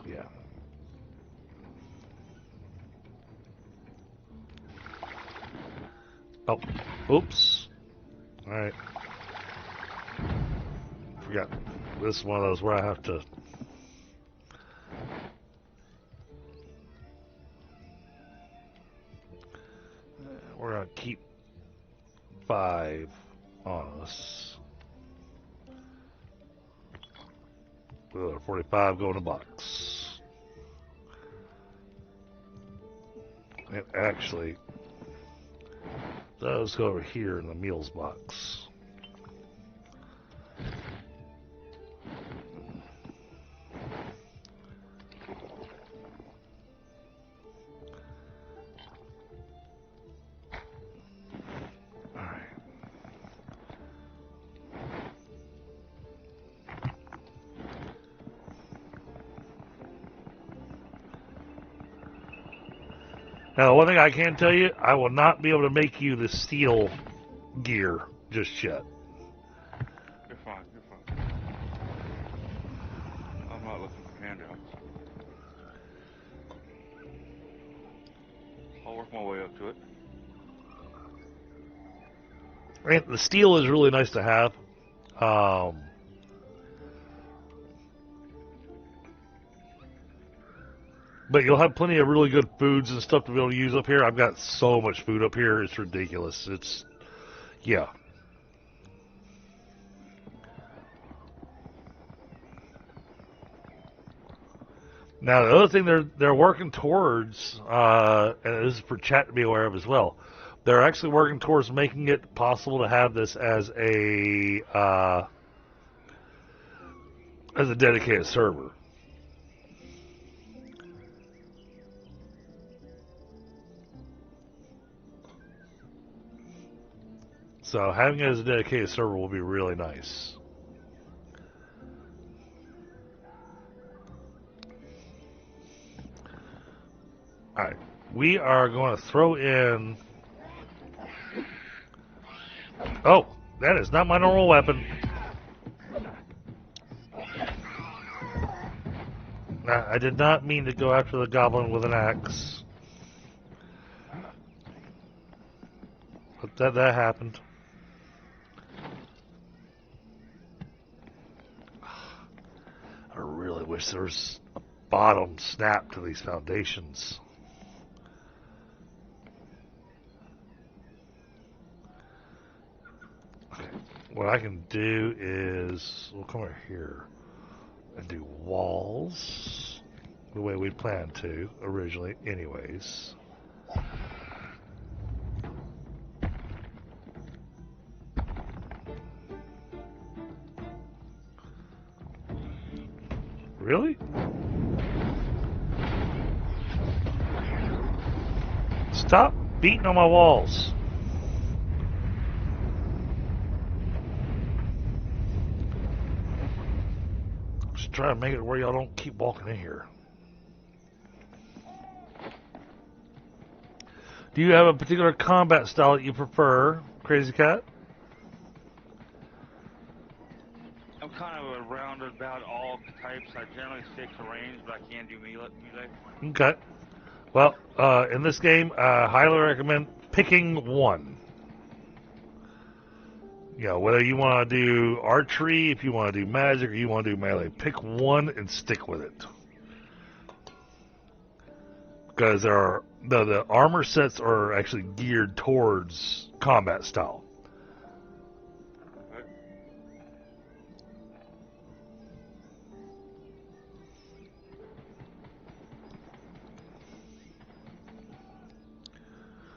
Yeah. Oh, oops. Alright. Forgot. This is one of those where I have to... We're going to keep 5 on us. 45 go in the box. It actually does go over here in the meals box. Now, one thing I can tell you, I will not be able to make you the steel gear just yet. You're fine, you're fine. I'm not looking for handouts. I'll work my way up to it. And the steel is really nice to have. But you'll have plenty of really good foods and stuff to be able to use up here. I've got so much food up here, it's ridiculous. It's, yeah. Now, the other thing they're working towards, and this is for chat to be aware of as well, they're actually working towards making it possible to have this as a dedicated server. So having it as a dedicated server will be really nice. Alright, we are going to throw in... Oh, that is not my normal weapon. I did not mean to go after the goblin with an axe. But that happened. I really wish there was a bottom snap to these foundations. Okay, what I can do is, we'll come over here and do walls the way we planned to originally anyways. Really? Stop beating on my walls. Just trying to make it where y'all don't keep walking in here. Do you have a particular combat style that you prefer, Crazy Cat? I'm kind of around about all types. I generally stick to range, but I can do melee. Okay. Well, in this game, I highly recommend picking one. You know, whether you want to do archery, if you want to do magic, or you want to do melee, pick one and stick with it. Because there are the armor sets are actually geared towards combat style.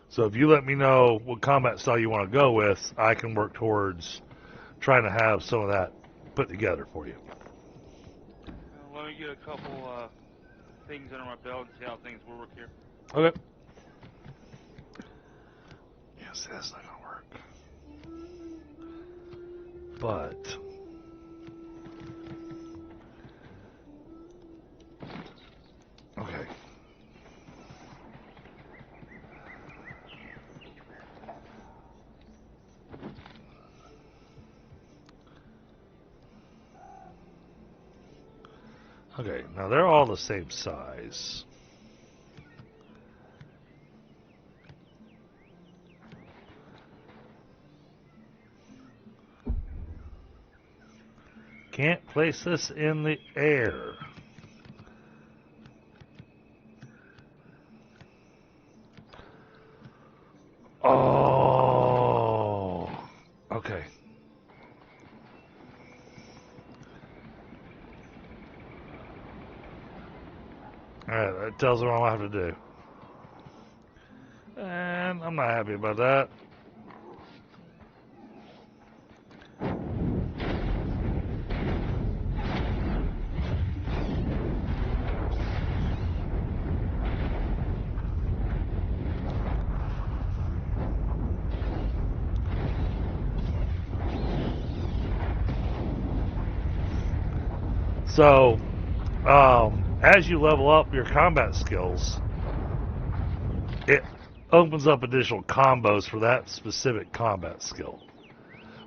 So if you let me know what combat style you want to go with, I can work towards trying to have some of that put together for you. Let me get a couple things under my belt and see how things work here. Okay. Yes, that's not going to work. But... okay. Okay, now they're all the same size. Can't place this in the air. Oh, okay. Alright, that tells me what I have to do. And I'm not happy about that. So, as you level up your combat skills, it opens up additional combos for that specific combat skill.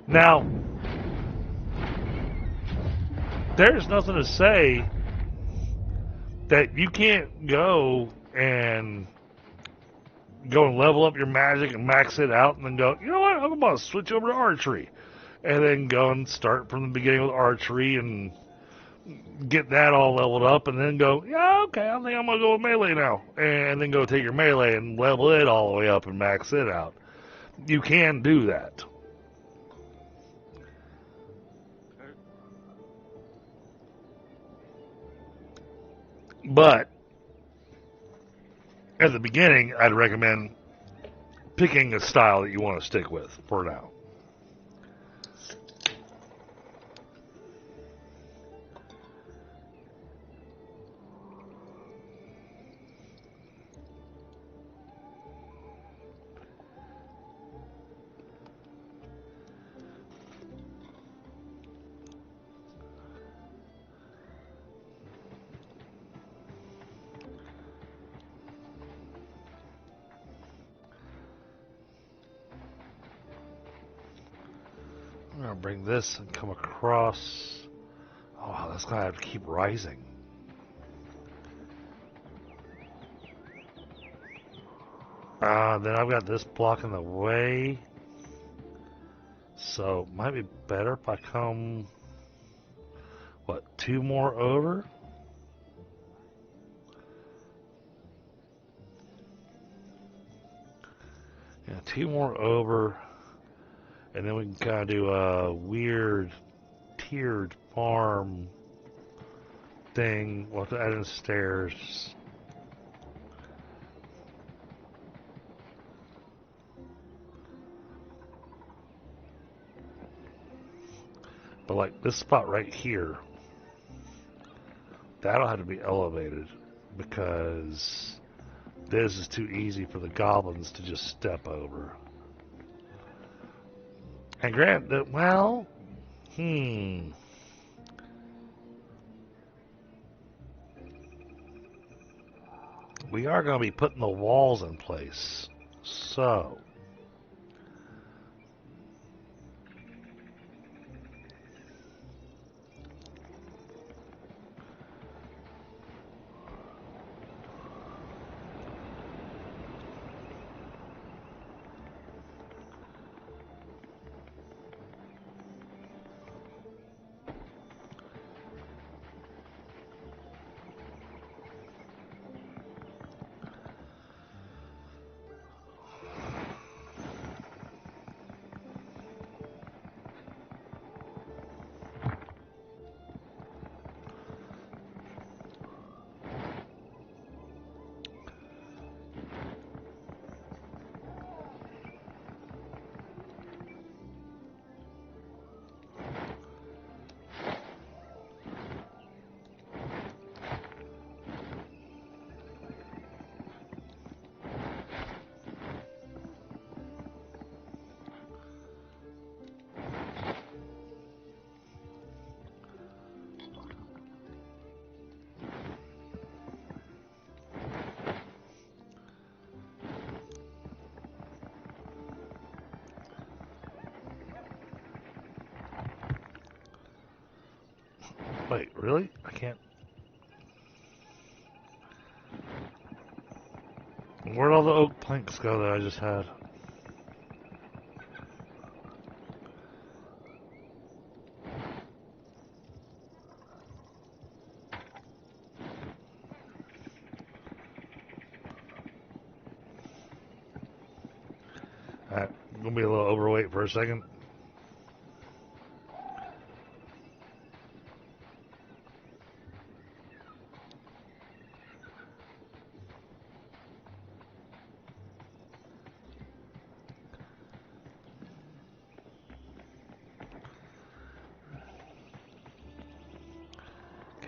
Now, there's nothing to say that you can't go and level up your magic and max it out and then go, you know what, I'm going to switch over to archery. And then go and start from the beginning with archery and get that all leveled up and then go, yeah, okay, I think I'm going to go with melee now. And then go take your melee and level it all the way up and max it out. You can do that. But at the beginning, I'd recommend picking a style that you want to stick with for now. I'm going to bring this and come across. Oh, that's going to have to keep rising. Then I've got this blocking the way. So, might be better if I come, what, 2 more over? Yeah, 2 more over. And then we can kind of do a weird tiered farm thing. We'll have to add in stairs. But like this spot right here, that'll have to be elevated because this is too easy for the goblins to just step over. And grant that, well, we are going to be putting the walls in place. So, wait, really? I can't. Where'd all the oak planks go that I just had? Alright, I'm gonna be a little overweight for a second.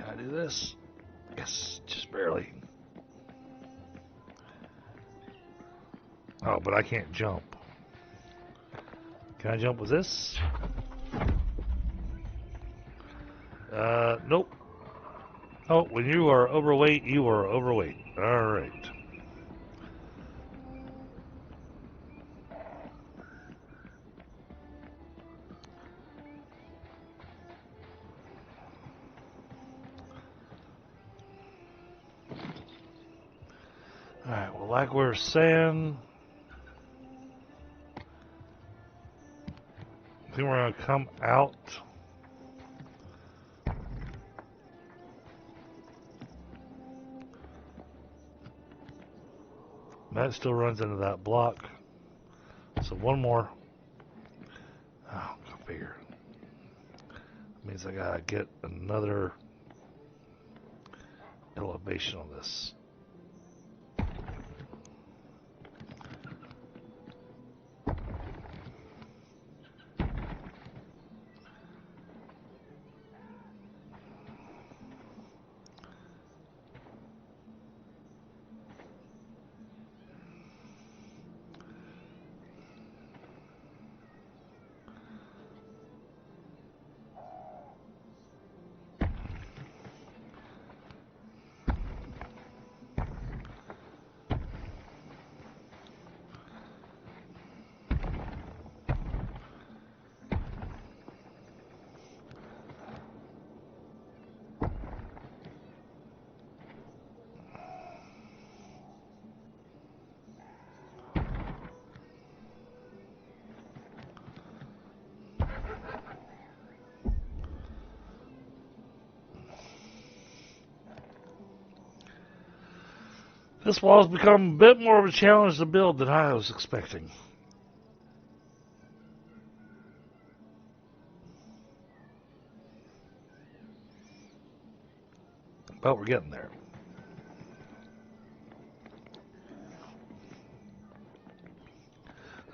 Can I do this? Yes, just barely. Oh, but I can't jump. Can I jump with this? Nope. Oh, when you are overweight, you are overweight. Alright. Alright, well, like we were saying, I think we're going to come out. That still runs into that block. So one more. Oh, go figure. Means I gotta get another elevation on this. This wall has become a bit more of a challenge to build than I was expecting. But we're getting there.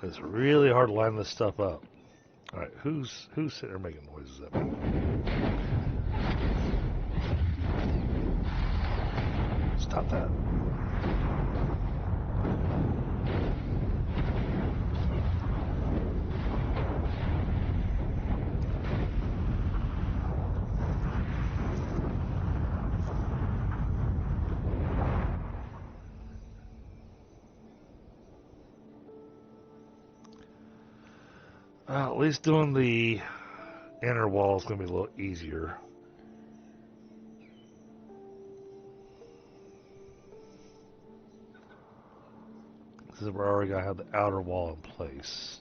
It's really hard to line this stuff up. Alright, who's sitting there making noises at me? Stop that. Well, at least doing the inner wall is going to be a little easier. Because we're already going to have the outer wall in place.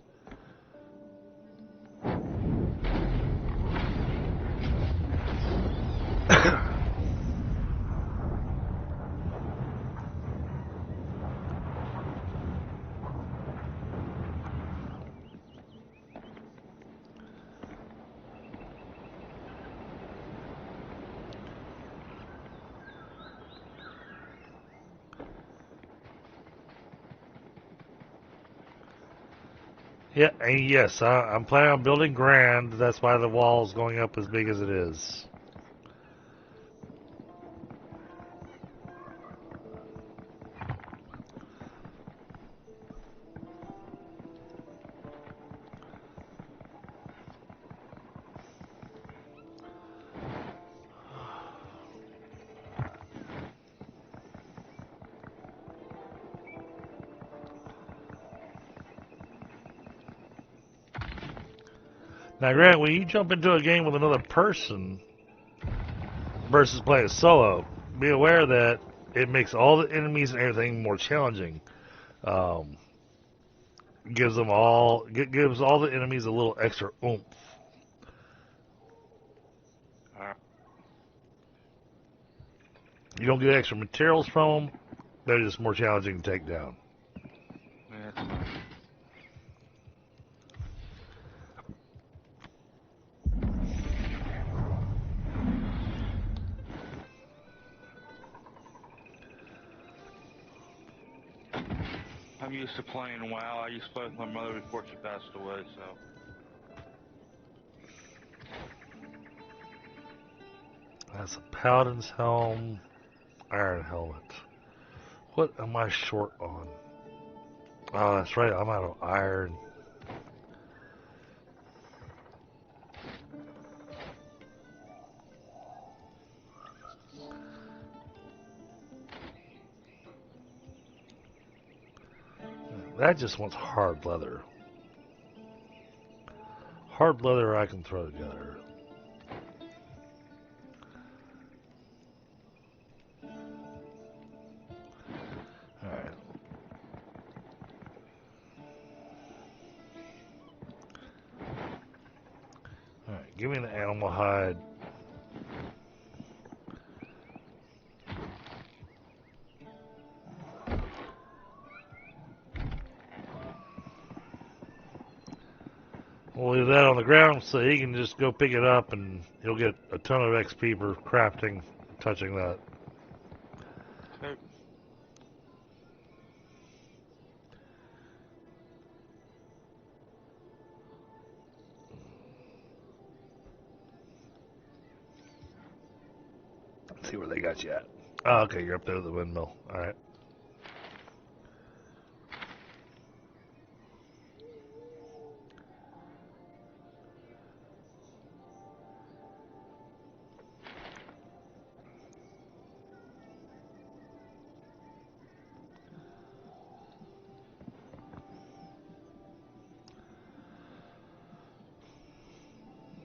Yeah, and yes, I'm planning on building grand. That's why the wall is going up as big as it is. Now, Grant, when you jump into a game with another person versus playing solo, be aware that it makes all the enemies and everything more challenging. Gives all the enemies a little extra oomph. You don't get extra materials from them; they're just more challenging to take down. Yeah. I'm used to playing WoW. I used to play with my mother before she passed away, so. That's a Paladin's helm, iron helmet. What am I short on? Oh, that's right, I'm out of iron. That just wants hard leather. Hard leather I can throw together. Alright. Alright, give me the animal hide. We'll leave that on the ground so he can just go pick it up and he'll get a ton of XP for crafting, touching that. Okay. Let's see where they got you at. Oh, okay, you're up there at the windmill. Alright.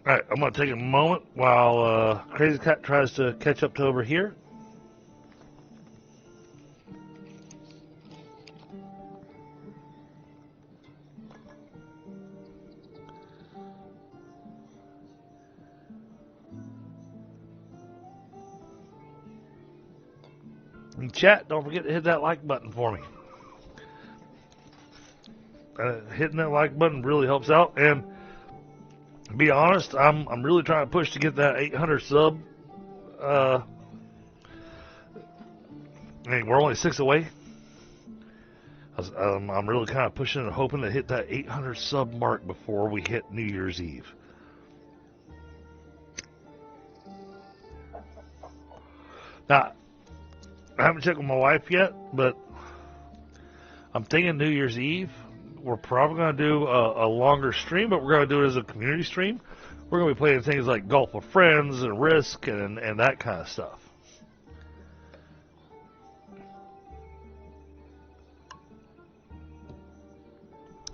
Alright, I'm going to take a moment while Crazy Cat tries to catch up to over here. And chat, don't forget to hit that like button for me. Hitting that like button really helps out. And to be honest, I'm really trying to push to get that 800 sub. I mean, we're only 6 away. I'm really kind of pushing and hoping to hit that 800 sub mark before we hit New Year's Eve. Now, I haven't checked with my wife yet, but I'm thinking New Year's Eve. We're probably going to do a longer stream, but we're going to do it as a community stream. We're going to be playing things like Golf with Friends and Risk and that kind of stuff.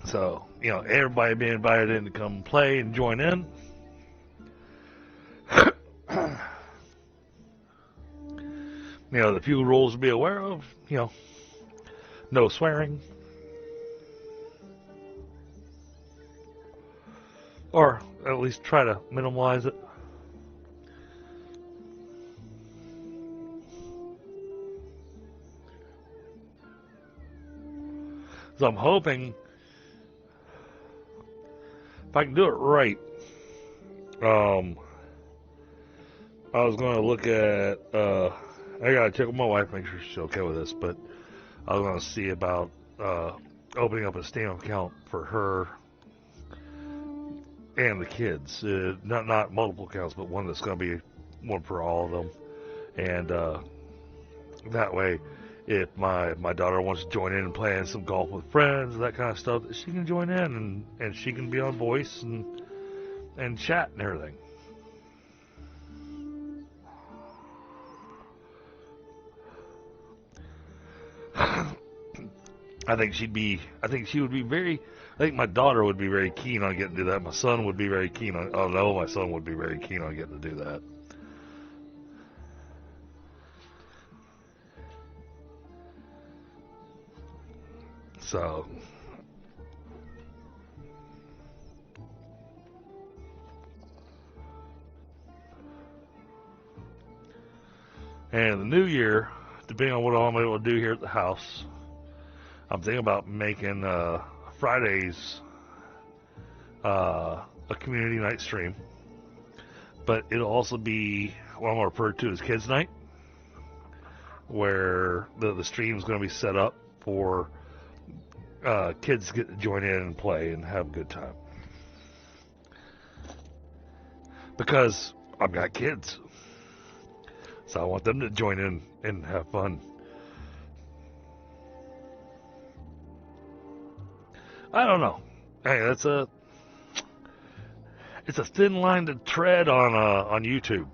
So, you know, everybody being invited in to come play and join in. You know, the few rules to be aware of, you know, no swearing. Or at least try to minimize it. So I'm hoping if I can do it right, I was going to look at, I got to check with my wife, make sure she's okay with this, but I was going to see about opening up a Steam account for her and the kids. Not multiple accounts, but one that's going to be one for all of them. And that way, if my daughter wants to join in and play some golf with friends, that kind of stuff, she can join in and she can be on voice and chat and everything. I think she would be very, I think my daughter would be very keen on getting to do that. My son would be very keen on, oh no, my son would be very keen on getting to do that. So, and the new year, depending on what I'm able to do here at the house, I'm thinking about making Fridays a community night stream, but it'll also be what I'm going to refer to as Kids Night, where the stream's going to be set up for kids to get to join in and play and have a good time. Because I've got kids. So I want them to join in and have fun. I don't know. Hey, it's a thin line to tread on YouTube.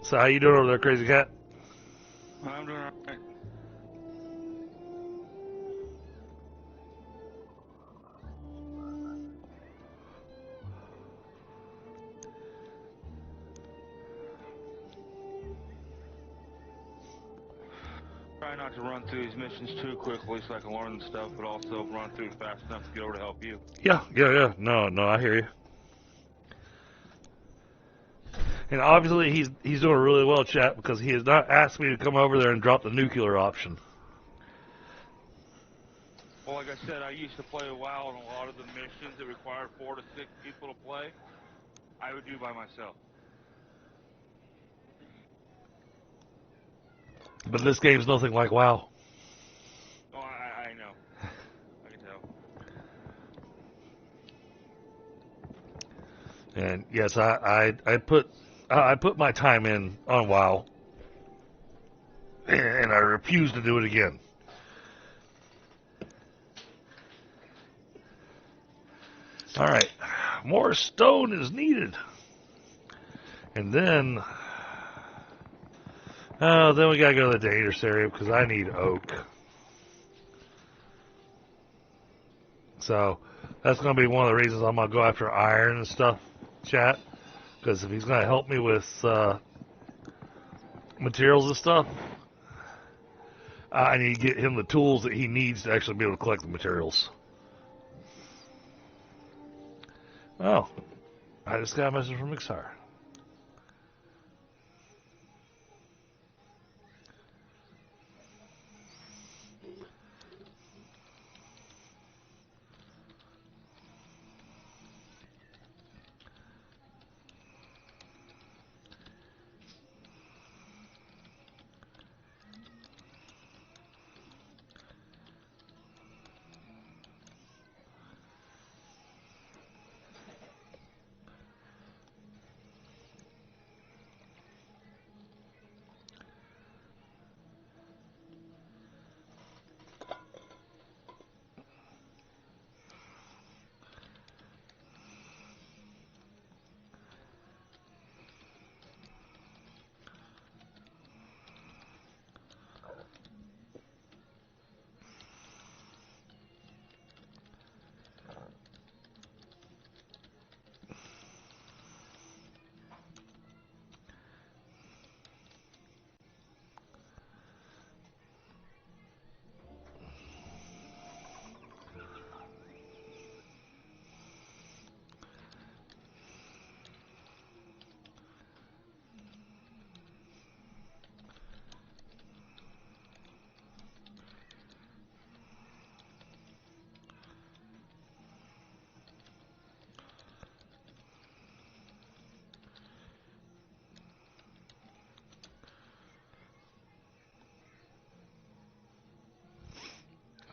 So how you doing over there, Crazy Cat? I'm doing alright. Try not to run through these missions too quickly so I can learn the stuff, but also run through fast enough to get over to help you. Yeah. No, I hear you. And obviously he's doing really well, chat, because he has not asked me to come over there and drop the nuclear option. Well, like I said, I used to play a WoW, and a lot of the missions that required 4 to 6 people to play, I would do by myself. But this game's nothing like WoW. Oh, I know. I can tell. And yes, I put my time in on WoW, and I refuse to do it again. All right, more stone is needed, and then we gotta go to the dangerous area because I need oak. So that's gonna be one of the reasons I'm gonna go after iron and stuff, chat. Because if he's gonna help me with materials and stuff, I need to get him the tools that he needs to actually be able to collect the materials. Oh, I just got a message from Mixar.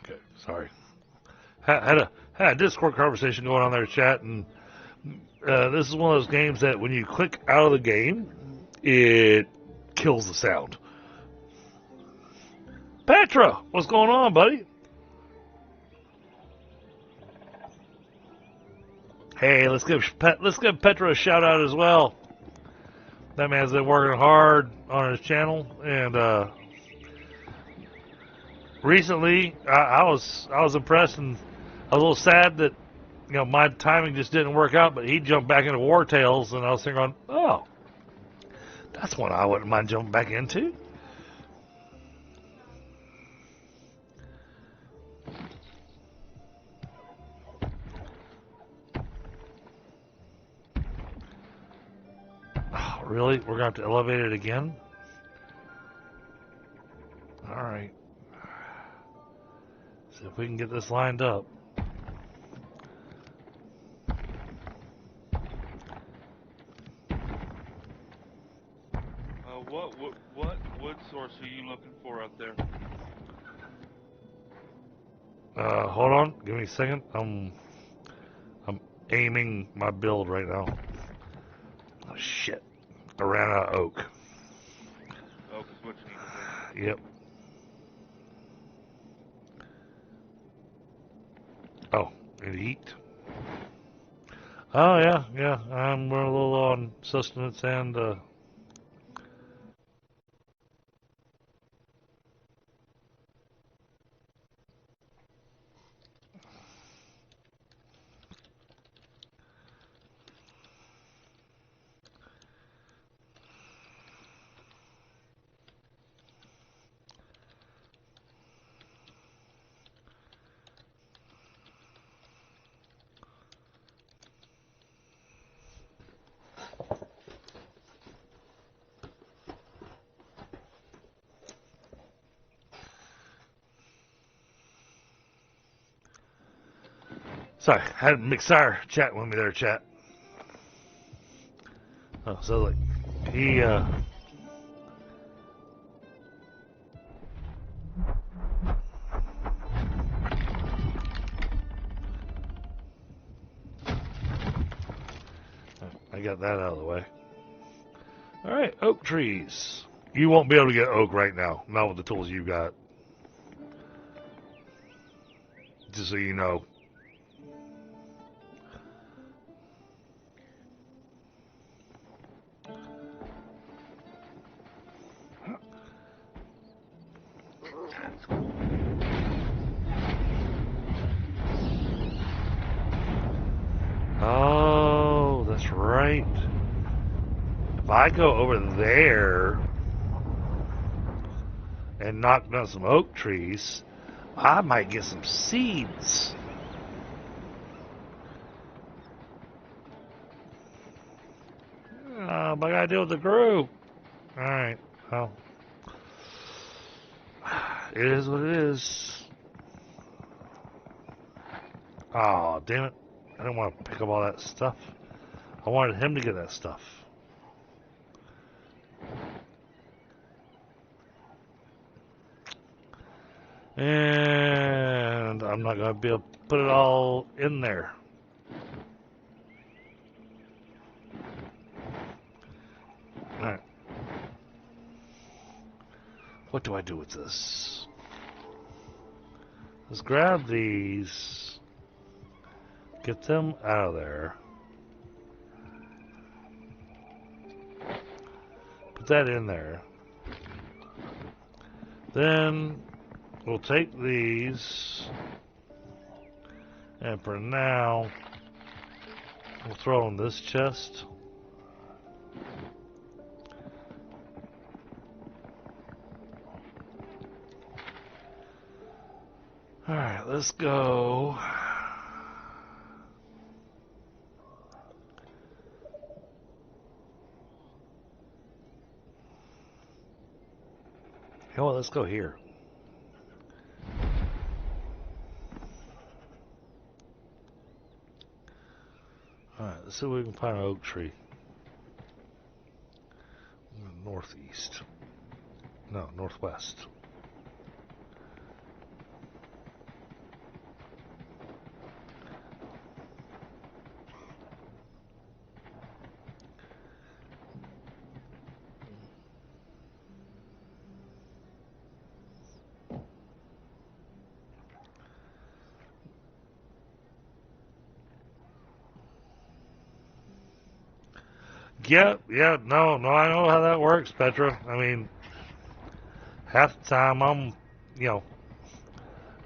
Okay, sorry. Had a Discord conversation going on there, chat, and this is one of those games that when you click out of the game, it kills the sound. Petra, what's going on, buddy? Hey, let's give Petra a shout out as well. That man's been working hard on his channel, and recently I was impressed, and I was a little sad that my timing just didn't work out. But he jumped back into War Tales, and I was thinking, oh, that's one I wouldn't mind jumping back into. Really? We're going to have to elevate it again? Alright. See if we can get this lined up. What wood source are you looking for out there? Hold on. Give me a second. I'm aiming my build right now. Oh, shit. I ran out of oak. Oak is what you need to do. Yep. Oh, and eat. Oh, yeah, yeah. We're a little on sustenance and, sorry, I had McSire chat with me there, chat. Oh, so like, he, I got that out of the way. Alright, oak trees. You won't be able to get oak right now, not with the tools you've got. Just so you know. Oh, that's right. If I go over there and knock down some oak trees, I might get some seeds. But I gotta deal with the group. Alright, well. It is what it is. Oh, damn it. I didn't want to pick up all that stuff. I wanted him to get that stuff. And I'm not going to be able to put it all in there. Alright. What do I do with this? Let's grab these. Get them out of there. Put that in there. Then we'll take these. And for now, we'll throw in this chest. Alright, let's go. You know what, let's go here. Alright, let's see if we can find an oak tree. Northeast. No, northwest. Yeah, no, I know how that works, Petra. I mean, half the time I'm,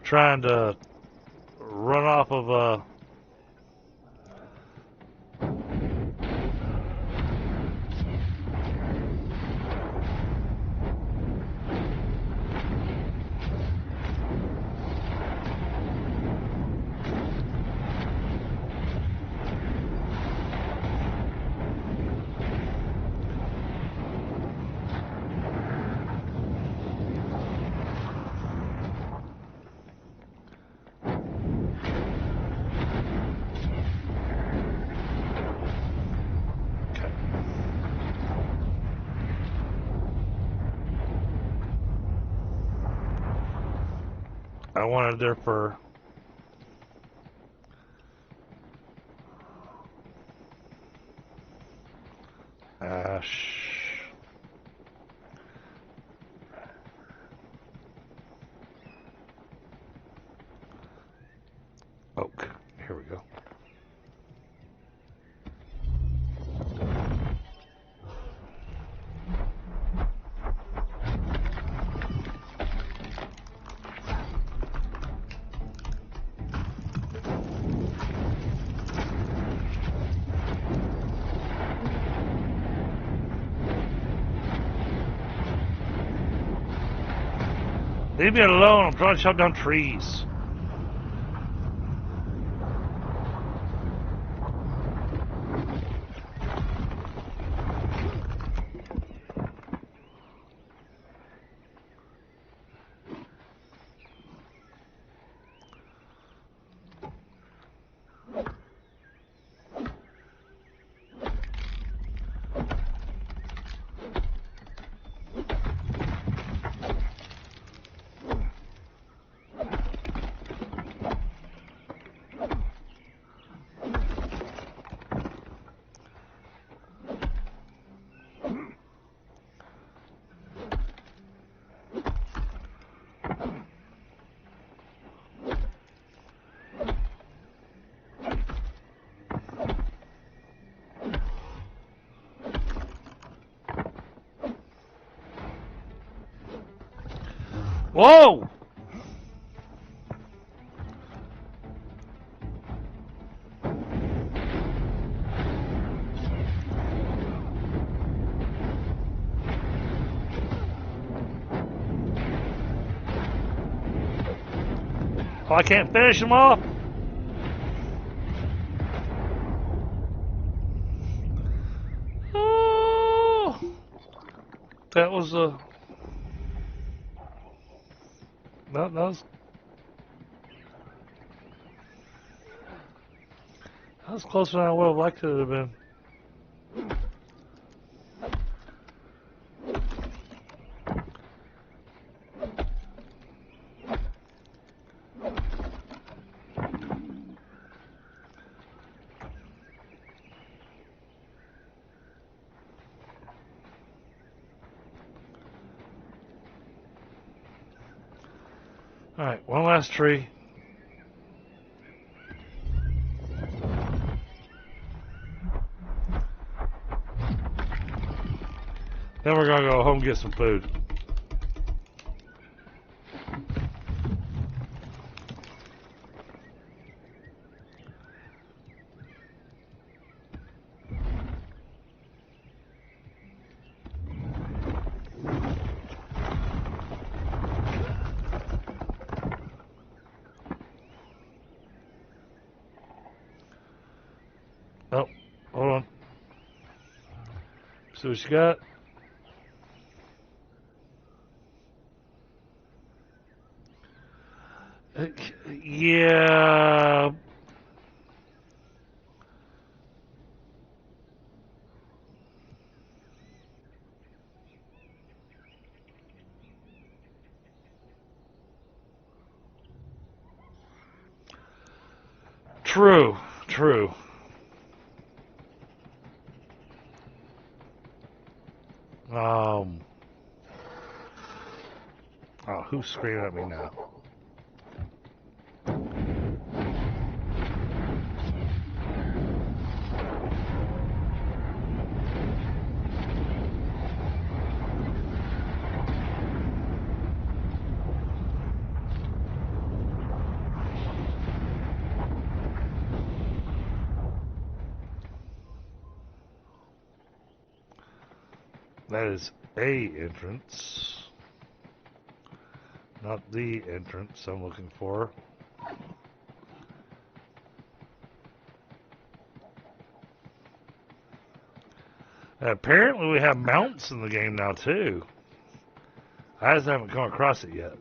trying to run off of I wanted their fur. Ash. Oak. Here we go. Leave me alone. I'm trying to chop down trees. Whoa! Oh, I can't finish him off? Oh! That was a... That was closer than I would have liked it to have been. Alright, one last tree. Then we're gonna go home and get some food. Oh, hold on. See what you got? Yeah. True, true. Oh, who's screaming at me now? That is a entrance. Not the entrance I'm looking for. Apparently we have mounts in the game now too. I just haven't come across it yet.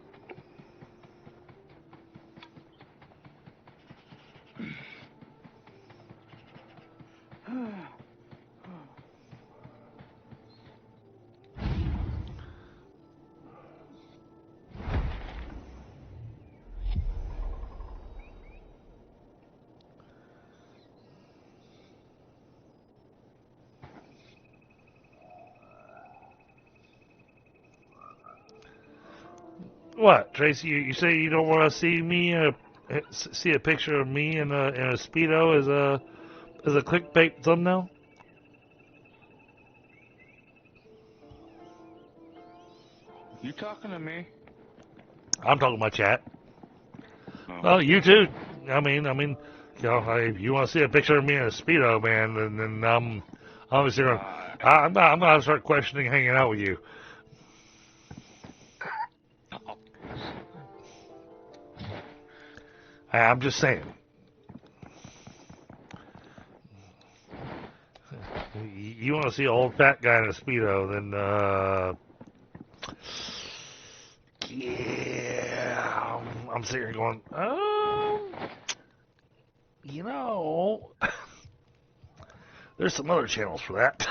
What, Tracy? You say you don't want to see me? See a picture of me in a speedo as a clickbait thumbnail? You talking to me? I'm talking my chat. Oh. Well, you too. I mean, you know, if you want to see a picture of me in a speedo, man, then I'm obviously gonna, I'm gonna start questioning hanging out with you. I'm just saying. You want to see an old fat guy in a speedo, then yeah, I'm sitting here going, you know, there's some other channels for that.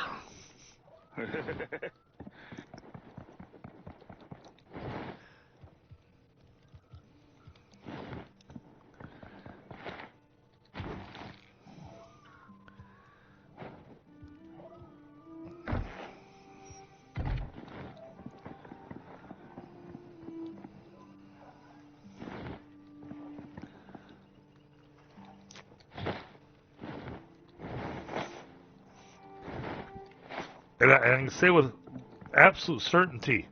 And I can say with absolute certainty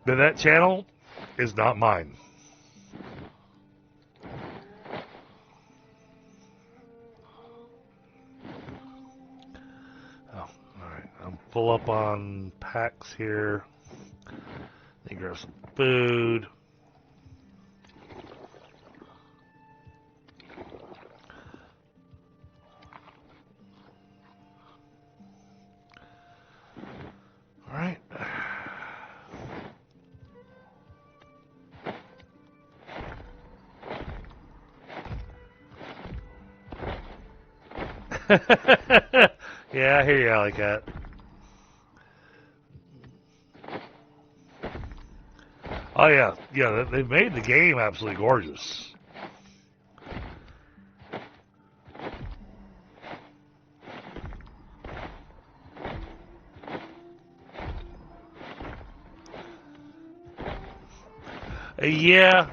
that channel is not mine. Oh, all right. I'm full up on packs here. Let me grab some food. All right. Yeah, I hear you, Alley Cat. Oh yeah, they've made the game absolutely gorgeous. Yeah,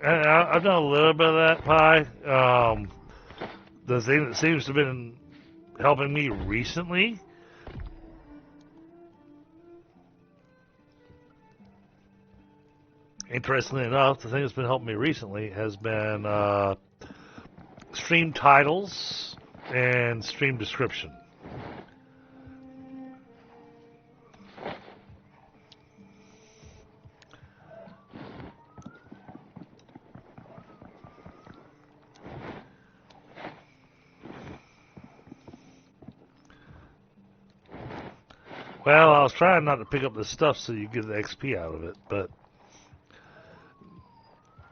I've done a little bit of that pie. The thing that seems to have been helping me recently, interestingly enough, the thing that's been helping me recently has been stream titles and stream description. Well, I was trying not to pick up this stuff so you get the XP out of it, but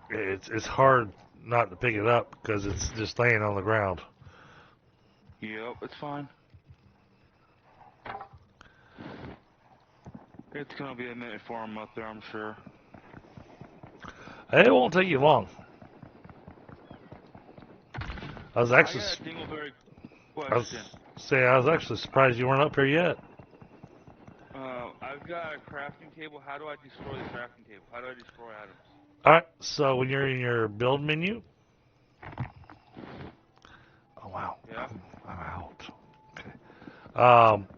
it's hard not to pick it up because it's just laying on the ground. Yep, it's fine. It's gonna be a minute for him up there, I'm sure. It won't take you long. I was actually I got a dingleberry question. I was actually surprised you weren't up here yet. I've got a crafting table. How do I destroy the crafting table? How do I destroy items? Alright, so when you're in your build menu. Oh, wow. Yeah. I'm out. Okay.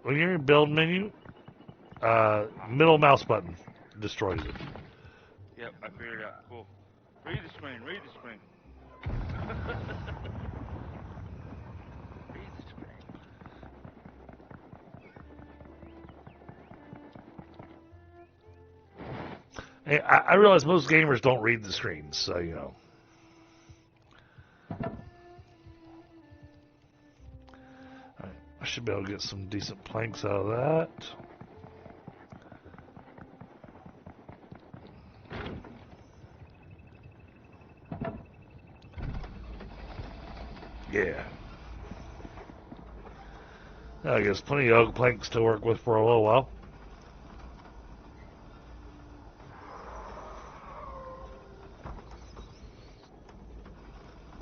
When you're in build menu, middle mouse button destroys it. Yep, I figured it out. Cool. Read the screen. Read the screen. Read the screen. Hey, I realize most gamers don't read the screens, so you know. Right, I should be able to get some decent planks out of that. Yeah. I guess plenty of oak planks to work with for a little while.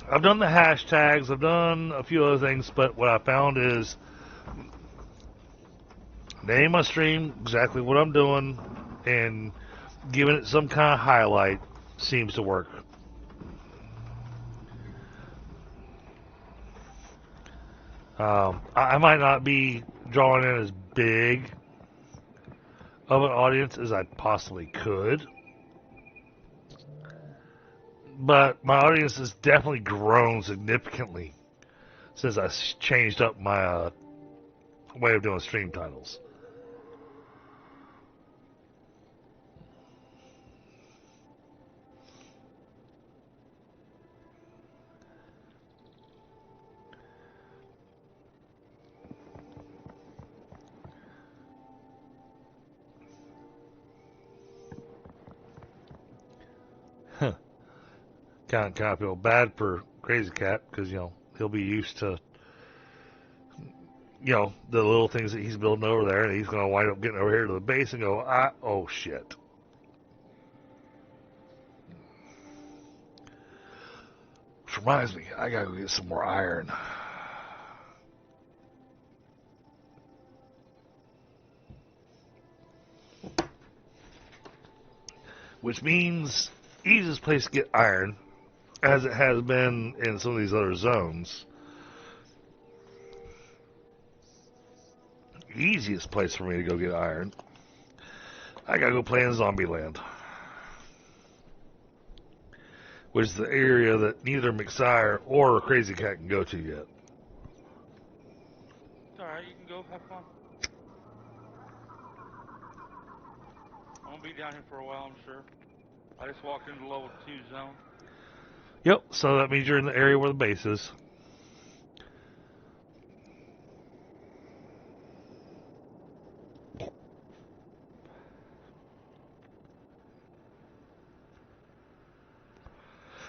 I've done the hashtags, I've done a few other things, but what I found is name my stream, exactly what I'm doing, and giving it some kind of highlight seems to work. I might not be drawing in as big of an audience as I possibly could, but my audience has definitely grown significantly since I changed up my way of doing stream titles. Kind of feel bad for Crazy Cat because, you know, he'll be used to, you know, the little things that he's building over there, and he's going to wind up getting over here to the base and go, oh shit. Which reminds me, I got to go get some more iron. Which means easiest place to get iron, as it has been in some of these other zones. Easiest place for me to go get iron. I gotta go play in Zombieland, which is the area that neither McSire or Crazy Cat can go to yet. It's alright, you can go have fun. I won't be down here for a while, I'm sure. I just walked into level 2 zone. Yep, so that means you're in the area where the base is.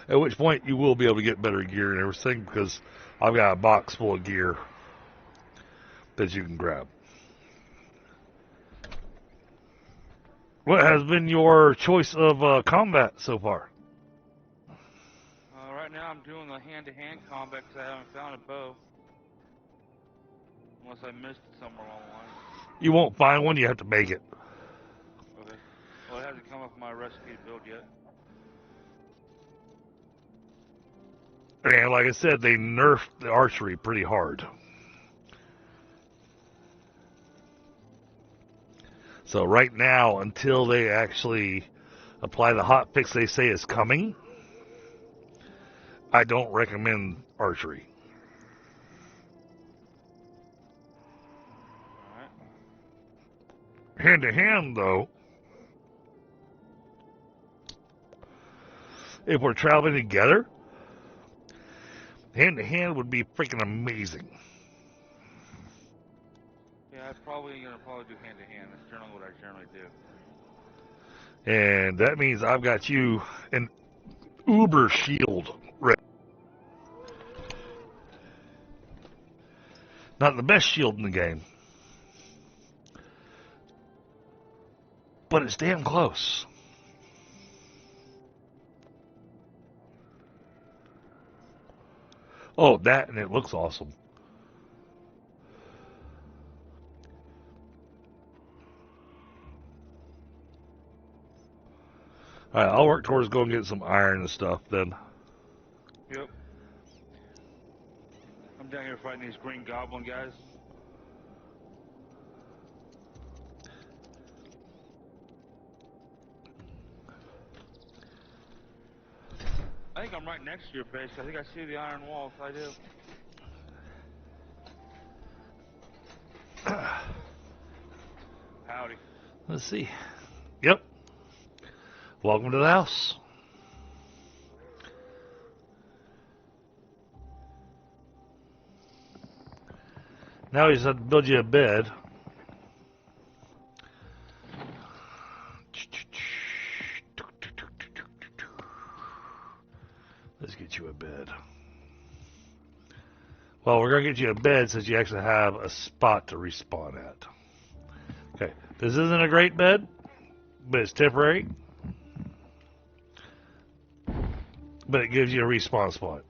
At which point you will be able to get better gear and everything, because I've got a box full of gear that you can grab. What has been your choice of combat so far? Right now I'm doing the hand-to-hand combat because I haven't found a bow. Unless I missed it somewhere along the line. You won't find one, you have to make it. Okay. Well, it hasn't come up with my recipe build yet. And like I said, they nerfed the archery pretty hard. So right now, until they actually apply the hot fix they say is coming, I don't recommend archery. Alright. Hand to hand, though, if we're traveling together, hand to hand would be freaking amazing. Yeah, I'm probably gonna do hand to hand. That's generally what I generally do. And that means I've got you an uber shield ready. Not the best shield in the game, but it's damn close. Oh, that, and it looks awesome. Alright, I'll work towards going and get some iron and stuff then. Yep. I'm down here fighting these green goblin guys. I think I'm right next to your base. I think I see the iron walls. I do. Howdy. Let's see. Yep. Welcome to the house. Now we just have to build you a bed. Let's get you a bed. Well, we're going to get you a bed since you actually have a spot to respawn at. Okay, this isn't a great bed, but it's temporary. But it gives you a respawn spot.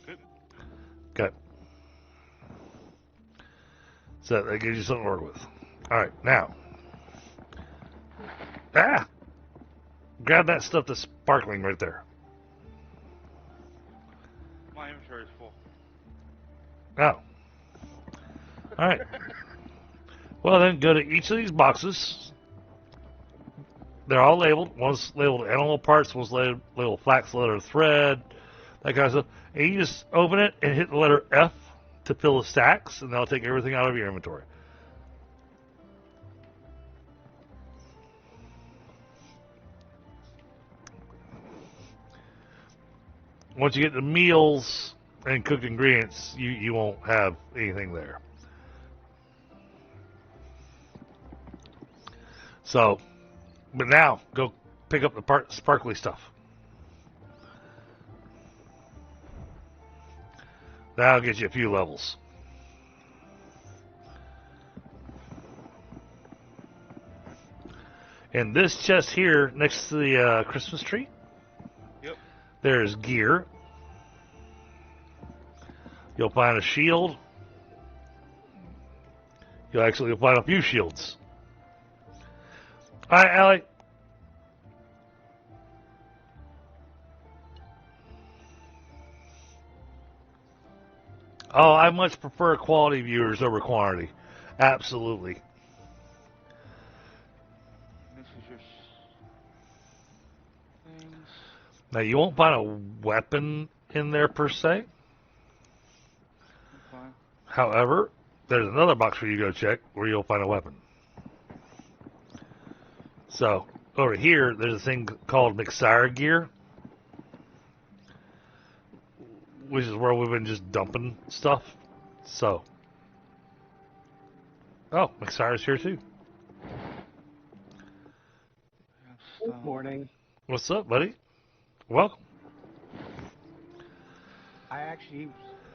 Good. Okay. So that gives you something to work with. Alright, now. Ah! Grab that stuff that's sparkling right there. My inventory is full. Oh. Alright. Well then, go to each of these boxes. They're all labeled. One's labeled animal parts, one's labeled flax leather thread, that kind of stuff. And you just open it and hit the letter F to fill the stacks, and that'll take everything out of your inventory. Once you get the meals and cooked ingredients, you won't have anything there. So, but now, go pick up the sparkly stuff. That'll get you a few levels. And this chest here, next to the Christmas tree, Yep. there's gear. You'll find a shield. You'll find a few shields. Alright, Allie. Oh, I much prefer quality viewers over quantity. Absolutely. This is your things. Now, you won't find a weapon in there per se. Fine. However, there's another box for you to go check where you'll find a weapon. So, over here, there's a thing called Mixire gear, which is where we've been just dumping stuff. So, oh, Mixire's here too. Good morning. What's up, buddy? Welcome. I actually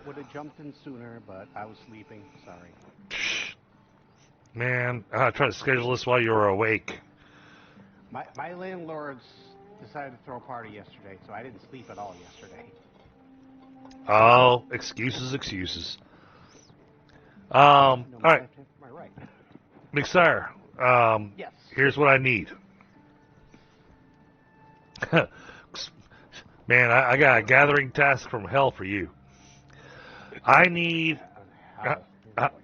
would have jumped in sooner, but I was sleeping. Sorry. Man, I tried to schedule this while you were awake. My landlords decided to throw a party yesterday, so I didn't sleep at all yesterday. Oh, excuses. No, All right, Am I right? Mixire. Yes. Here's what I need. Man, I got a gathering task from hell for you. I need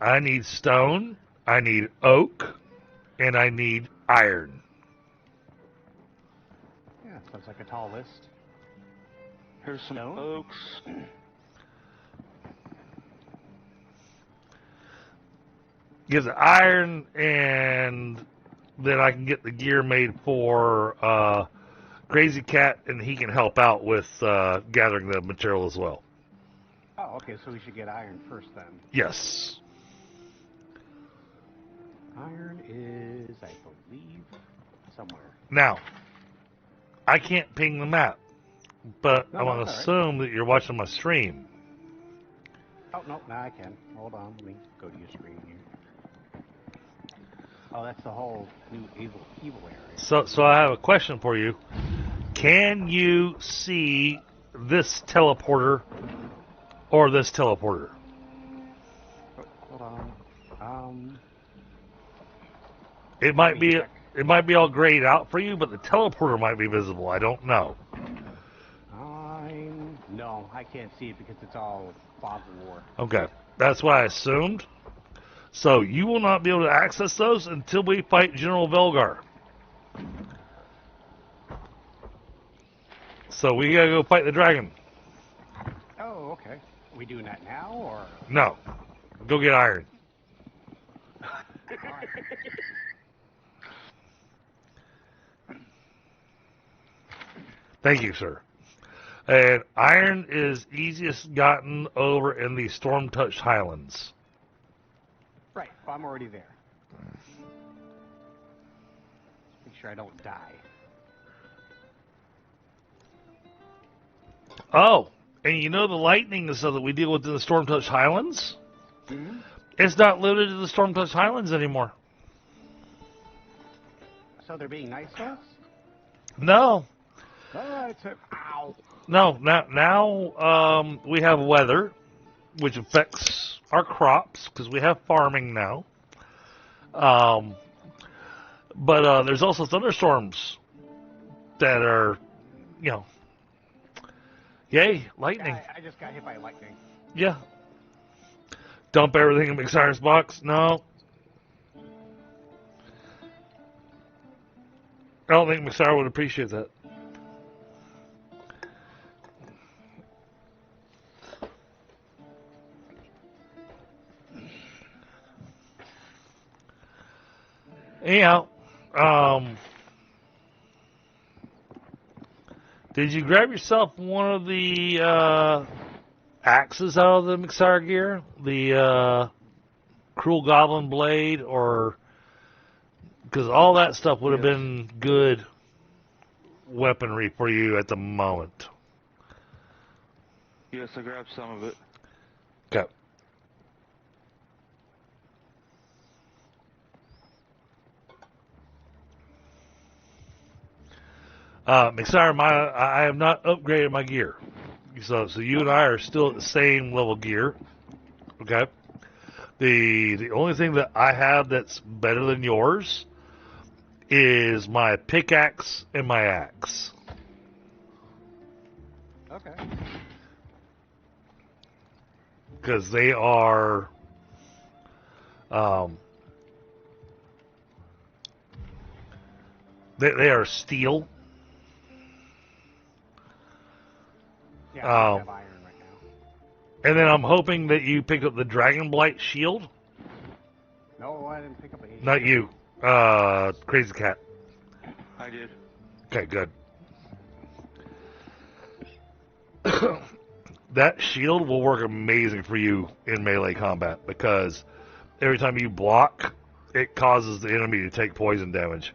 I need stone, I need oak, and I need iron. Yeah, sounds like a tall list. Here's some Stone? oaks. Get the iron, and then I can get the gear made for Crazy Cat, and he can help out with gathering the material as well. Oh, okay, so we should get iron first then. Yes. Iron is, I believe, somewhere. Now, I can't ping the map, but No, I'm going to that's all assume that you're watching my stream. Oh, no, now I can. Hold on, let me go to your screen here. Oh, that's the whole new evil area. So I have a question for you. Can you see this teleporter or this teleporter? Oh, hold on. It might be check. it might be all grayed out for you, but the teleporter might be visible. I don't know. No, I can't see it because it's all fog of war. Okay, that's what I assumed. So you will not be able to access those until we fight General Velgar. So we gotta go fight the dragon. Oh, okay. Are we doing that now, or? No, go get iron. Alright. Thank you, sir. And iron is easiest gotten over in the storm-touched highlands. Right, well, I'm already there. Make sure I don't die. Oh, and you know the lightning and stuff that we deal with in the storm-touched highlands? Mm-hmm. It's not limited to the storm-touched highlands anymore. So they're being nice to us? No. Ow. No, now we have weather, which affects our crops, because we have farming now. But there's also thunderstorms that are, you know, yay, lightning. I just got hit by lightning. Yeah. Dump everything in McSire's box? No. I don't think McSire would appreciate that. Anyhow, did you grab yourself one of the axes out of the McSire gear? The Cruel Goblin Blade, or... Because all that stuff would have been good weaponry for you at the moment. Yes, I grabbed some of it. Okay. McSire, I have not upgraded my gear. So you and I are still at the same level gear. Okay. The only thing that I have that's better than yours is my pickaxe and my axe. Okay. Because they are they are steel. Yeah, I have iron right now. And then I'm hoping that you pick up the Dragonblight shield. No, I didn't pick up any. Not you. Crazy Cat. I did. Okay, good. That shield will work amazing for you in melee combat because every time you block, it causes the enemy to take poison damage.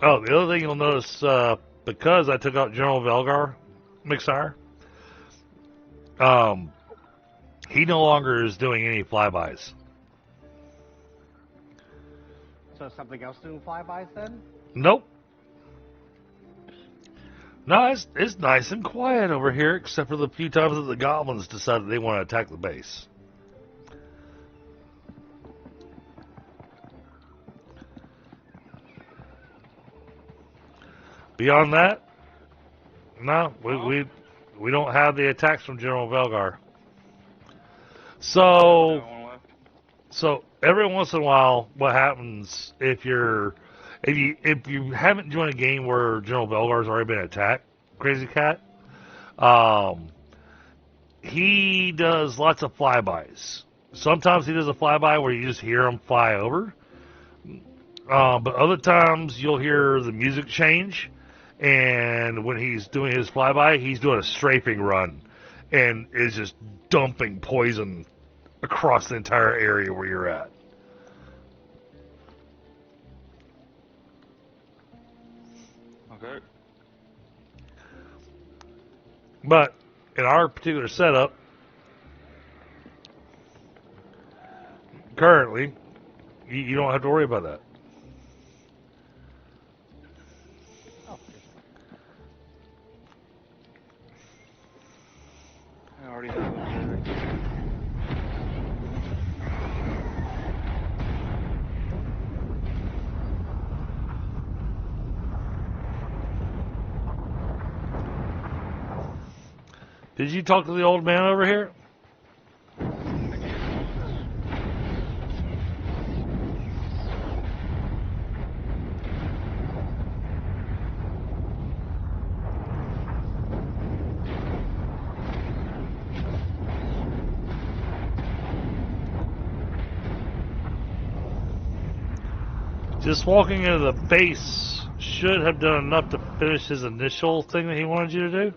Oh, the other thing you'll notice, because I took out General Velgar, McSire, he no longer is doing any flybys. So something else doing flybys then? Nope. No, it's nice and quiet over here, except for the few times that the goblins decided they want to attack the base. Beyond that, no, we don't have the attacks from General Velgar. So every once in a while, what happens if you haven't joined a game where General Velgar's already been attacked, Crazy Cat, he does lots of flybys. Sometimes he does a flyby where you just hear him fly over, but other times you'll hear the music change, and when he's doing his flyby, he's doing a strafing run, and is just dumping poison across the entire area where you're at. Okay. But in our particular setup, currently, you don't have to worry about that. I already have it. Did you talk to the old man over here? Just walking into the base should have done enough to finish his initial thing that he wanted you to do.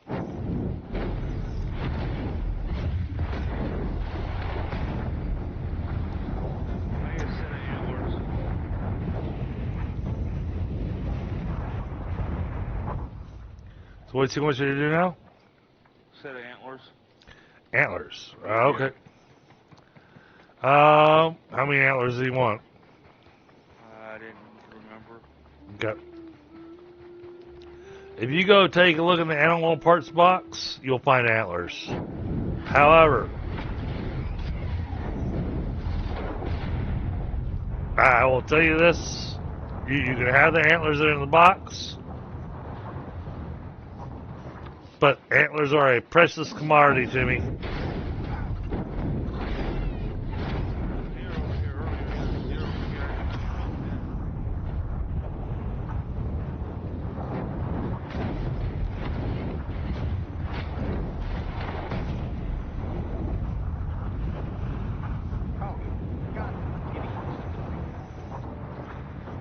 I need a set of antlers. So what's he want you to do now? Set of antlers. Antlers. Okay. How many antlers do you want? I didn't remember. Okay. if you go take a look in the animal parts box, you'll find antlers. However, I will tell you this. You can have the antlers that are in the box, but antlers are a precious commodity to me.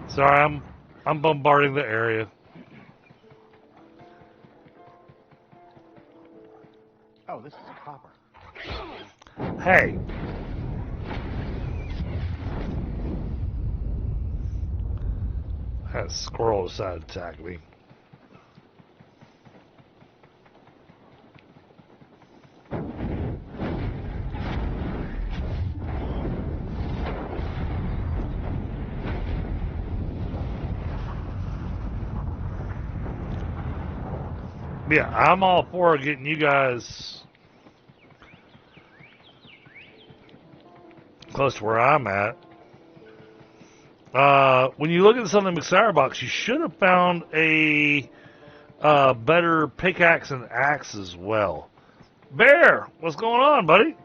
Sorry, I'm bombarding the area. Oh, this is a copper. Hey. That squirrel decided to attack me. Yeah, I'm all for getting you guys close to where I'm at. When you look at some of the McSire box, you should have found a better pickaxe and axe as well. Bear, what's going on, buddy?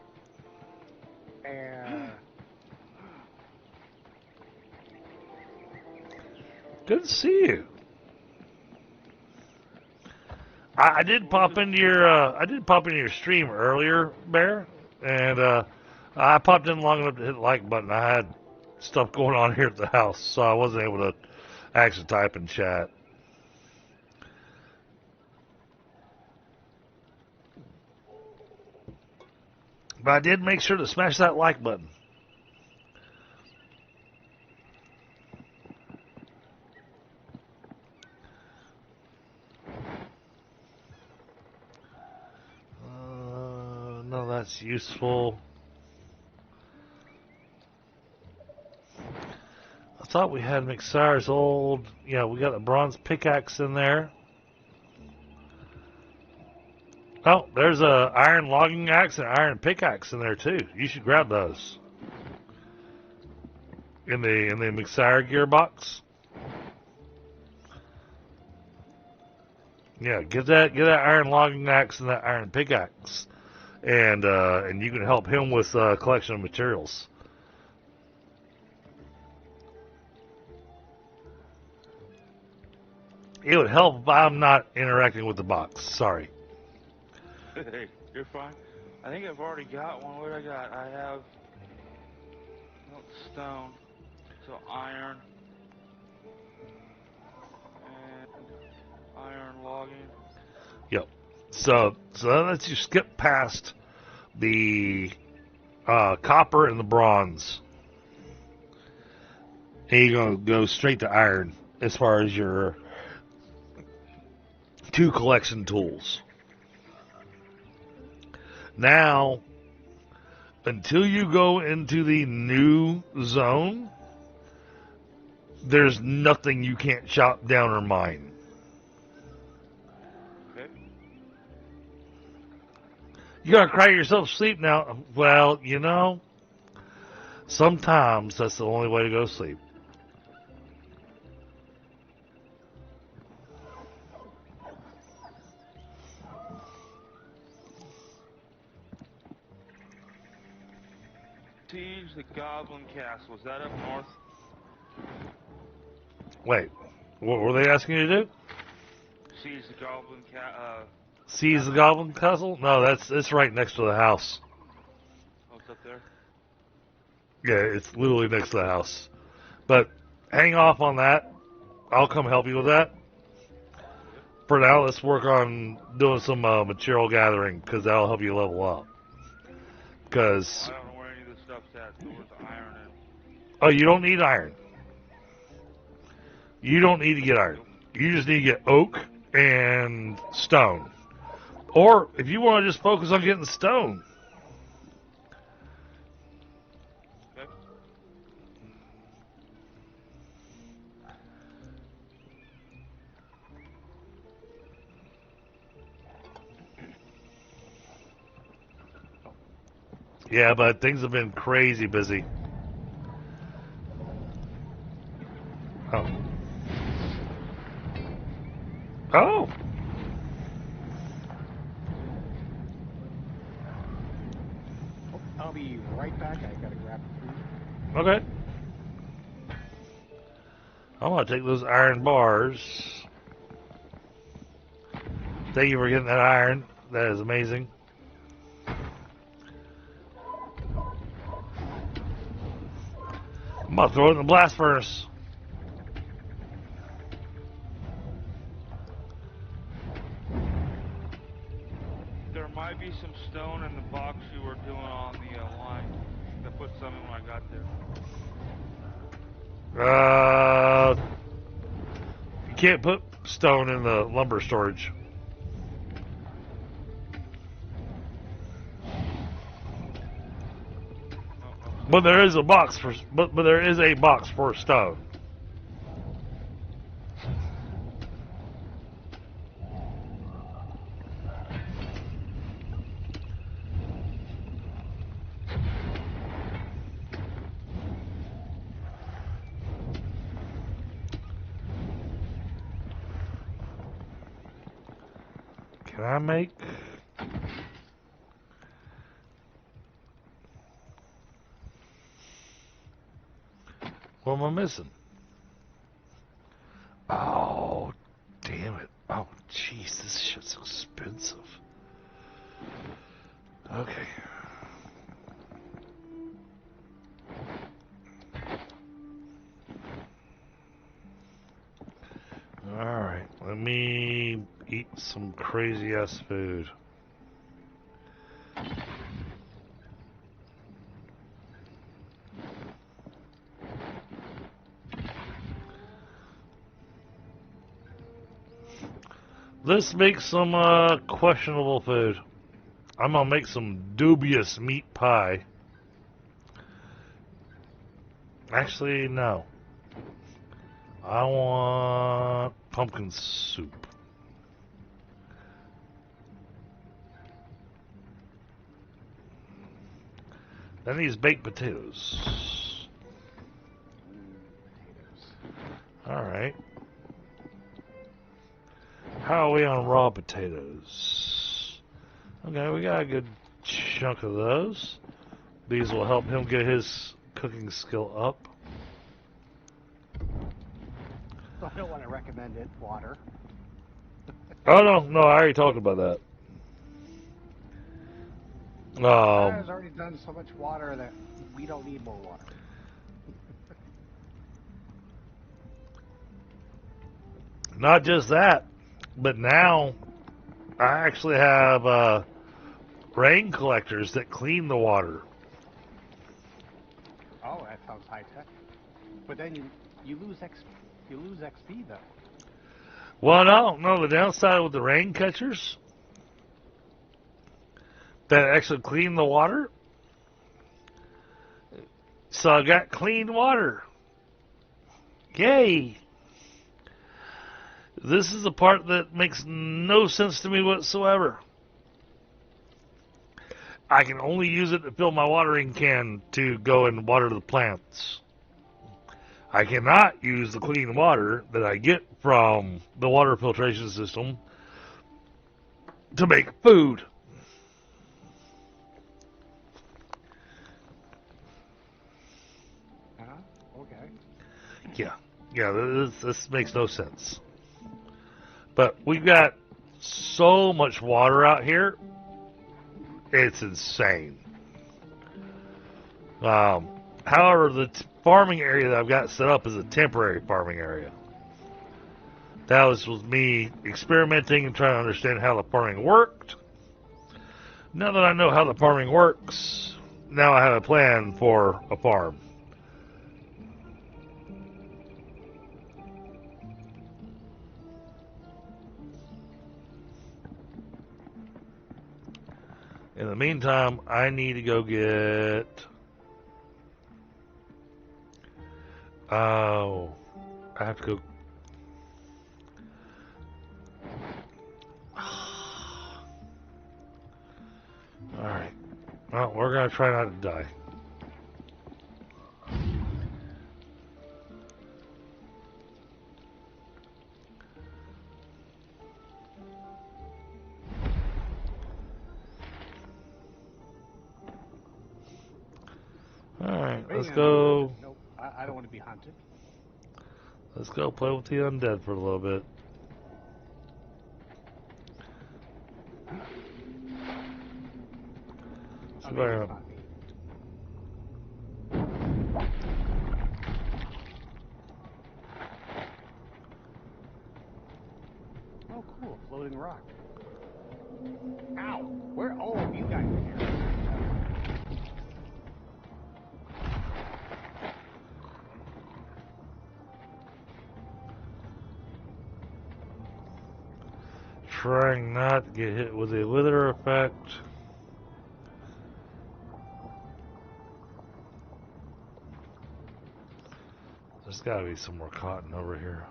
Good to see you. I did pop into your stream earlier, Bear, and I popped in long enough to hit the like button. I had stuff going on here at the house, so I wasn't able to actually type in chat. But I did make sure to smash that like button. No, that's useful. I thought we had McSire's old... Yeah, we got a bronze pickaxe in there. Oh, there's a iron logging axe and iron pickaxe in there too. You should grab those. In the McSire gearbox. Yeah, get that iron logging axe and that iron pickaxe. And you can help him with collection of materials. It would help if I'm not interacting with the box. Sorry. Hey, you're fine. I think I've already got one. What I got? I have stone, so iron, and iron logging. Yep. So that lets you skip past the copper and the bronze. And you're going to go straight to iron as far as your 2 collection tools. Now, until you go into the new zone, there's nothing you can't chop down or mine. Okay. You gotta cry yourself to sleep now. Well, you know, sometimes that's the only way to go to sleep. Siege the Goblin Castle. Is that up north? Wait, what were they asking you to do? Siege the Goblin Seize the Goblin Castle? No, it's right next to the house. Oh, it's up there? Yeah, it's literally next to the house. But hang off on that. I'll come help you with that. For now, let's work on doing some material gathering, because that'll help you level up. Because... I don't know where any of this stuff's at. So where's the iron and... Oh, you don't need iron. You don't need to get iron. You just need to get oak and stone. Or, if you want to just focus on getting stone. Okay. Yeah, but things have been crazy busy. Oh. Oh! Oh, I'll be right back. I gotta grab the food. Okay. I'm gonna take those iron bars. Thank you for getting that iron. That is amazing. I'm gonna throw it in the blast furnace. There might be some stone in the box you were doing on the line. I put some in when I got there. You can't put stone in the lumber storage. But there is a box for but there is a box for stone. Can I make? What am I missing? Oh, damn it. Oh, jeez, this shit's expensive. Okay. Alright, let me eat some crazy ass food. Let's make some questionable food. I'm gonna make some dubious meat pie. Actually, no. I want pumpkin soup. That needs baked potatoes. Alright. How are we on raw potatoes? Okay, we got a good chunk of those. These will help him get his cooking skill up. I don't want to recommend it. Water. Oh, no, I already talked about that. I've already done so much water that we don't need more water. Not just that, but now I actually have rain collectors that clean the water. Oh, that sounds high tech. But then you lose XP though. Well, no, the downside with the rain catchers that actually clean the water. So I got clean water. Yay! This is the part that makes no sense to me whatsoever. I can only use it to fill my watering can to go and water the plants. I cannot use the clean water that I get from the water filtration system to make food. Okay. Yeah, this makes no sense. But we've got so much water out here, it's insane. However, the farming area that I've got set up is a temporary farming area. That was me experimenting and trying to understand how the farming worked. Now that I know how the farming works, now I have a plan for a farm. In the meantime, I need to go get... Oh, I have to go... Alright. Well, we're going gotta try not to die. Alright, let's go. Nope, I don't want to be hunted. Let's go play with the undead for a little bit. Oh, maybe it's not me. Oh, cool, floating rock. Ow! Where? Oh, you guys are here. Trying not to get hit with a wither effect. There's gotta be some more cotton over here.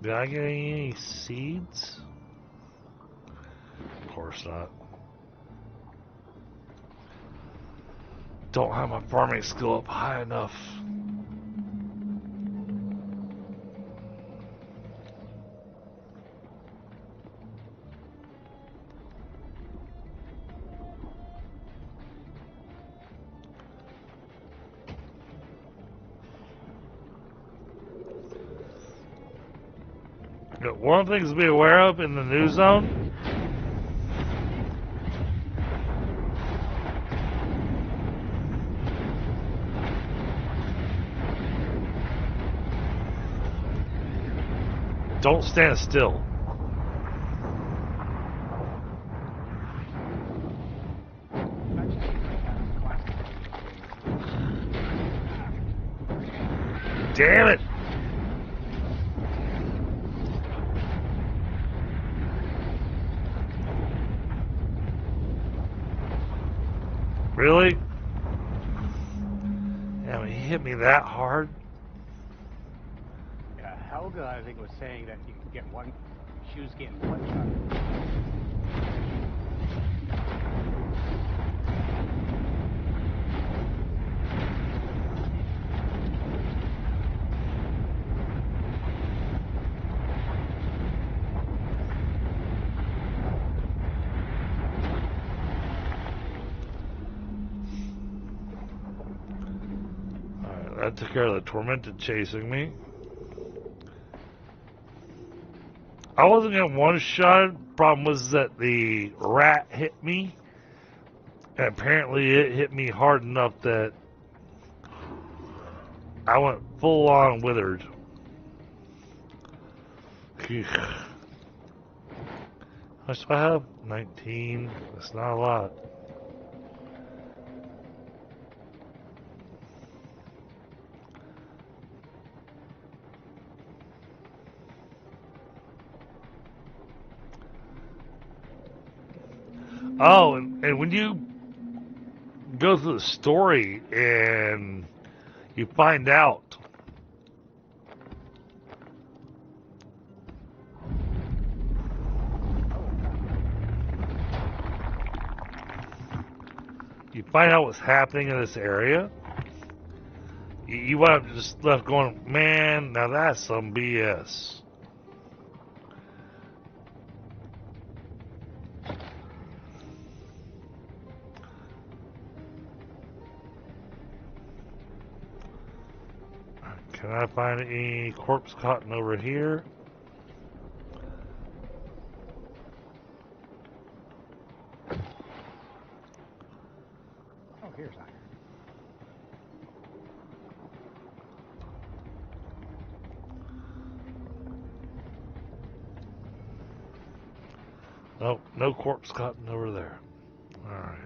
Did I get any seeds? Of course not. Don't have my farming skill up high enough. One of the things to be aware of in the new zone, don't stand still. Damn it! Really? Yeah, he hit me that hard. Yeah, Helga, I think, was saying that you can get one. She was getting one shot. That took care of the tormented chasing me. I wasn't getting one shot. Problem was that the rat hit me. And apparently it hit me hard enough that I went full on withered. How much do I have? 19. That's not a lot. Oh, and when you go through the story and you find out what's happening in this area, you wind up just left going, man, now that's some BS. Can I find any corpse cotton over here? Oh, here's iron. Nope, no corpse cotton over there. Alright.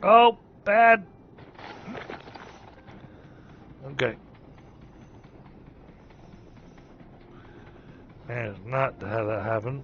Oh, bad. Okay. Man, not to have that happen.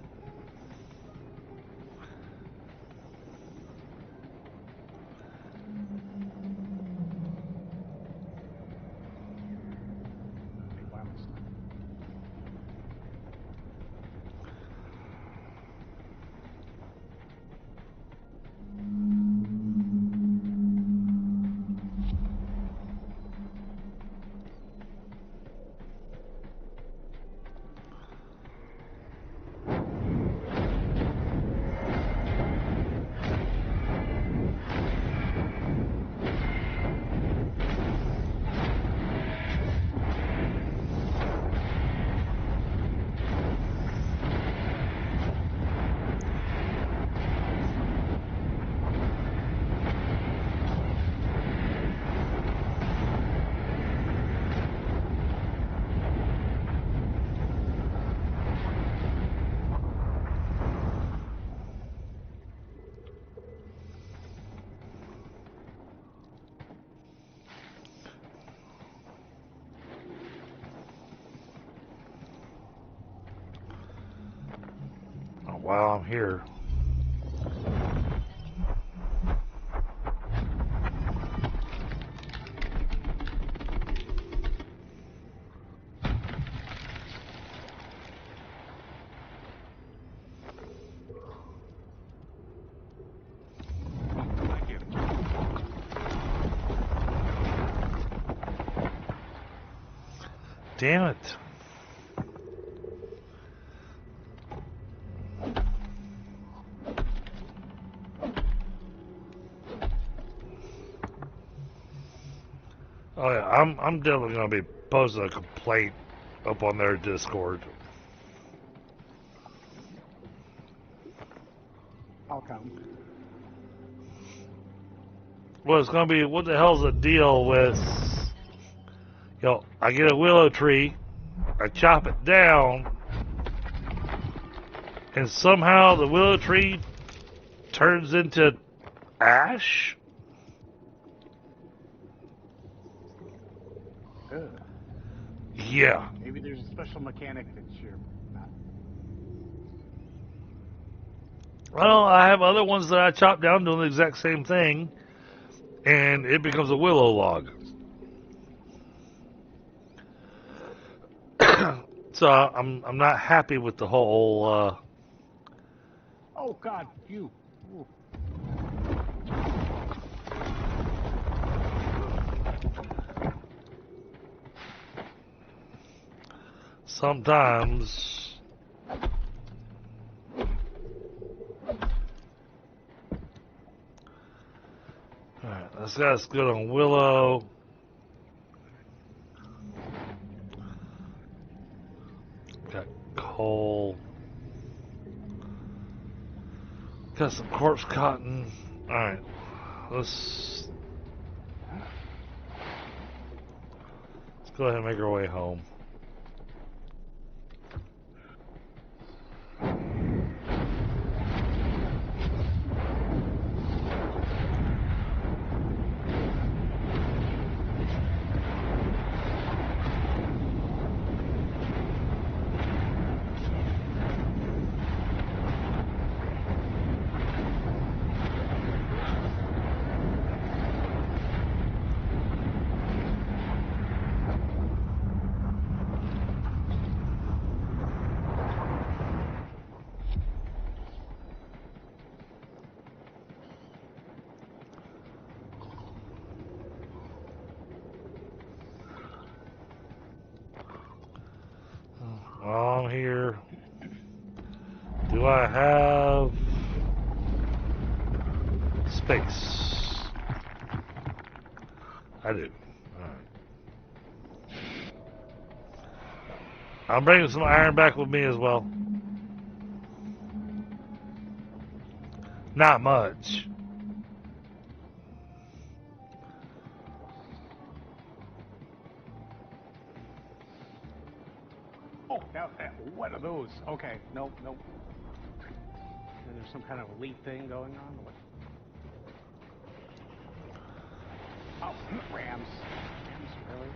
while I'm here. Thank you. Damn it. Oh yeah, I'm definitely gonna be posting a complaint up on their Discord. I'll come. Well, it's gonna be, what the hell's the deal with, I get a willow tree, I chop it down, and somehow the willow tree turns into ash? Ugh. Yeah. Maybe there's a special mechanic that you're not. Well, I have other ones that I chop down doing the exact same thing, and it becomes a willow log. So I'm not happy with the whole. Oh God, you. Ooh. Sometimes. Alright, this guy's good on willow. Got coal. Got some corpse cotton. Alright, let's go ahead and make our way home. While I'm here, do I have space? I do. Alright. I'm bringing some iron back with me as well. Not much. Oh, now, what are those? Okay, nope, nope. There's some kind of elite thing going on. What? Oh, rams. Rams, really?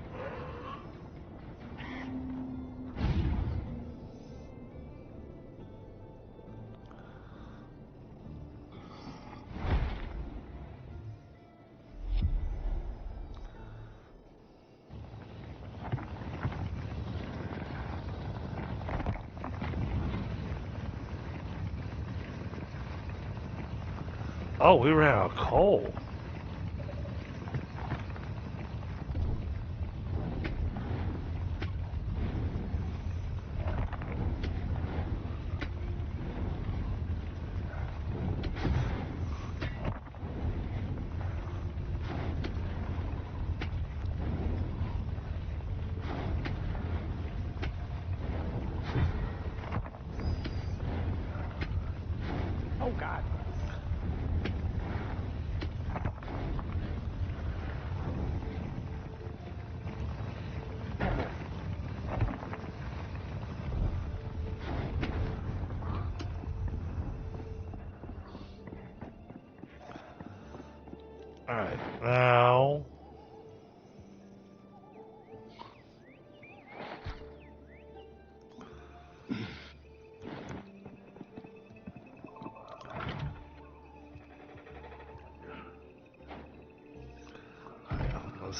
Oh, we ran out of coal. Oh, God. Alright, now.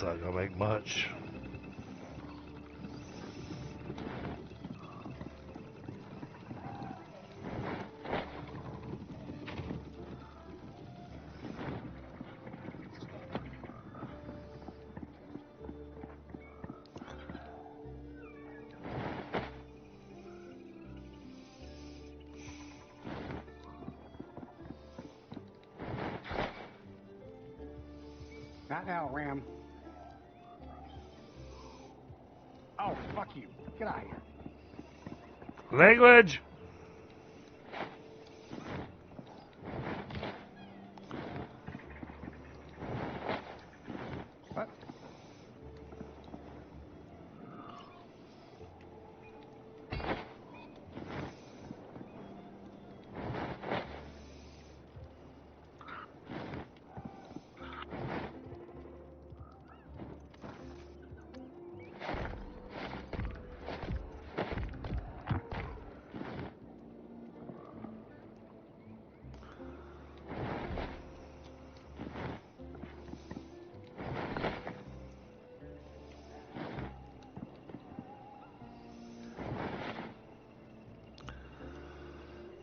That's not gonna make much. Not now, Ram. Oh, fuck you. Get out of here. Language! What?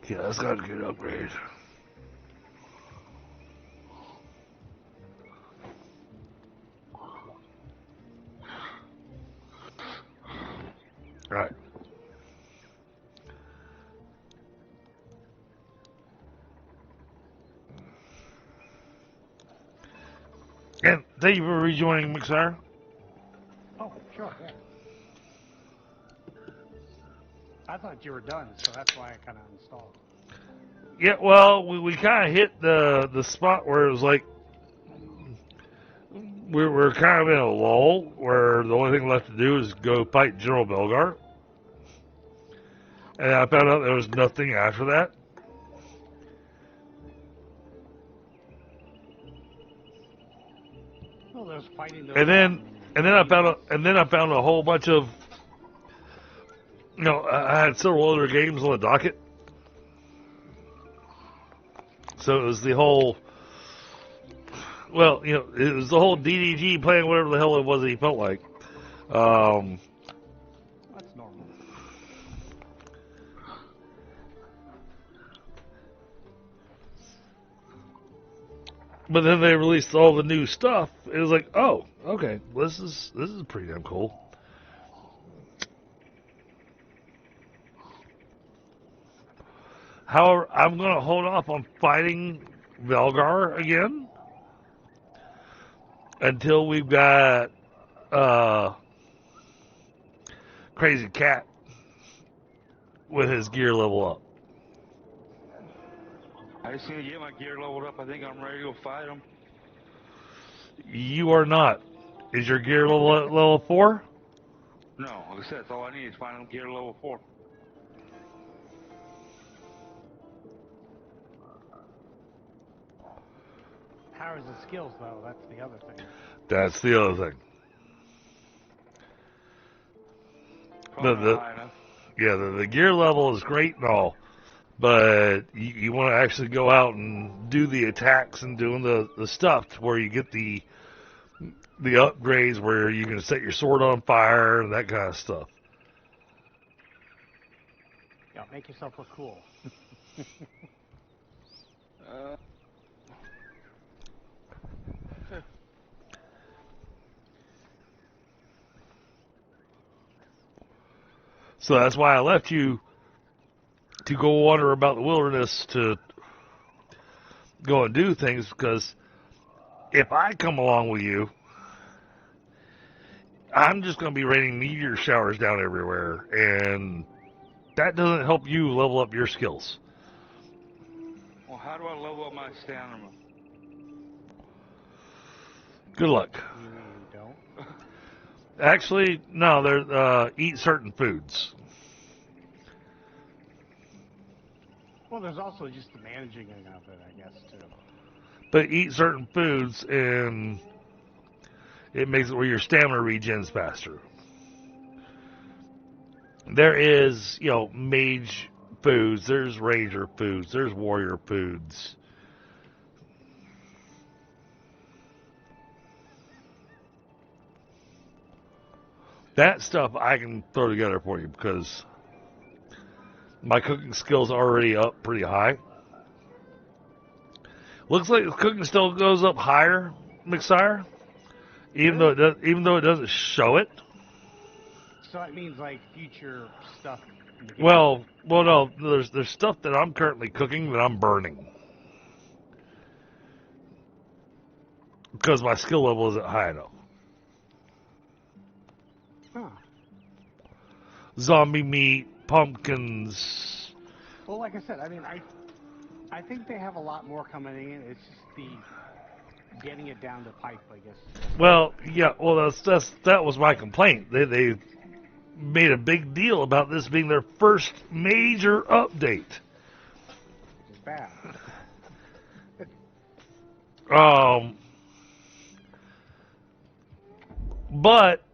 Yeah, that's got a good upgrade. Right. And thank you for rejoining, Mixar. Oh, sure, yeah. I thought you were done, so that's why I kind of installed. Yeah, well, we kind of hit the spot where it was like we're kind of in a lull where the only thing left to do is go fight General Belgar. And I found out there was nothing after that. Well, there's fighting those. And then I found a whole bunch of, you know, I had several other games on the docket. So it was the whole, well, you know, it was the whole DDG playing whatever the hell it was that he felt like. That's normal. But then they released all the new stuff. It was like, oh, okay, this is pretty damn cool. However, I'm going to hold off on fighting Velgar again until we've got Crazy Cat with his gear level up. I just need to get my gear leveled up. I think I'm ready to go fight him. You are not. Is your gear level 4? No, like I said, that's all I need is find him gear level 4. Powers and skills, though, that's the other thing. That's the other thing. Probably not high enough. Yeah, the gear level is great and all, but you want to actually go out and do the attacks and doing the stuff to where you get the upgrades where you can set your sword on fire and that kind of stuff. Yeah, make yourself look cool. So that's why I left you to go wander about the wilderness to go and do things, because if I come along with you, I'm just going to be raining meteor showers down everywhere, and that doesn't help you level up your skills. Well, how do I level up my stamina? Good luck. You don't? Actually, no, there's eat certain foods. Well, there's also just the managing of it, I guess, too. But eat certain foods, and it makes it where your stamina regens faster. There is, you know, mage foods, there's ranger foods, there's warrior foods. That stuff I can throw together for you because my cooking skills are already up pretty high. Looks like the cooking still goes up higher, McSire, even though it doesn't show it. So it means like future stuff in the game. Well, no. There's stuff that I'm currently cooking that I'm burning because my skill level isn't high enough. Huh. Zombie meat, pumpkins. Well, like I said, I mean, I think they have a lot more coming in. It's just the getting it down the pipe, I guess. Well, yeah. Well, that was my complaint. They made a big deal about this being their first major update. Which is bad. But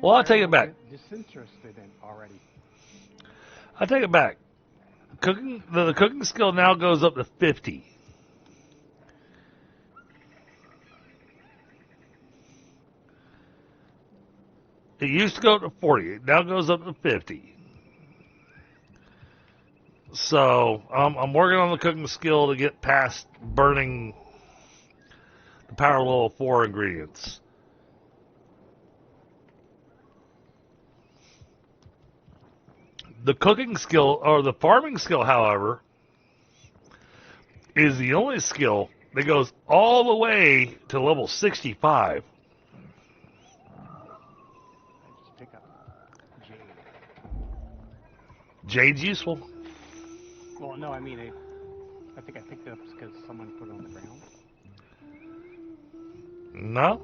well, I'll take it back. Disinterested in already. I take it back. The cooking skill now goes up to 50. It used to go up to 40. It now goes up to 50. So I'm working on the cooking skill to get past burning the power level 4 ingredients. The cooking skill, or the farming skill, however, is the only skill that goes all the way to level 65. I just pick up jade. Jade's useful. Well, no, I mean, I think I picked it up because someone put it on the ground. No.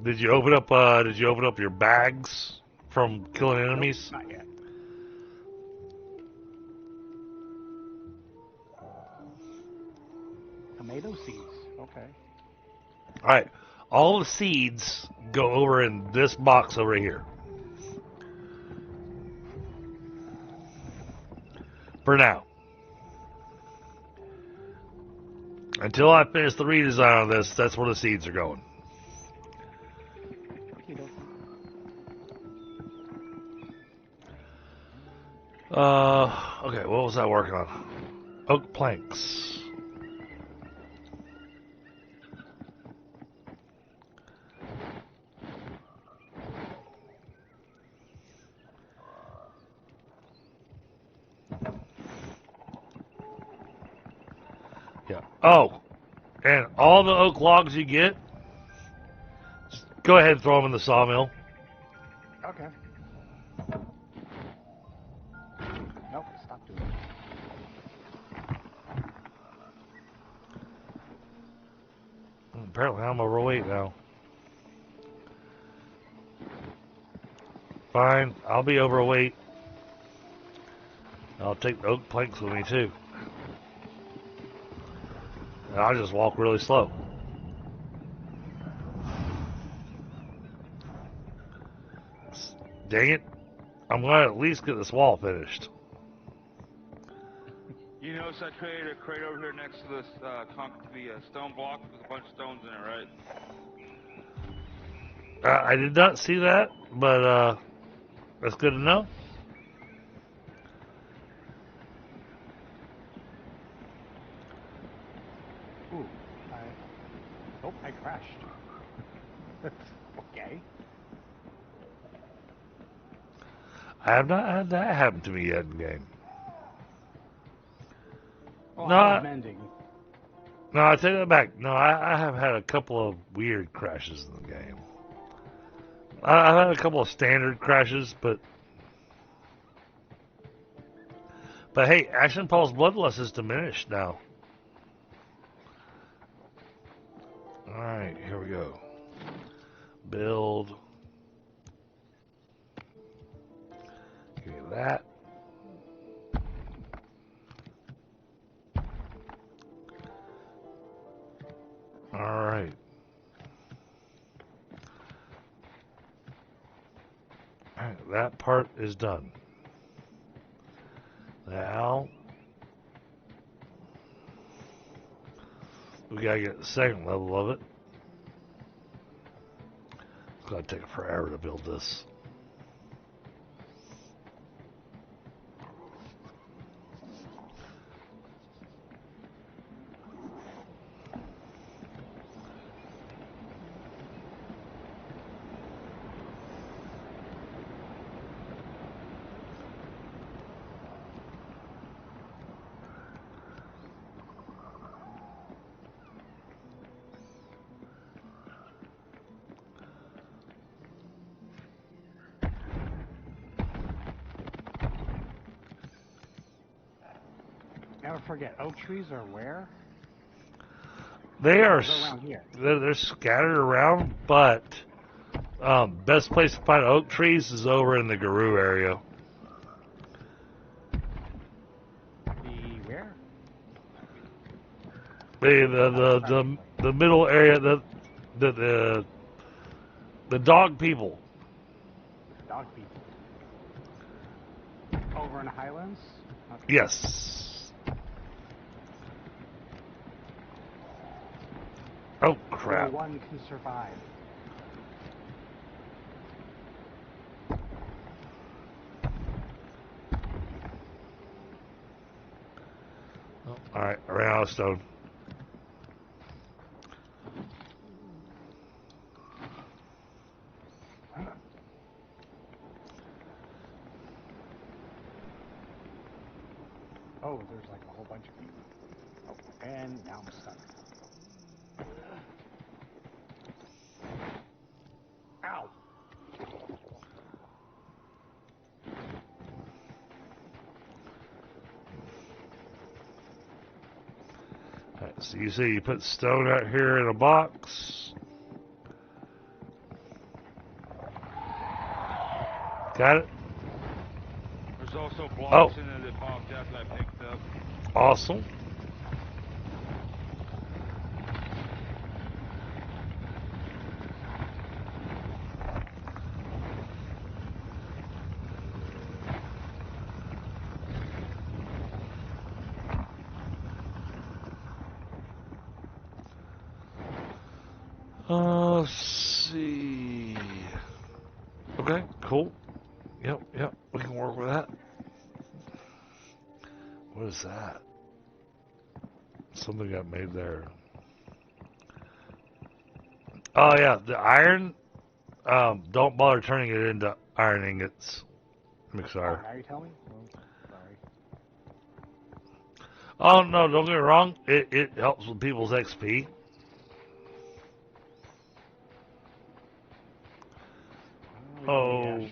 Did you open up your bags from killing enemies? Nope, not yet. Tomato seeds. Okay. All right. All the seeds go over in this box over here. For now. Until I finish the redesign on this, that's where the seeds are going. Okay, what was I working on? Oak planks. Yeah. Oh, and all the oak logs you get, just go ahead and throw them in the sawmill. Okay. Nope, stop doing it. Apparently I'm overweight now. Fine, I'll be overweight. I'll take the oak planks with me too. And I'll just walk really slow. Dang it. I'm going to at least get this wall finished. You notice I created a crate over here next to this the stone block with a bunch of stones in it, right? I did not see that, but that's good to know. Ooh, I crashed. Okay. I have not had that happen to me yet in game. Well, No, I was mending. No, I take that back. No, I have had a couple of weird crashes in the game. I've had a couple of standard crashes, but hey, Ashen Paul's bloodlust is diminished now. All right, here we go. Build. Give me that. All right. All right, that part is done. Now we gotta get the second level of it. gonna take forever to build this. Never forget, oak trees are where? They are They're around here. they're scattered around, but best place to find oak trees is over in the Guru area. The where? The middle area, the dog people. Dog people. Over in the highlands? Okay. Yes. Oh crap. Where one can survive. Oh, alright, I ran out of stone. Oh, there's like a whole bunch of people. Oh, and now I'm stuck. Ow! Alright, so you see you put stone out here in a box. Got it? There's also blocks in there that popped out that I picked up. Awesome. Let's see. Okay, cool. Yep, we can work with that. What is that? Something got made there. Oh yeah, the iron. Don't bother turning it into iron ingots. Mixar. Now you tell me? Oh, sorry. Oh no, don't get me wrong. It helps with people's XP. Oh,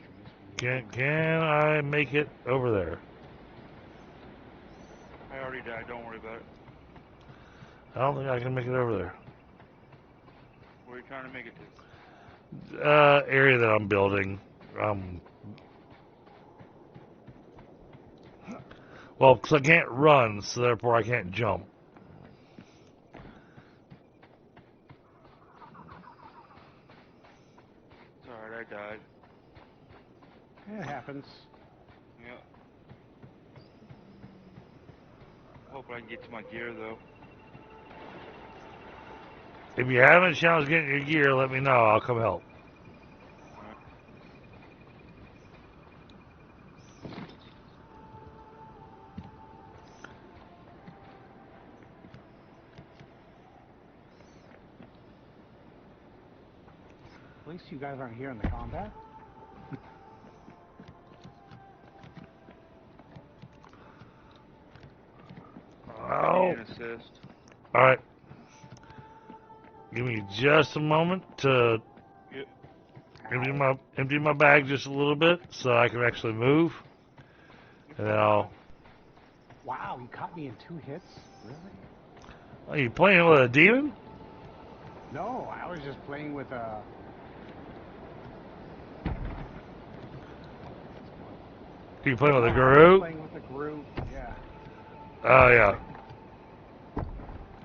can I make it over there? I already died, don't worry about it. I don't think I can make it over there. Where are you trying to make it to? Area that I'm building. Well, because I can't run, so therefore I can't jump. It's alright, I died. It happens. Yep. Hoping I can get to my gear though. If you have any challenge getting your gear, let me know. I'll come help. Alright. At least you guys aren't here in the combat. I need an assist. Alright. Give me just a moment to Yep. empty my bag just a little bit so I can actually move. And then I'll... Wow, you caught me in 2 hits? Really? Are you playing with a demon? No, I was just playing with a... Are you playing with a I was guru? playing with a guru, yeah. Oh, yeah.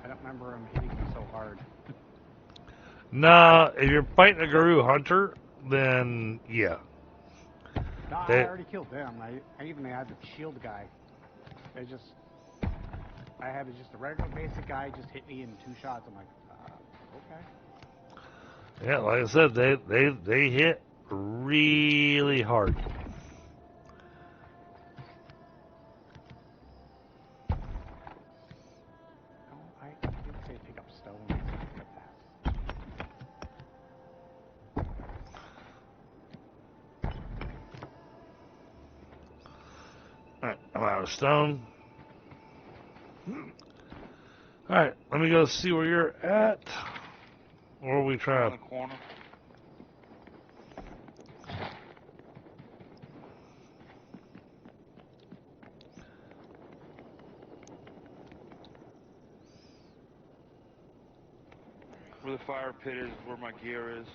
I don't remember him hitting me so hard. Nah, if you're fighting a guru hunter, then yeah. No, I already killed them. I even had the shield guy. I had just a regular basic guy just hit me in 2 shots. I'm like, okay. Yeah, like I said, they hit really hard. Oh, I did say pick up stone. I pick up that. Alright, I'm out of stone. Alright, let me go see where you're at. Or we try In to... the corner. Where the fire pit is, where my gear is.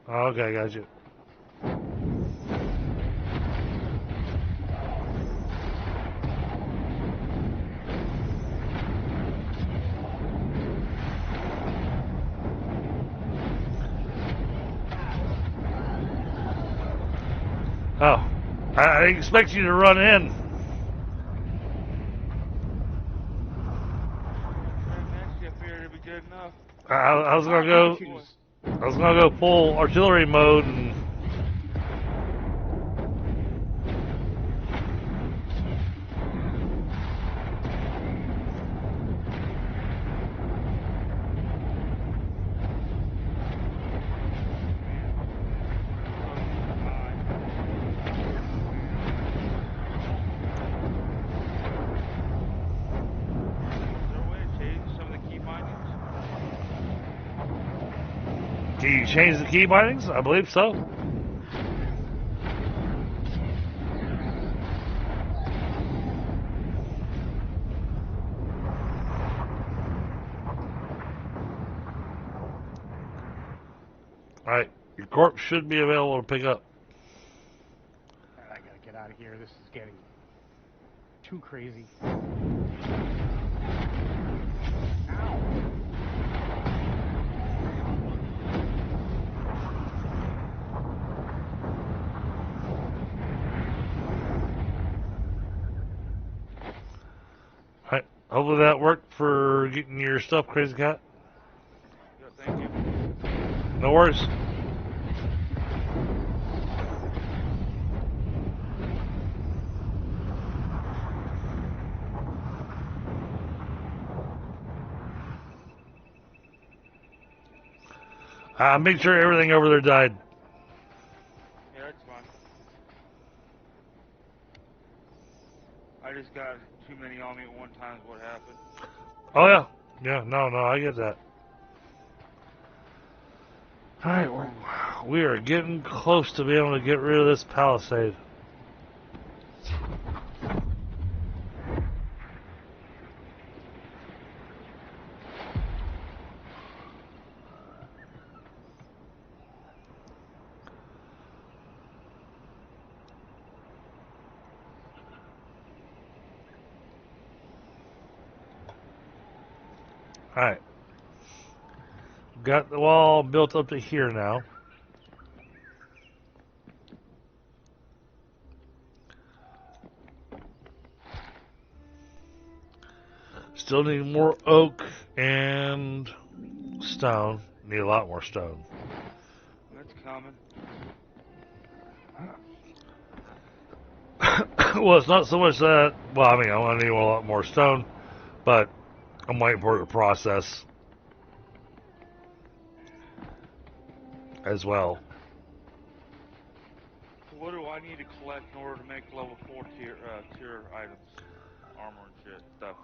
Okay, got you. Oh, I expect you to run in. Next up here, it'll be good enough. I was gonna Why go. don't you just- I was gonna go full artillery mode and. Can you change the key bindings? I believe so. Alright, your corpse should be available to pick up. I gotta get out of here. This is getting too crazy. Alright, hopefully that worked for getting your stuff, Crazy Cat. Yeah, thank you. No worries. Make sure everything over there died. Yeah, that's fine. I just got too many on me at one time is what happened. Oh yeah. Yeah, no, I get that. Alright, we are getting close to being able to get rid of this palisade. Alright. Got the wall built up to here now. Still need more oak and stone. Need a lot more stone. That's coming. Well, it's not so much that. Well, I mean, I want to need a lot more stone, but I'm waiting for it to process as well. What do I need to collect in order to make level 4 tier items? Armor and shit, stuff.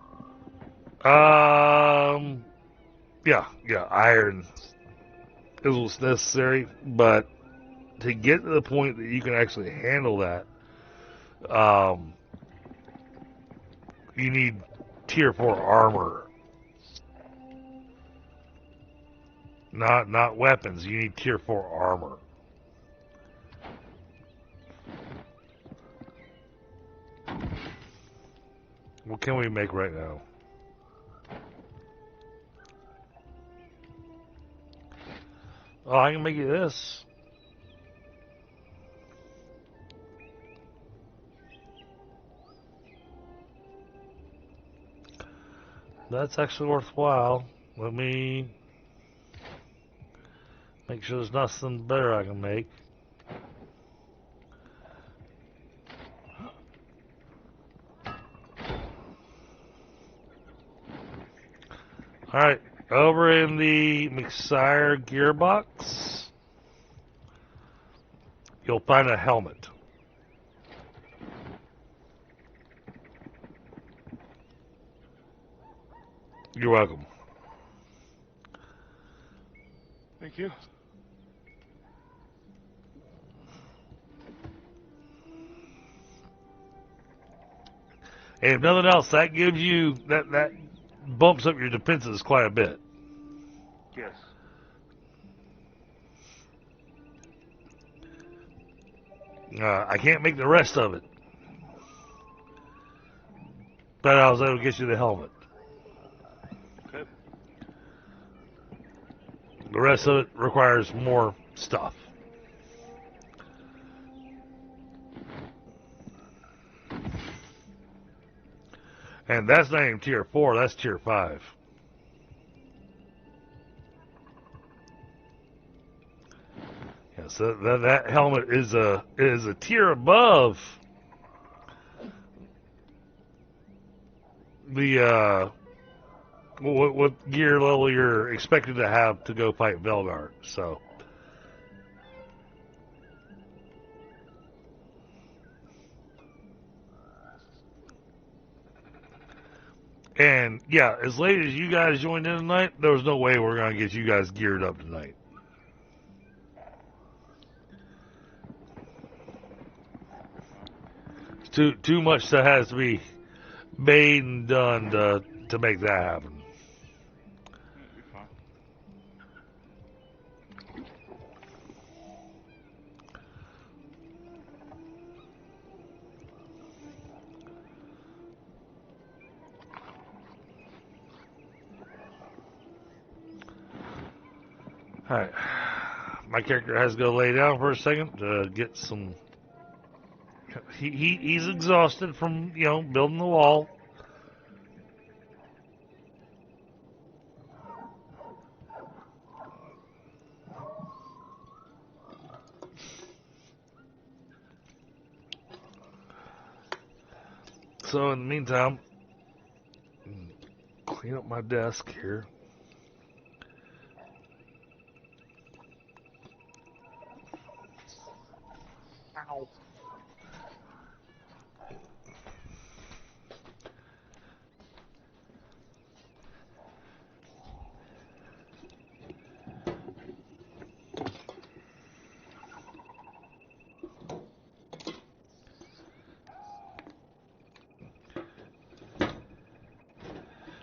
Yeah, iron is what's necessary, but to get to the point that you can actually handle that, you need tier 4 armor. Not weapons, you need tier 4 armor. What can we make right now? Oh, I can make you this. That's actually worthwhile. let me make sure there's nothing better I can make. Alright, over in the Mixire gearbox, you'll find a helmet. You're welcome. Thank you. And if nothing else, that gives you, that bumps up your defenses quite a bit. Yes. I can't make the rest of it, but I was able to get you the helmet. Okay. The rest of it requires more stuff. And that's not even tier 4, that's tier 5. Yeah, so that helmet is a tier above the what gear level you're expected to have to go fight Velgar. So and yeah, as late as you guys joined in tonight, there was no way we're gonna get you guys geared up tonight. It's too much that has to be made and done to make that happen. You're fine. Alright. My character has to go lay down for a second to get some... He's exhausted from, building the wall. So in the meantime, clean up my desk here.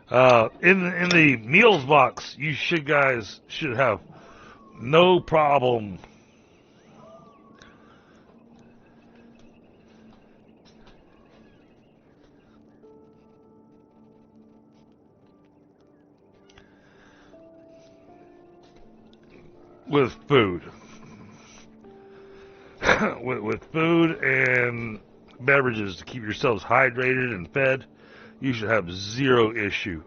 Ow. In the meals box, you guys should have no problem with food. with food and beverages to keep yourselves hydrated and fed, you should have zero issue.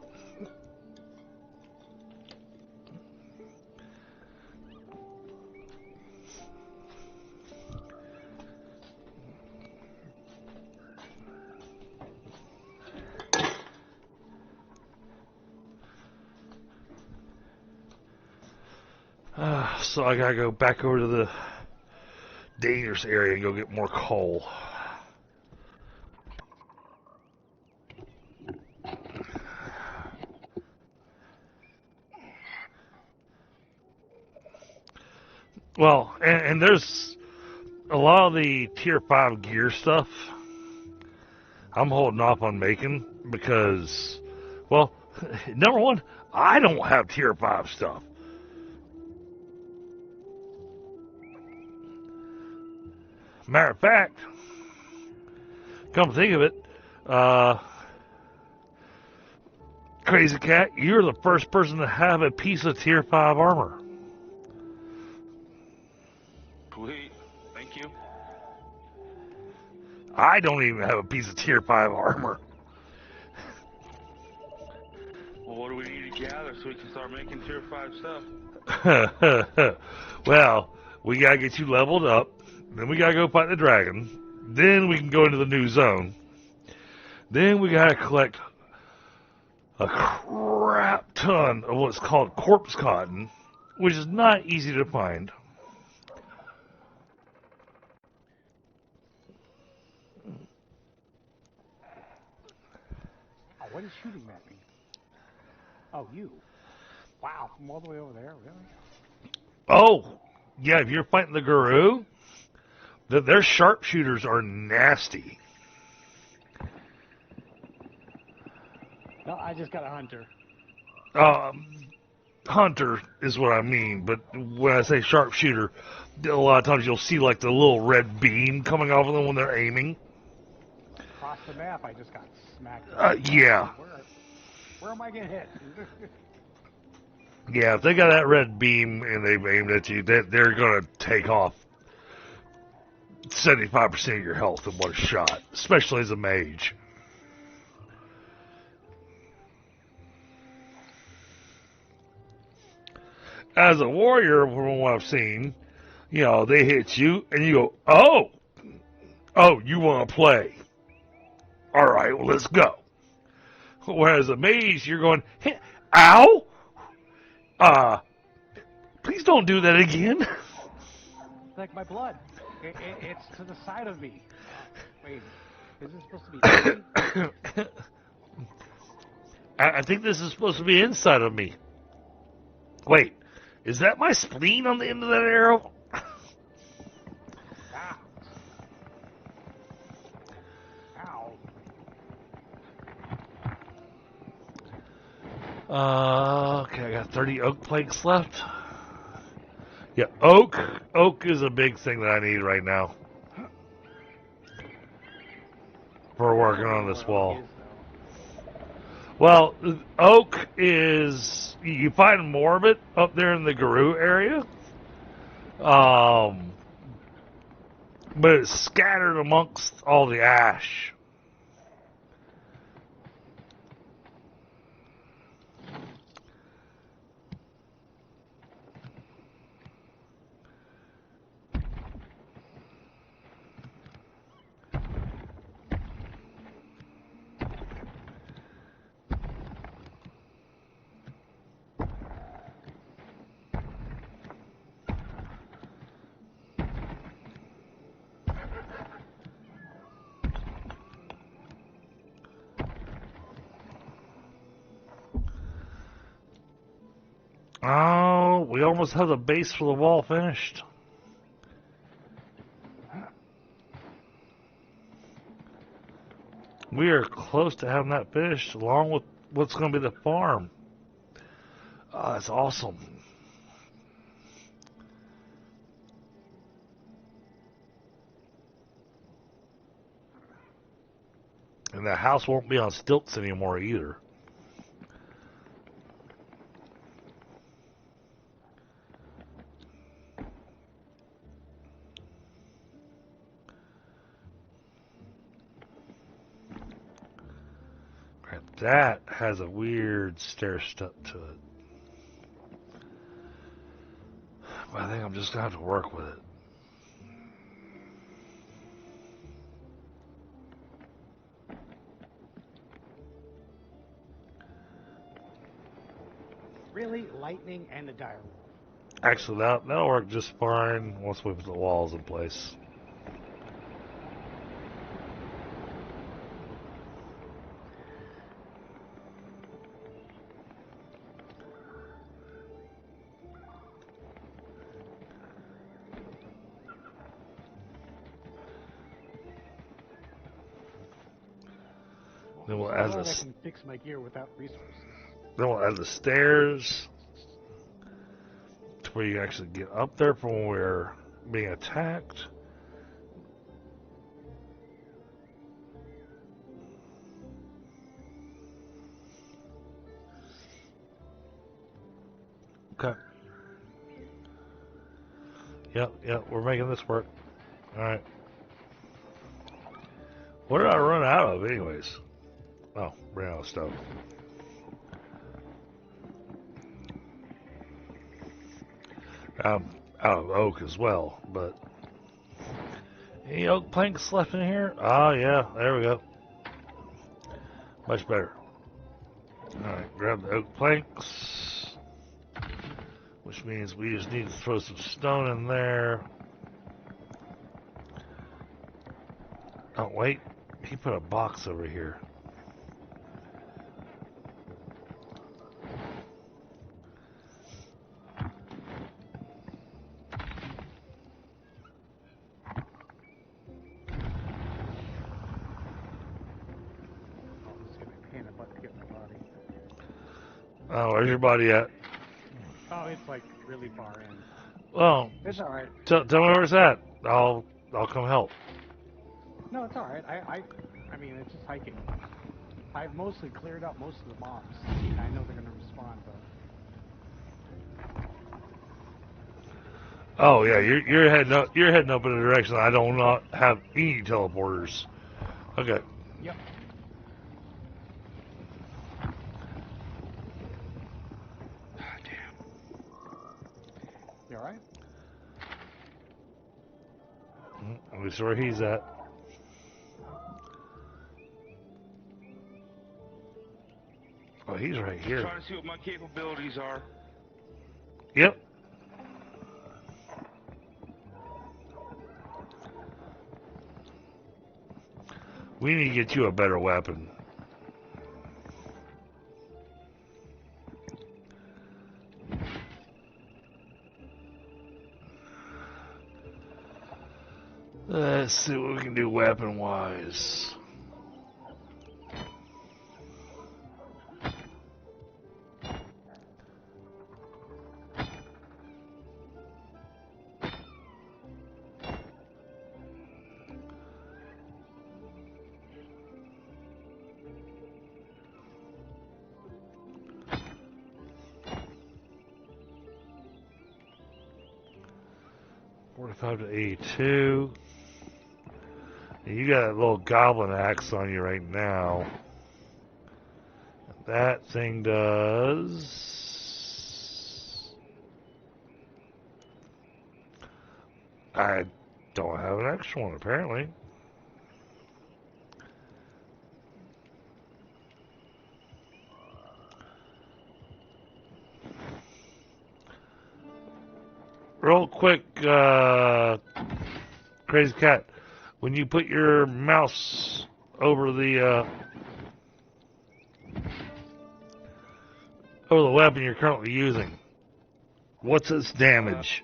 So I gotta go back over to the dangerous area and go get more coal. Well, and there's a lot of the tier 5 gear stuff I'm holding off on making because, well, number one, I don't have tier 5 stuff. Matter of fact, come think of it, Crazy Cat, you're the first person to have a piece of tier 5 armor. Sweet. Thank you. I don't even have a piece of tier 5 armor. Well, what do we need to gather so we can start making tier 5 stuff. Well, we gotta get you leveled up. Then we gotta go fight the dragon. Then we can go into the new zone. Then we gotta collect a crap ton of what's called corpse cotton, which is not easy to find. Oh, what is shooting at me? Oh, you. Wow, from all the way over there, really? Oh, yeah, if you're fighting the guru, their sharpshooters are nasty. No, I just got a hunter. Hunter is what I mean, but when I say sharpshooter, a lot of times you'll see like the little red beam coming off of them when they're aiming. Across the map, I just got smacked. Yeah. Where am I getting hit? Yeah, if they got that red beam and they've aimed at you, they're going to take off 75% of your health in one shot, especially as a mage. As a warrior, from what I've seen, you know, they hit you and you go, oh, you want to play. All right, well, let's go. Whereas a mage, you're going, hey, ow! Please don't do that again. Like my blood. It's to the side of me. Wait, is this supposed to be I think this is supposed to be inside of me. Wait, is that my spleen on the end of that arrow? Ah. Ow. Okay, I got 30 oak planks left. Yeah, oak. Oak is a big thing that I need right now for working on this wall. Well, oak is, you find more of it up there in the Guru area. But it's scattered amongst all the ash. Oh, we almost have the base for the wall finished. We are close to having that finished, along with what's going to be the farm. Oh, that's awesome. And the house won't be on stilts anymore either. That has a weird stair step to it. But I think I'm just going to have to work with it. Really? Lightning and a dire wolf. Actually, that'll work just fine once we put the walls in place. Then we'll add I this. can fix my gear without resources. Then we'll add the stairs to where you actually get up there from when we're being attacked. Okay. Yep, we're making this work. Alright. What did I run out of anyways? Oh, ran out of stuff. Out of oak as well, but any oak planks left in here? Ah, yeah, there we go. Much better. Alright, grab the oak planks, which means we just need to throw some stone in there. Oh, wait, he put a box over here. Oh, where's your body at? Oh, it's like really far in. Well, It's all right. tell me where it's at. I'll come help. No, it's all right. I mean, it's just hiking. I've mostly cleared up most of the mobs. I know they're gonna respond, but. Oh yeah, you're heading up. You're heading up in a direction I do not have any teleporters. Okay. Yep. You all right? Let me see where he's at. Oh, he's right here. Trying to see what my capabilities are. Yep. We need to get you a better weapon. Let's see what we can do weapon-wise. $45 to $82. You got a little goblin axe on you right now. That thing does... I don't have an extra one, apparently. Real quick, Crazy Cat, when you put your mouse over the weapon you're currently using, what's its damage?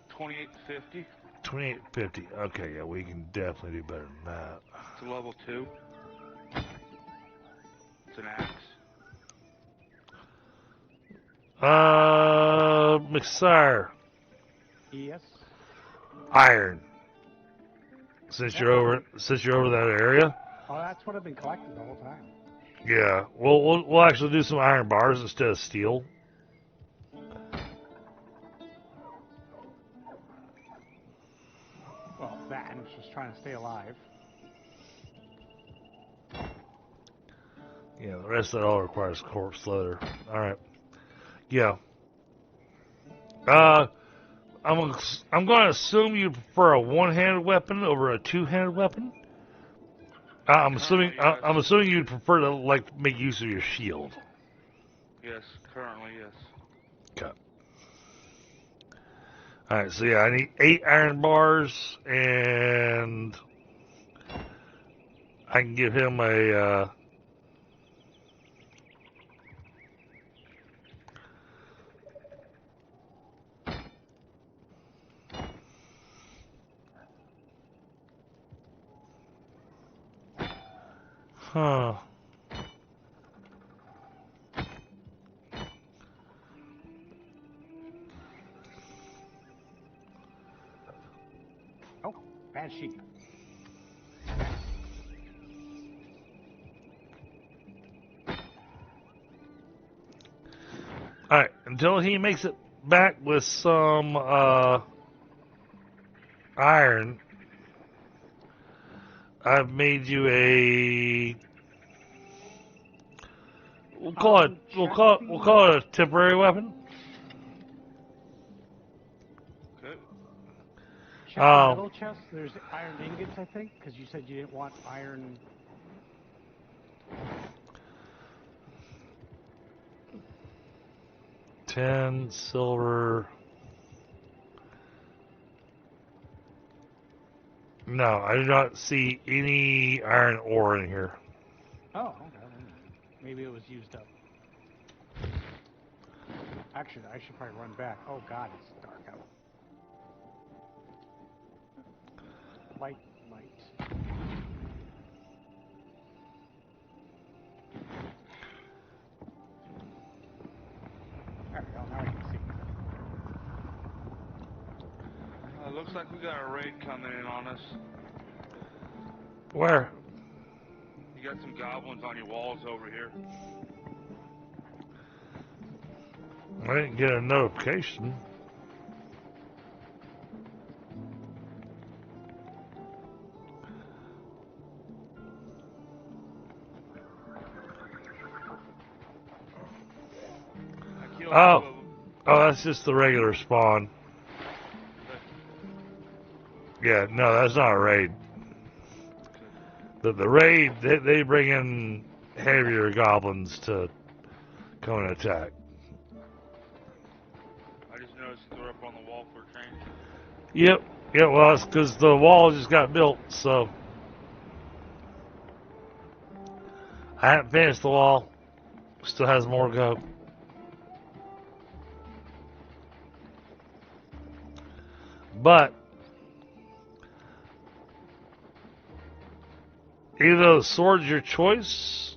2850. 2850. Okay, yeah, we can definitely do better than that. It's a level 2. It's an axe. McSire. Yes. Iron. Since you're over that area. Oh, that's what I've been collecting the whole time. Yeah, we'll actually do some iron bars instead of steel. Well, that and it's just trying to stay alive. Yeah, the rest of it all requires corpse leather. All right. Yeah. I'm going to assume you prefer a one-handed weapon over a two-handed weapon. I'm assuming you'd prefer to like make use of your shield. Yes, currently yes. Okay. All right. So yeah, I need 8 iron bars, and I can give him a. Huh. Oh, bad sheep. Alright, until he makes it back with some iron, I've made you a we'll call it a temporary weapon. Okay. Check the middle chest. There's iron ingots, I think, because you said you didn't want iron. 10 silver. No, I do not see any iron ore in here. Oh, okay. Maybe it was used up. Actually, I should probably run back. Oh God, it's dark out. Light. There we go. Now I can see. It looks like we got a raid coming in on us. Where? You got some goblins on your walls over here. I didn't get a notification. Oh, that's just the regular spawn. Yeah, no, that's not a raid. The raid, they bring in heavier goblins to come and attack. I just noticed they're up on the wall for a change. Yep. Yeah, well, it's because the wall just got built, so. I haven't finished the wall. Still has more to go. But either the sword's your choice.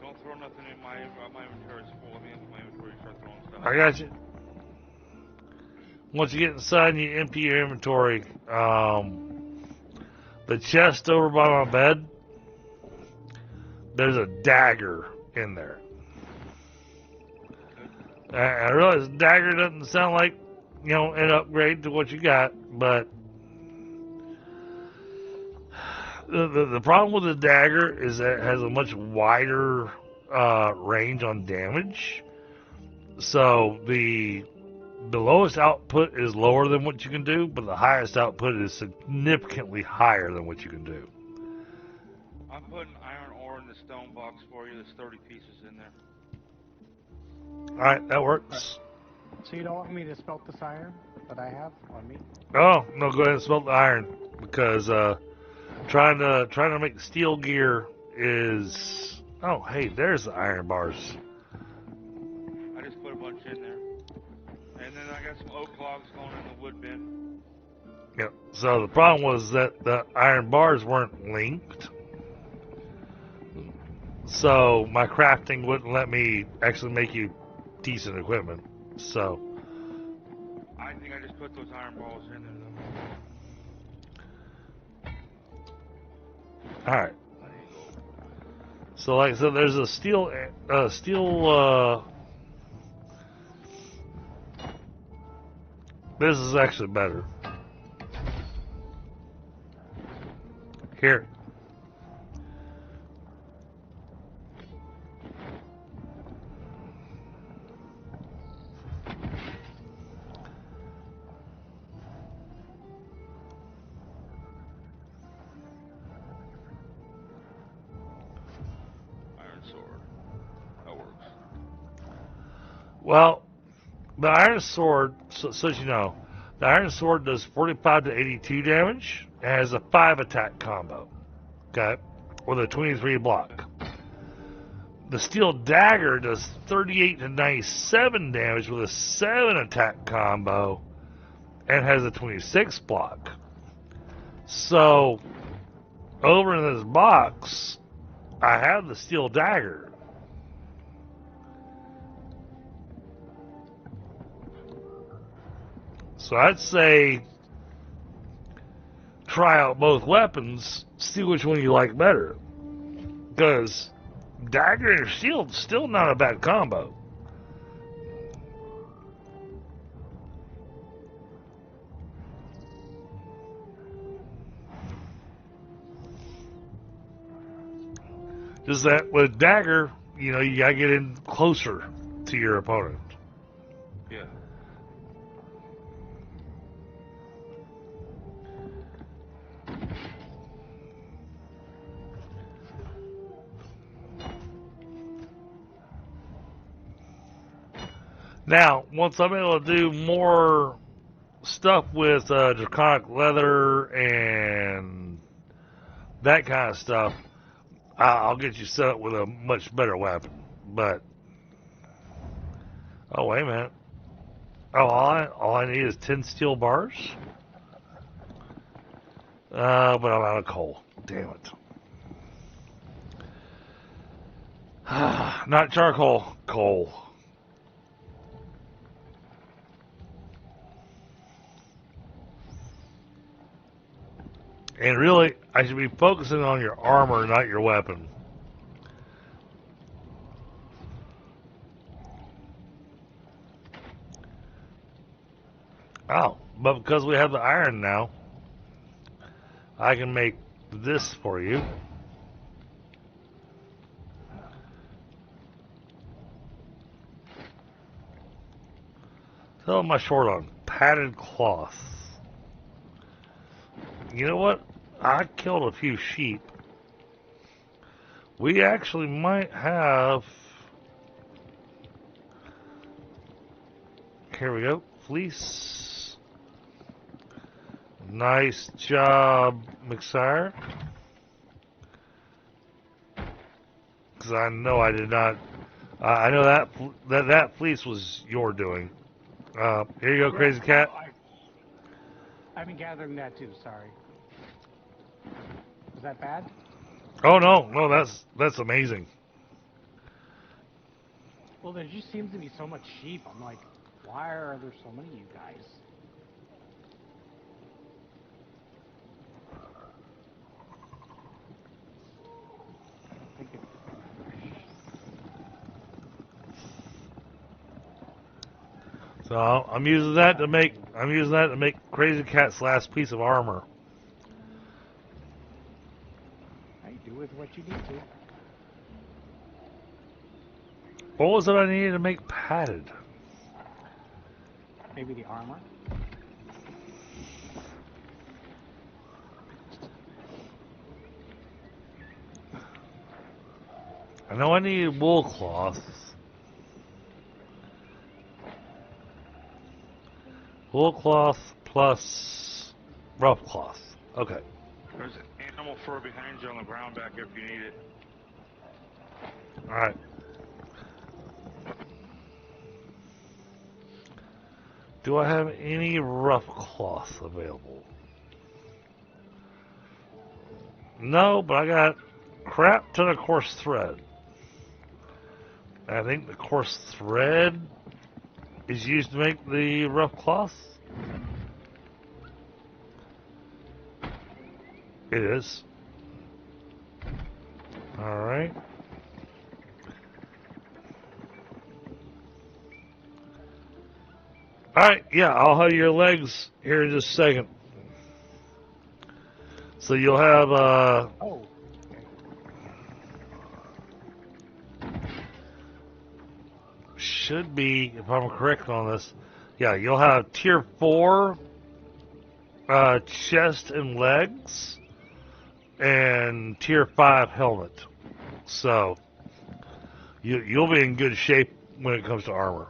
Don't throw nothing in my inventory. It's full. Let me empty my inventory and start throwing stuff. I got you. Once you get inside and you empty your inventory, the chest over by my bed, there's a dagger in there. I realize dagger doesn't sound like, an upgrade to what you got, but the problem with the dagger is that it has a much wider range on damage. So the lowest output is lower than what you can do, but the highest output is significantly higher than what you can do. I'm putting iron ore in the stone box for you. There's 30 pieces in there. Alright, that works. So you don't want me to smelt this iron that I have on me? Oh, no, go ahead and smelt the iron. Because trying to make steel gear is... Oh, hey, there's the iron bars. I just put a bunch in there. And then I got some oak logs going in the wood bin. Yep. So the problem was that the iron bars weren't linked. So my crafting wouldn't let me actually make you decent equipment. So I think I just put those iron balls in there though. Alright. So like I said, there's a steel this is actually better. Here. Iron sword. That works. Well, the iron sword, so as you know, the iron sword does 45 to 82 damage and has a 5 attack combo. Okay? With a 23 block. The steel dagger does 38 to 97 damage with a 7 attack combo and has a 26 block. So, over in this box, I have the steel dagger. So I'd say try out both weapons, see which one you like better. Because dagger and shield's still not a bad combo. Just that with dagger, you gotta get in closer to your opponent. Yeah. Now, once I'm able to do more stuff with draconic leather and that kind of stuff, I'll get you set up with a much better weapon. But, oh, wait a minute. Oh, all I need is 10 steel bars? But I'm out of coal. Damn it. Not charcoal, coal. And really, I should be focusing on your armor, not your weapon. Oh, but because we have the iron now, I can make this for you. So what am I short on? Padded cloth. You know what? I killed a few sheep. We actually might have... Here we go. Fleece. Nice job, Mixire. Because I know I did not... I know that fleece was your doing. Here you go, Crazy Cat. I've been gathering that too, sorry. Is that bad? Oh no, that's amazing. Well, there just seems to be so much sheep. I'm like, why are there so many of you guys? So I'm using that to make Crazy Cat's last piece of armor. Hey, do with what you need to. What was it I needed to make padded? Maybe the armor. I know I needed wool cloth. Wool cloth plus rough cloth. Okay. There's animal fur behind you on the ground back here if you need it. Alright. Do I have any rough cloth available? No, but I got crap ton of coarse thread. I think the coarse thread is used to make the rough cloth. It is. Alright. Alright, yeah, I'll have your legs here in just a second. So you'll have, Oh. should be, if I'm correct on this, yeah, you'll have tier 4 chest and legs and tier 5 helmet. So you'll be in good shape when it comes to armor.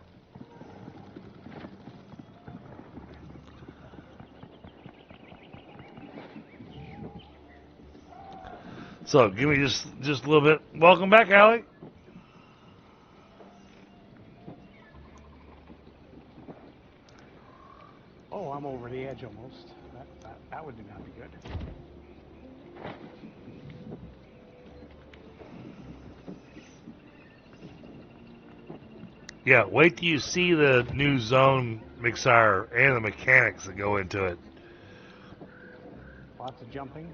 So give me just a little bit. Welcome back, Allie. Oh, I'm over the edge almost. That would not be good. Yeah, wait till you see the new zone mixer and the mechanics that go into it. Lots of jumping.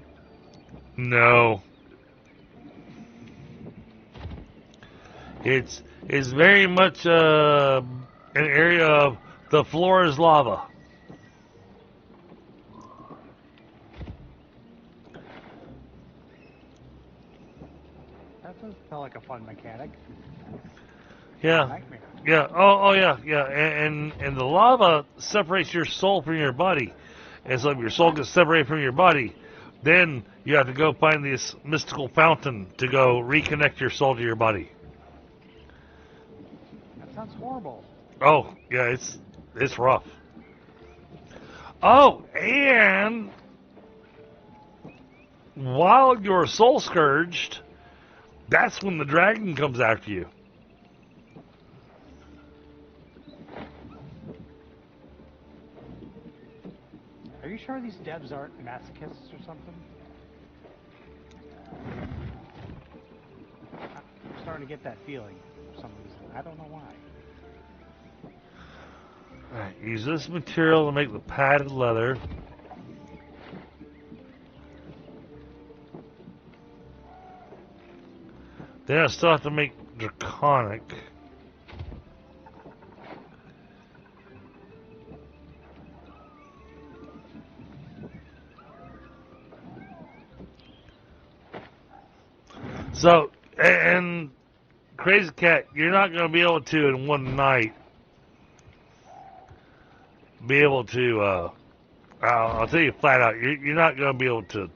No. It's very much an area of the floor is lava. That does sound like a fun mechanic. Yeah. Nightmare. Yeah. Oh yeah. Yeah. And the lava separates your soul from your body, and so if your soul gets separated from your body, then you have to go find this mystical fountain to go reconnect your soul to your body. That sounds horrible. Oh, yeah, it's rough. Oh, and while you're soul scourged, that's when the dragon comes after you. Are you sure these devs aren't masochists or something? I'm starting to get that feeling for some reason. I don't know why. Alright, use this material to make the padded leather. Then I still have to make draconic. So, and Crazy Cat, you're not going to be able to in one night be able to, I'll tell you flat out, you're not going to be able to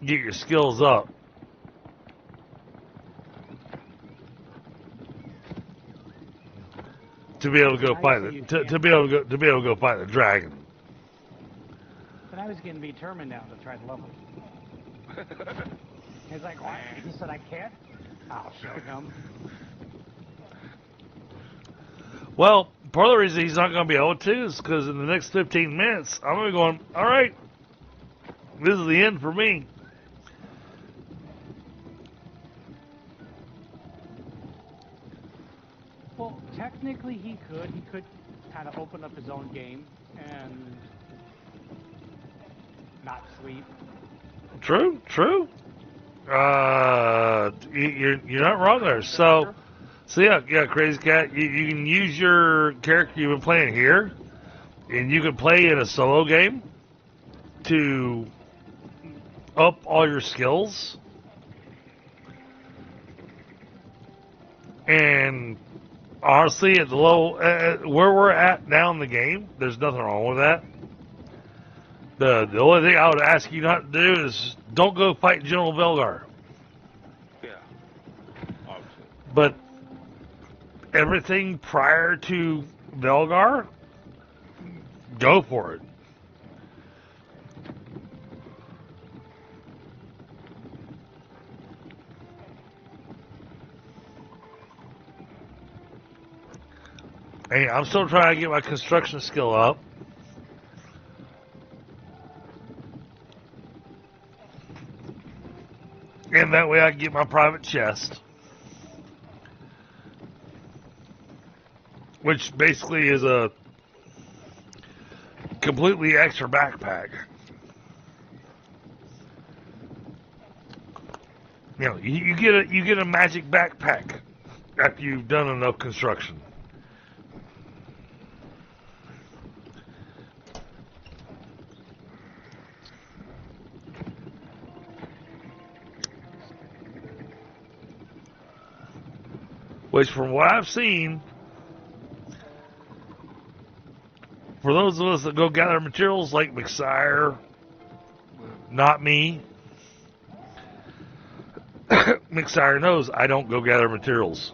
get your skills up to be able to go fight the, to be able to go fight the dragon. But I was getting determined now to try to level. He's like, what? He said I can't? I'll show him. Well, part of the reason he's not going to be able to is because in the next 15 minutes, I'm going to be going, all right, this is the end for me. Well, technically he could. He could kind of open up his own game and not sleep. True, true. You're not wrong there. So yeah, Crazy Cat, you can use your character you've been playing here, and you can play in a solo game to up all your skills. And honestly, at the low, where we're at now in the game, there's nothing wrong with that. The only thing I would ask you not to do is don't go fight General Velgar. Yeah. Obviously. But everything prior to Velgar, go for it. Hey, I'm still trying to get my construction skill up. And that way I can get my private chest. Which basically is a completely extra backpack. You know, you get a magic backpack after you've done enough construction. Which, from what I've seen, for those of us that go gather materials like McSire, not me, McSire knows I don't go gather materials.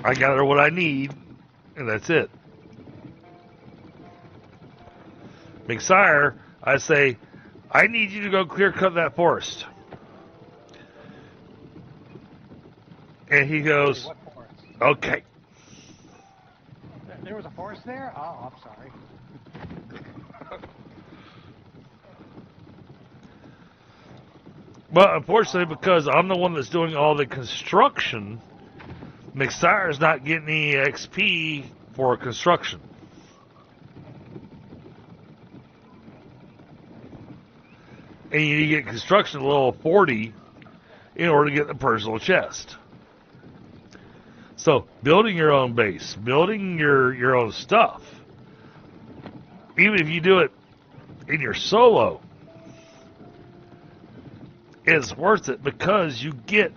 I gather what I need, and that's it. McSire, I say, I need you to go clear cut that forest. And he goes, What forest? okay. There was a forest there? Oh, I'm sorry. But unfortunately, because I'm the one that's doing all the construction, McSire's not getting any XP for construction. And you need to get construction at level 40 in order to get the personal chest. So, building your own base, building your own stuff, even if you do it in your solo, is worth it because you get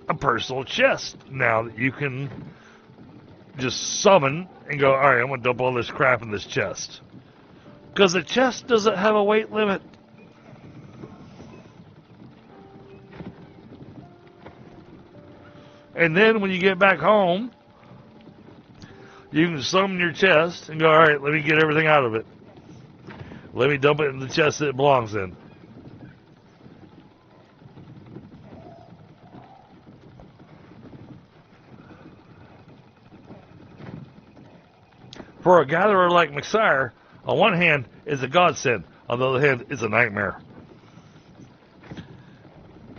a personal chest now that you can just summon and go, alright, I'm going to dump all this crap in this chest. Because the chest doesn't have a weight limit. And then when you get back home, You can summon your chest and go, all right, let me get everything out of it. Let me dump it in the chest that it belongs in. For a gatherer like Mixire, on one hand, is a godsend. On the other hand, it's a nightmare.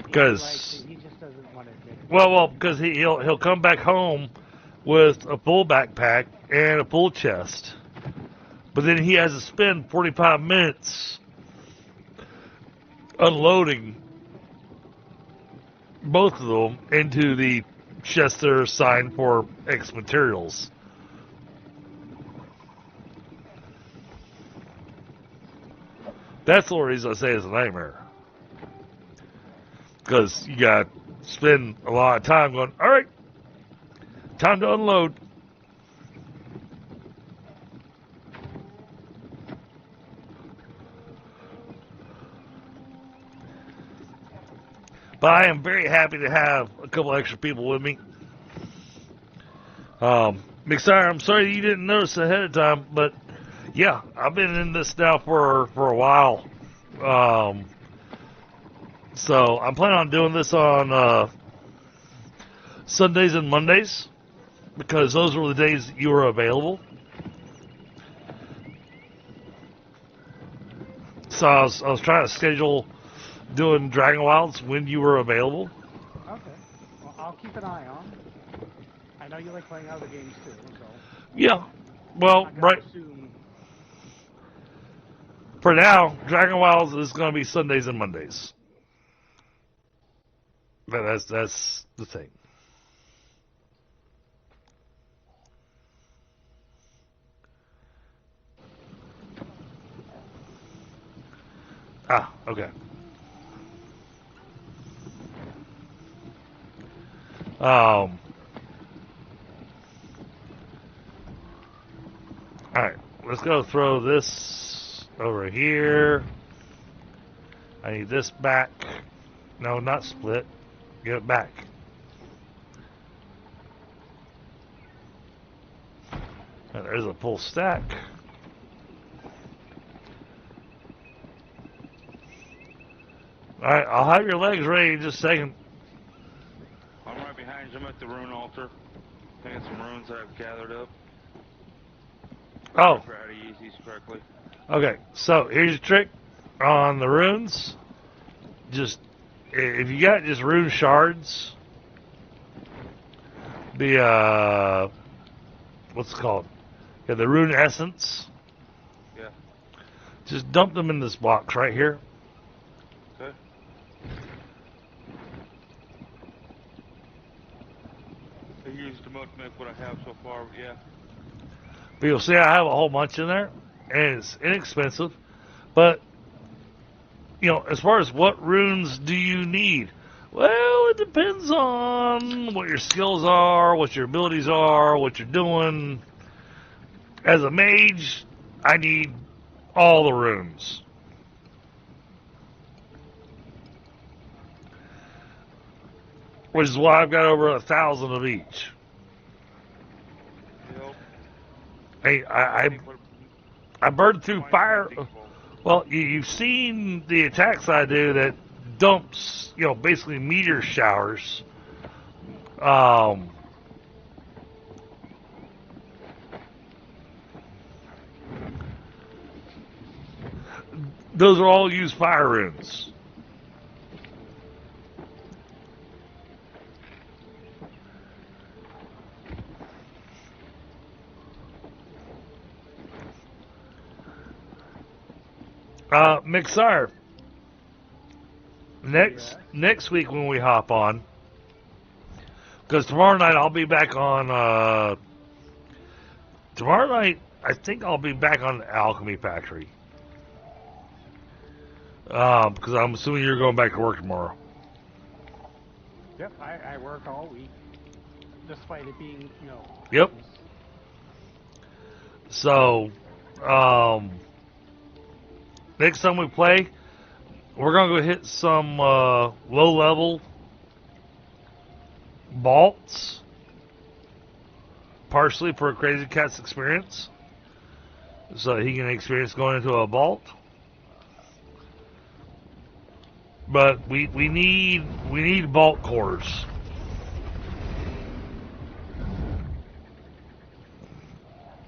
Because he just doesn't want to admit it. well, because he'll come back home with a full backpack and a full chest, but then he has to spend 45 minutes unloading both of them into the chests that are assigned for X materials. That's the only reason I say it's a nightmare. Because you got to spend a lot of time going, all right, time to unload. But I am very happy to have a couple extra people with me. Mixire, I'm sorry you didn't notice ahead of time, but yeah, I've been in this now for a while. So I'm planning on doing this on Sundays and Mondays because those were the days that you were available. So I was trying to schedule doing Dragonwilds when you were available. Okay. Well, I'll keep an eye on. I know you like playing other games too, so. Yeah. Well, I'm not right. gonna assume. For now, Dragonwilds is going to be Sundays and Mondays. But that's the thing. Ah, okay. Alright, let's go throw this over here. I need this back. No, not split. Give it back. And there's a full stack. Alright, I'll have your legs ready in just a second. I'm right behind you. I'm at the rune altar. Taking some runes that I've gathered up. Oh. For how to use these correctly. Okay, so here's your trick on the runes. Just, if you got just rune shards, what's it called? Yeah, the rune essence. Yeah. Just dump them in this box right here. Okay. I used the most make what I have so far, but yeah. But you'll see I have a whole bunch in there, and it's inexpensive. But, you know, as far as what runes do you need? Well, it depends on what your skills are, what your abilities are, what you're doing. As a mage, I need all the runes. Which is why I've got over 1,000 of each. Yep. Hey, I burned through fire. Well, you've seen the attacks I do that dumps, you know, basically meteor showers. Those are all used fire runes. Mixar. Next week when we hop on, because tomorrow night I'll be back on. Tomorrow night I think I'll be back on the Alchemy Factory. Because I'm assuming you're going back to work tomorrow. Yep, I work all week, despite it being, you know. Yep. So, next time we play, we're going to go hit some low-level vaults partially for Crazy Cat's experience, so that he can experience going into a vault. But we need vault cores.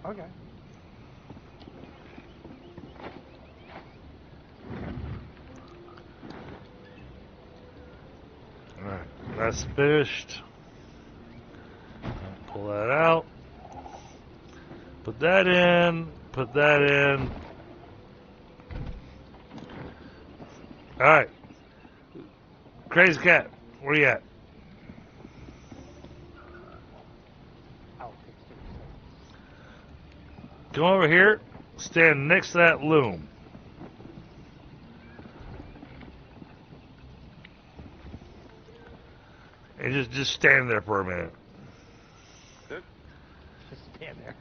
Okay. Alright, that's finished. Pull that out. Put that in. Put that in. Alright. Crazy Cat, where you at? I'll fix it. Come over here. Stand next to that loom. And just stand there for a minute. Good. Just stand there.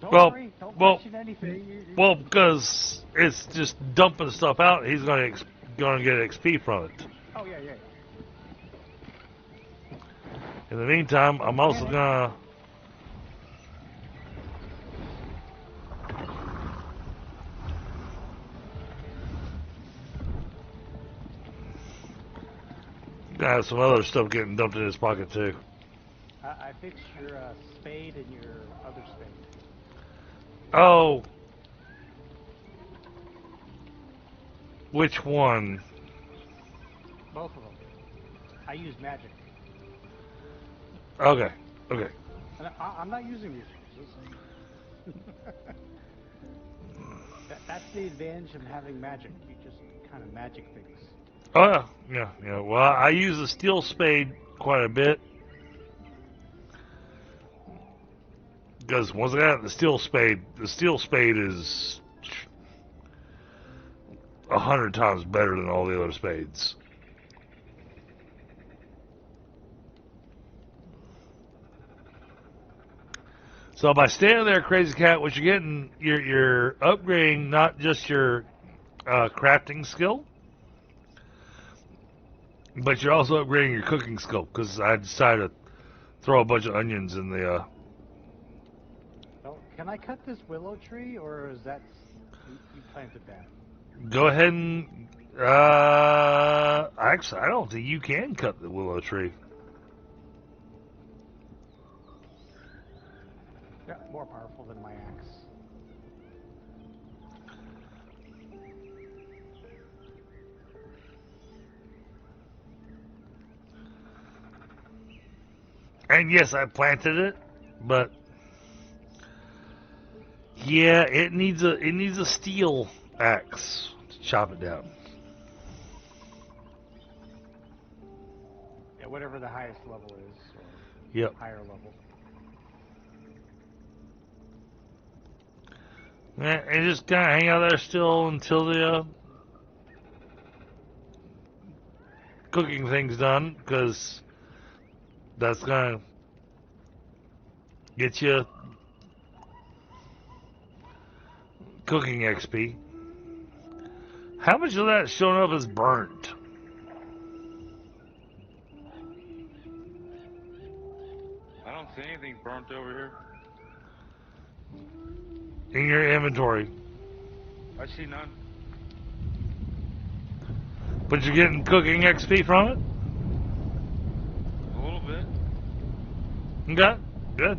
Don't Well, worry. Don't well, question anything. Well, because it's just dumping stuff out, he's going to get XP from it. Oh, yeah. In the meantime, I'm also gonna have some other stuff getting dumped in his pocket too. I fixed your spade and your other spade. Oh, which one? Both of them. I use magic. Okay. And I'm not using these ones. That's the advantage of having magic. You just kind of magic things. Oh yeah. Well, I use the steel spade quite a bit because once I got the steel spade is 100 times better than all the other spades. So by standing there, Crazy Cat, what you're getting, you're upgrading not just your crafting skill, but you're also upgrading your cooking skill. Because I decided to throw a bunch of onions in the. So, can I cut this willow tree, or is that you planted that? Go ahead and. Actually, I don't think you can cut the willow tree. Yeah, more powerful than my axe. And yes, I planted it, but yeah, it needs a steel axe to chop it down. Yeah, whatever the highest level is, or Yep. higher level. And just kind of hang out there still until the cooking thing's done, because that's gonna get you cooking XP. How much of that is showing up as burnt? I don't see anything burnt over here. In your inventory? I see none. But you're getting cooking XP from it? A little bit. Okay, good.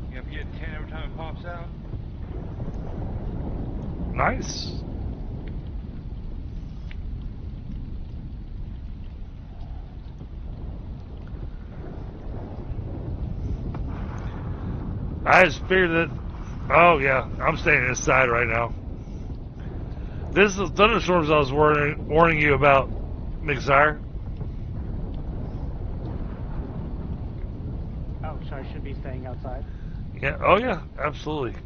You have to get 10 every time it pops out. Nice. I just figured that. Oh yeah, I'm staying inside right now. This is the thunderstorms I was warning you about, McSire. Oh, so I should be staying outside? Yeah. Oh yeah, absolutely.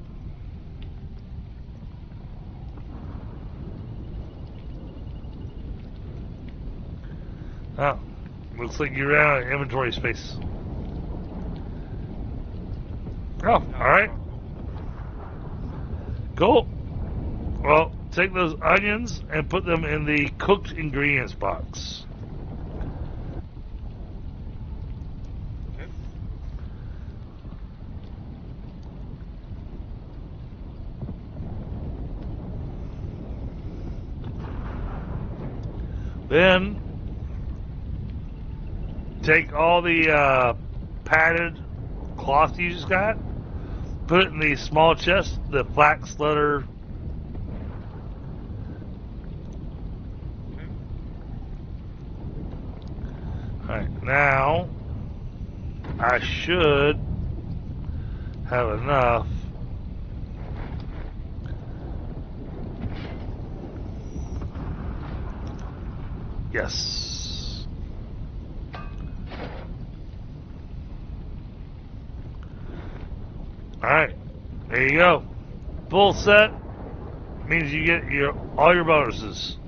Oh, looks like you ran out of inventory space. Oh, all right. Cool. Well, take those onions and put them in the cooked ingredients box. Then take all the padded cloth you just got, put it in the small chest, the flax leather. Alright, now I should have enough. Yes. Alright, there you go. Full set means you get all your bonuses.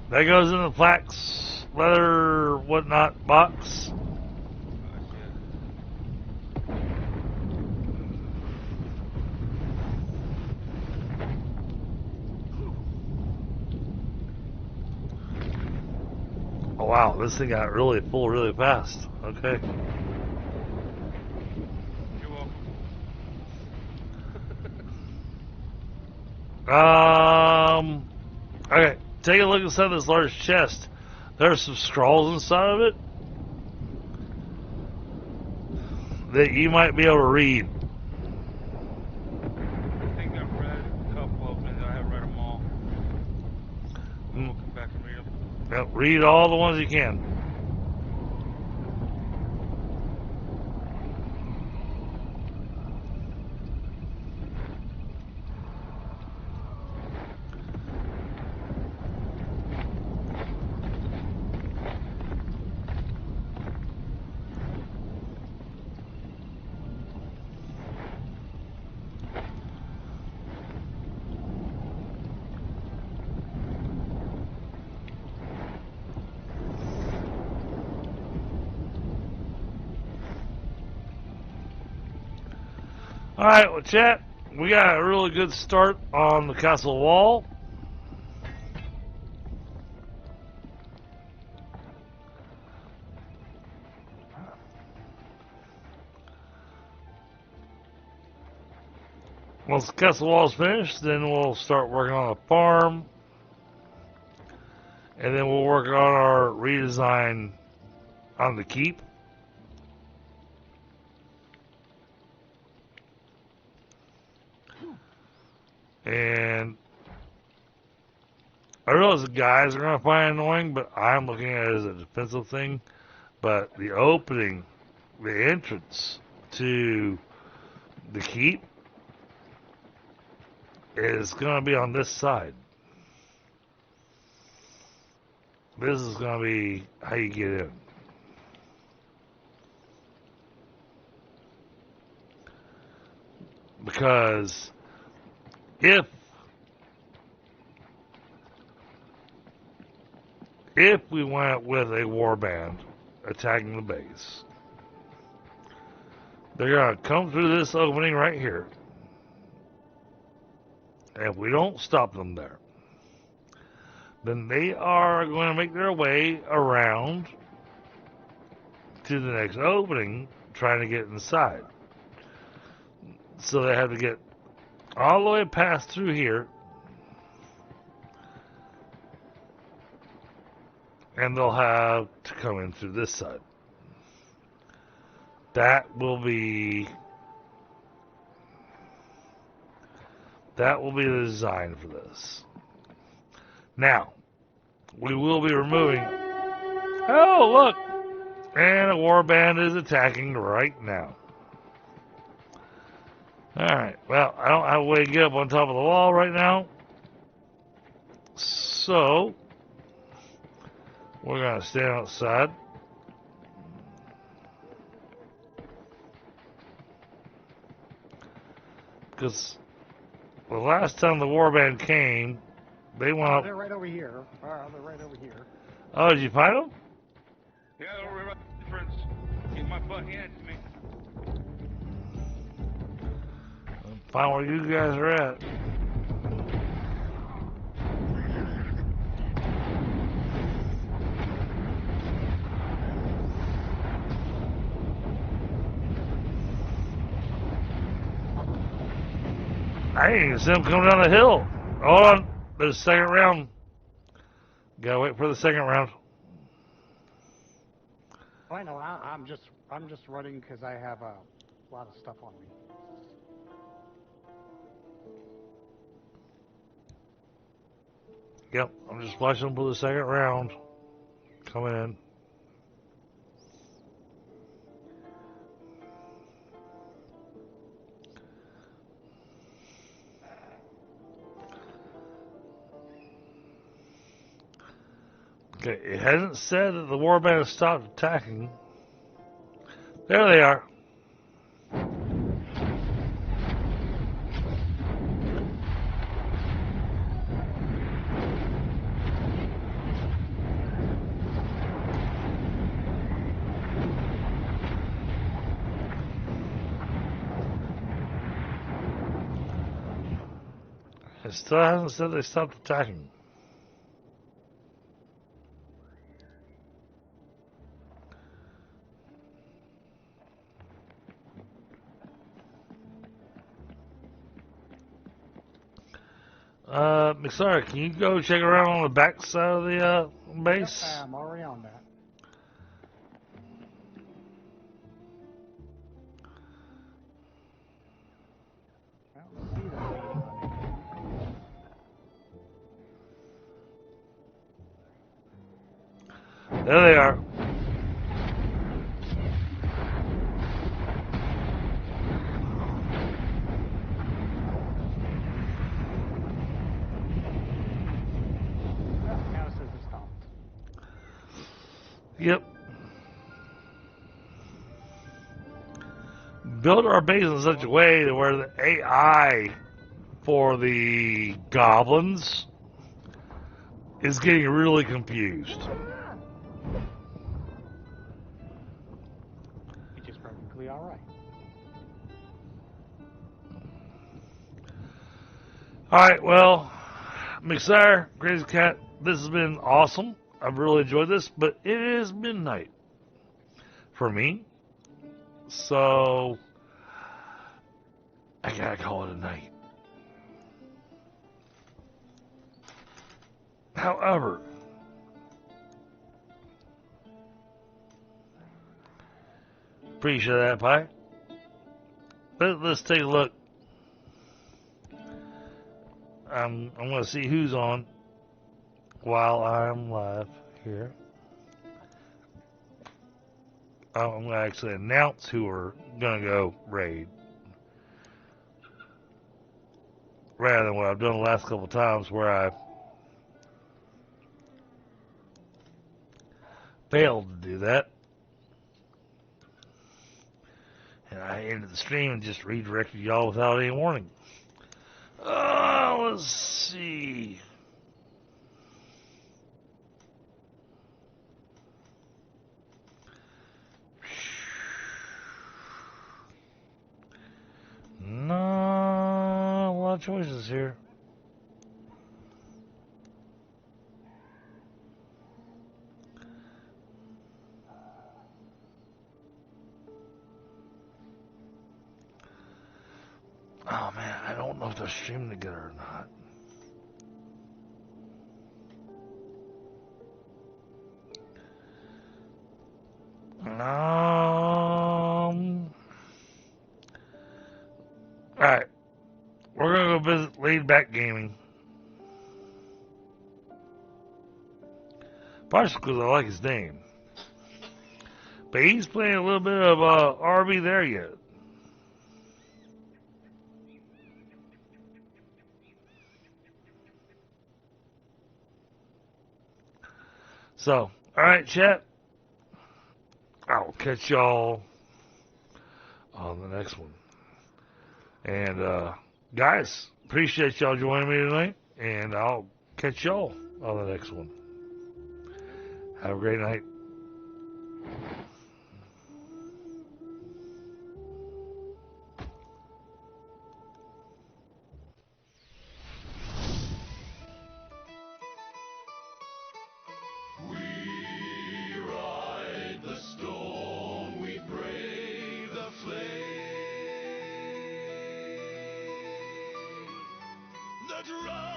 That goes in the flax leather whatnot box. Oh wow, this thing got really full really fast. Okay. You're welcome. Okay. Take a look inside this large chest. There's some scrolls inside of it that you might be able to read. I think I've read a couple of them, and I haven't read them all. I'll come back and read them. Yep, read all the ones you can. Alright, well, chat, we got a really good start on the castle wall. Once the castle wall is finished, then we'll start working on a farm. And then we'll work on our redesign on the keep. And I realize the guys are going to find it annoying, but I'm looking at it as a defensive thing. But the opening, the entrance to the keep is going to be on this side. This is going to be how you get in. Because if we went with a warband attacking the base, they're going to come through this opening right here. And if we don't stop them there, then they are going to make their way around to the next opening, trying to get inside. So they have to get all the way past through here, and they'll have to come in through this side. That will be the design for this. Now, we will be removing... Oh, look! And a warband is attacking right now. Alright, well, I don't have a way to get up on top of the wall right now. So, We're gonna stand outside. Because the last time the warband came, they went up. They're right over here. They're right over here. Oh, did you find them? Yeah, I don't remember the difference. Get my butt handed to me. Find where you guys are at. I ain't even see them come down the hill. Hold on. There's a second round. Gotta wait for the second round. I know. I'm just running because I have a lot of stuff on me. Yep, I'm just watching for the second round. Coming in. Okay, it hasn't said that the warband has stopped attacking. There they are. It still hasn't said they stopped attacking. McSark, can you go check around on the back side of the base? Yep, I'm already on that. I don't see them waiting on anything. There they are. Now it says it stopped. Yep. Build our base in such a way to where the AI for the goblins is getting really confused. Which is perfectly all right. Alright, well, McSire, Crazy Cat, this has been awesome. I've really enjoyed this, but it is midnight for me. So, I gotta call it a night. However, appreciate that, Pie. Let's take a look. I'm going to see who's on while I'm live here. I'm going to actually announce who are going to go raid. Rather than what I've done the last couple of times where I failed to do that. And I ended the stream and just redirected y'all without any warning. Let's see. Not a lot of choices here. Oh man, I don't know if they're streaming together or not. Alright. We're gonna go visit Laid Back Gaming. Partially because I like his name. But he's playing a little bit of RV there yet. So, All right, chat. I'll catch y'all on the next one. And guys, appreciate y'all joining me tonight. And I'll catch y'all on the next one. Have a great night. The